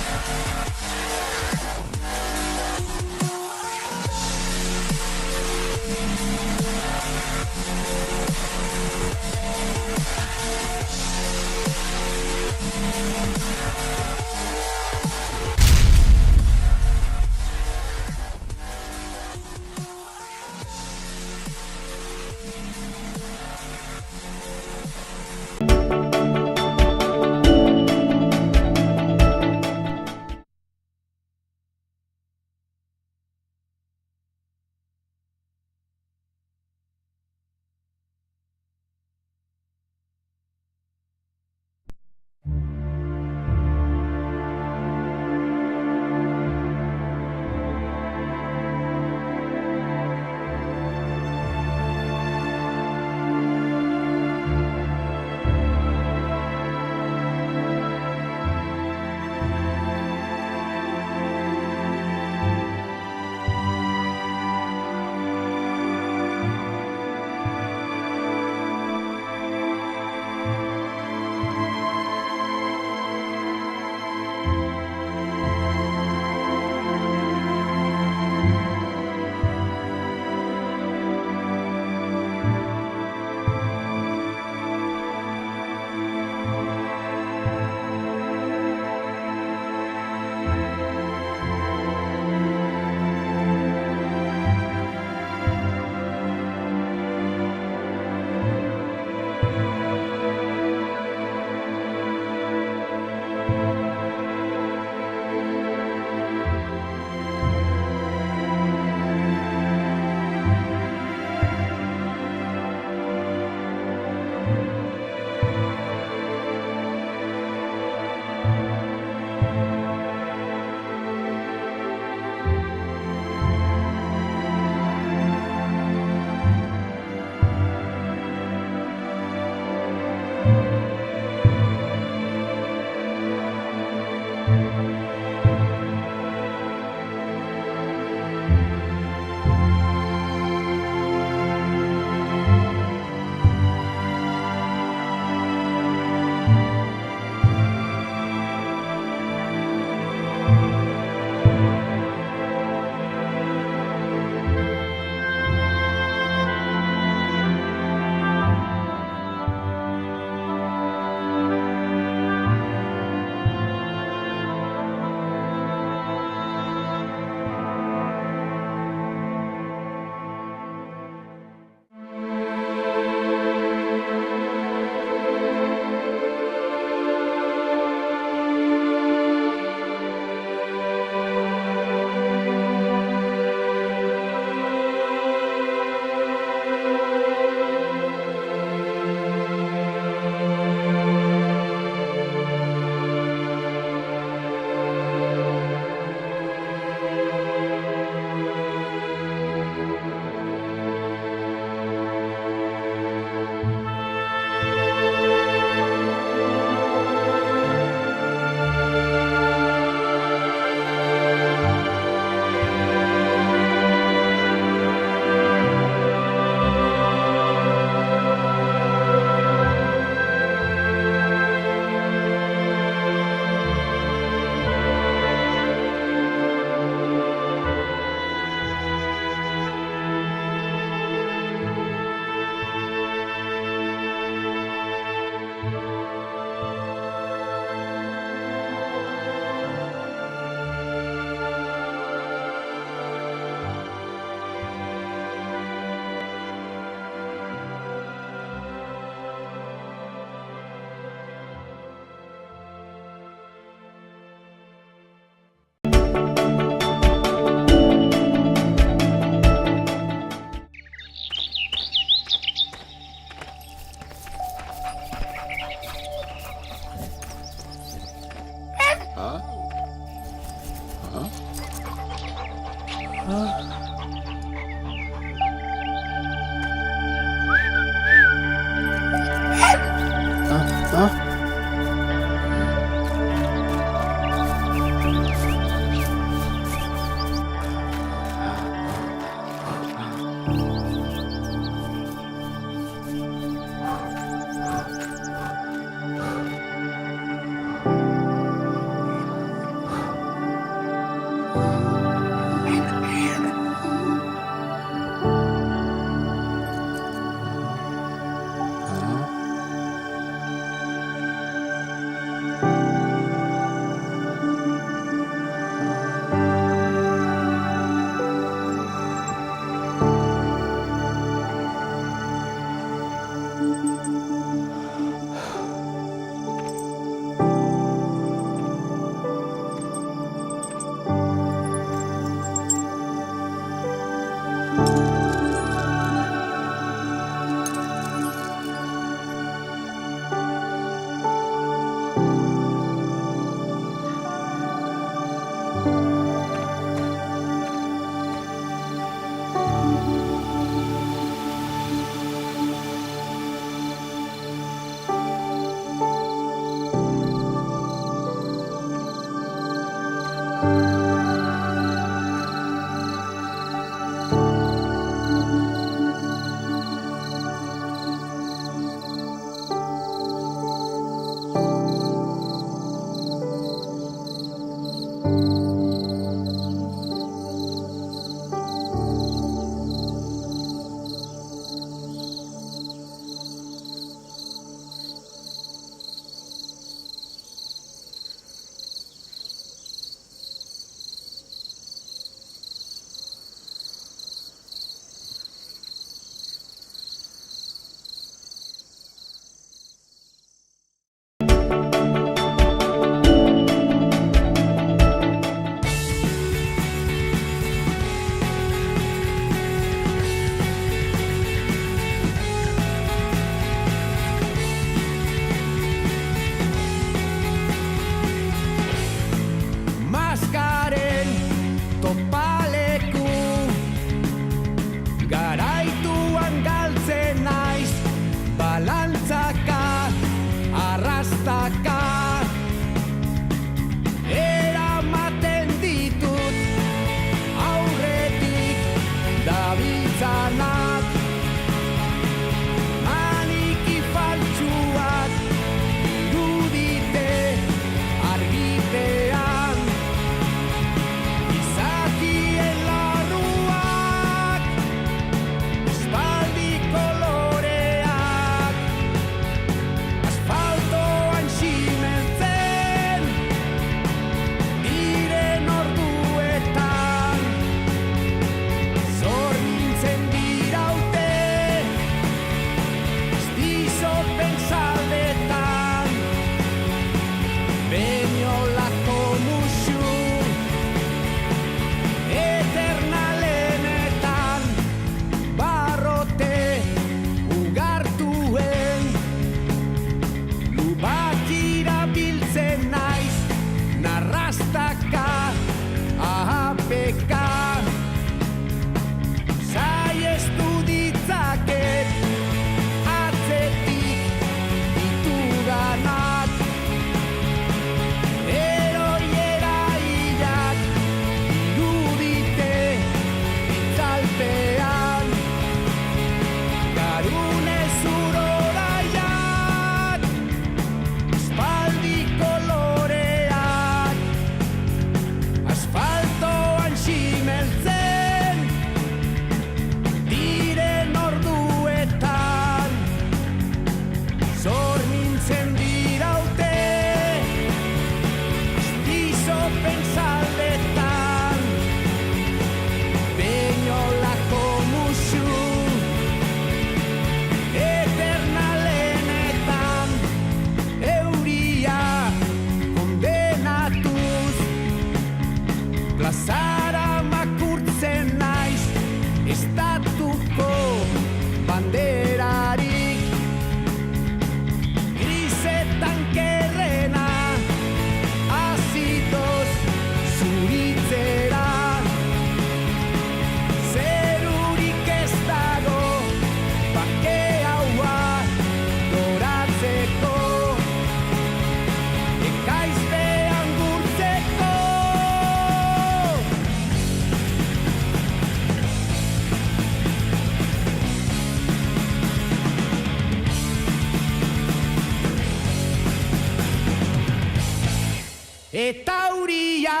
eta auria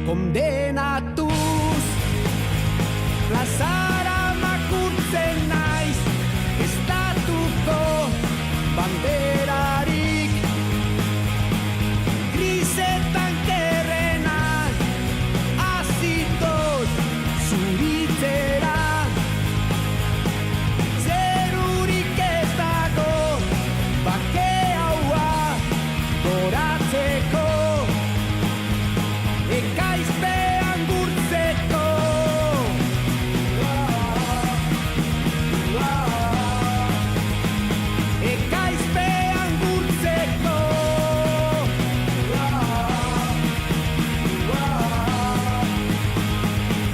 kondenatuz. Plazara makurtzen naiz, estatuko banderarik. Grisetan kerrena, azitoz zuritzera. Zerurik ez dago, bake haua goratzeko. Ekaizpean gurtzeko. Ekaizpean gurtzeko.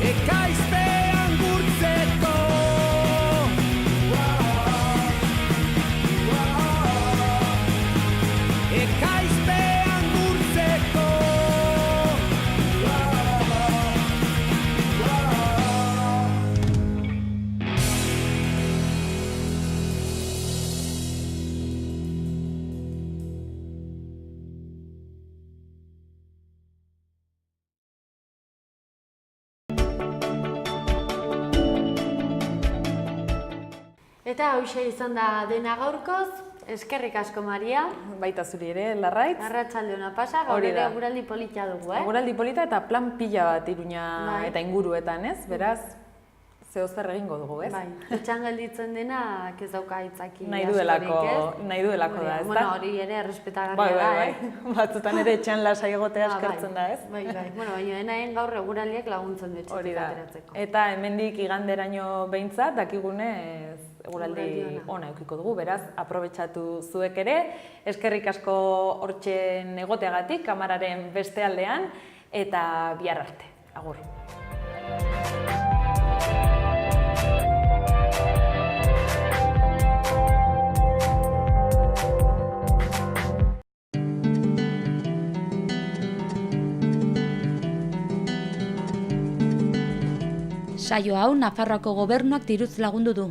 Ekaizpean gurtzeko. Ekaizpean gurtzeko. Eta hauxe izan da dena gaurkoz, eskerrik asko Maria. Baita zuri ere, Larraitz. Arratsalde ona pasa, gaur ere eguraldi polita dugu, Eguraldi polita eta plan pila bat Iruña eta inguruetan, ez? Beraz, zeo zer egingo dugu, ez? Bai, etxan gelditzen denak ez dauka aitzaki Nahi duelako da, ez da? Bueno, hori ere errespetagarria da, Batzutan ere etxean lasai egotea eskertzen da, ez? Bai, bueno, baina denaen gaur eguraldiak laguntzen du etxetik ateratzeko. Eta hemendik iganderaino behintzat, dakigunez eguraldi ona edukiko dugu, beraz, aprobetxatu zuek ere. Eskerrik asko hortxen egoteagatik, kamararen beste aldean, eta bihar arte. Agur. Saio hau Nafarroako gobernuak diruz lagundu du.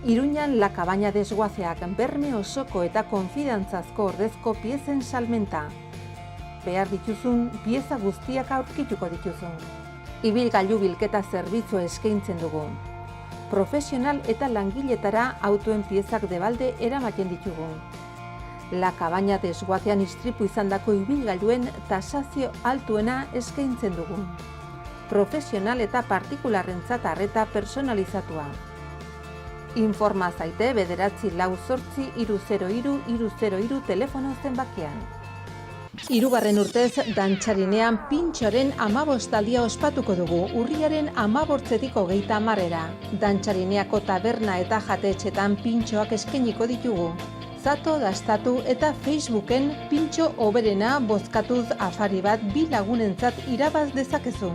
Iruñan La Cabaña Desguaceak berme osoko eta konfidantzazko ordezko piezen salmenta. Behar dituzun pieza guztiak aurkituko dituzun. Ibilgailu bilketa zerbitzua eskaintzen dugu. Profesional eta langiletara autoen piezak debalde eramaten ditugu. La Cabaña Desguacean istripu izandako ibilgailuen tasazio altuena eskaintzen dugu. Profesional eta partikularrentzat arreta personalizatua. Informa zaite 948-303-303 telefono zenbakian. 3. urtez Dantxarinean pintxoren 15aldia ospatuko dugu, urriaren 15-tik 30-era. Dantxarineako taberna eta jatetxetan pintxoak eskainiko ditugu. Zato, dastatu eta Facebooken pintxo hoberena bozkatuz afari bat 2 lagunentzat irabaz dezakezu.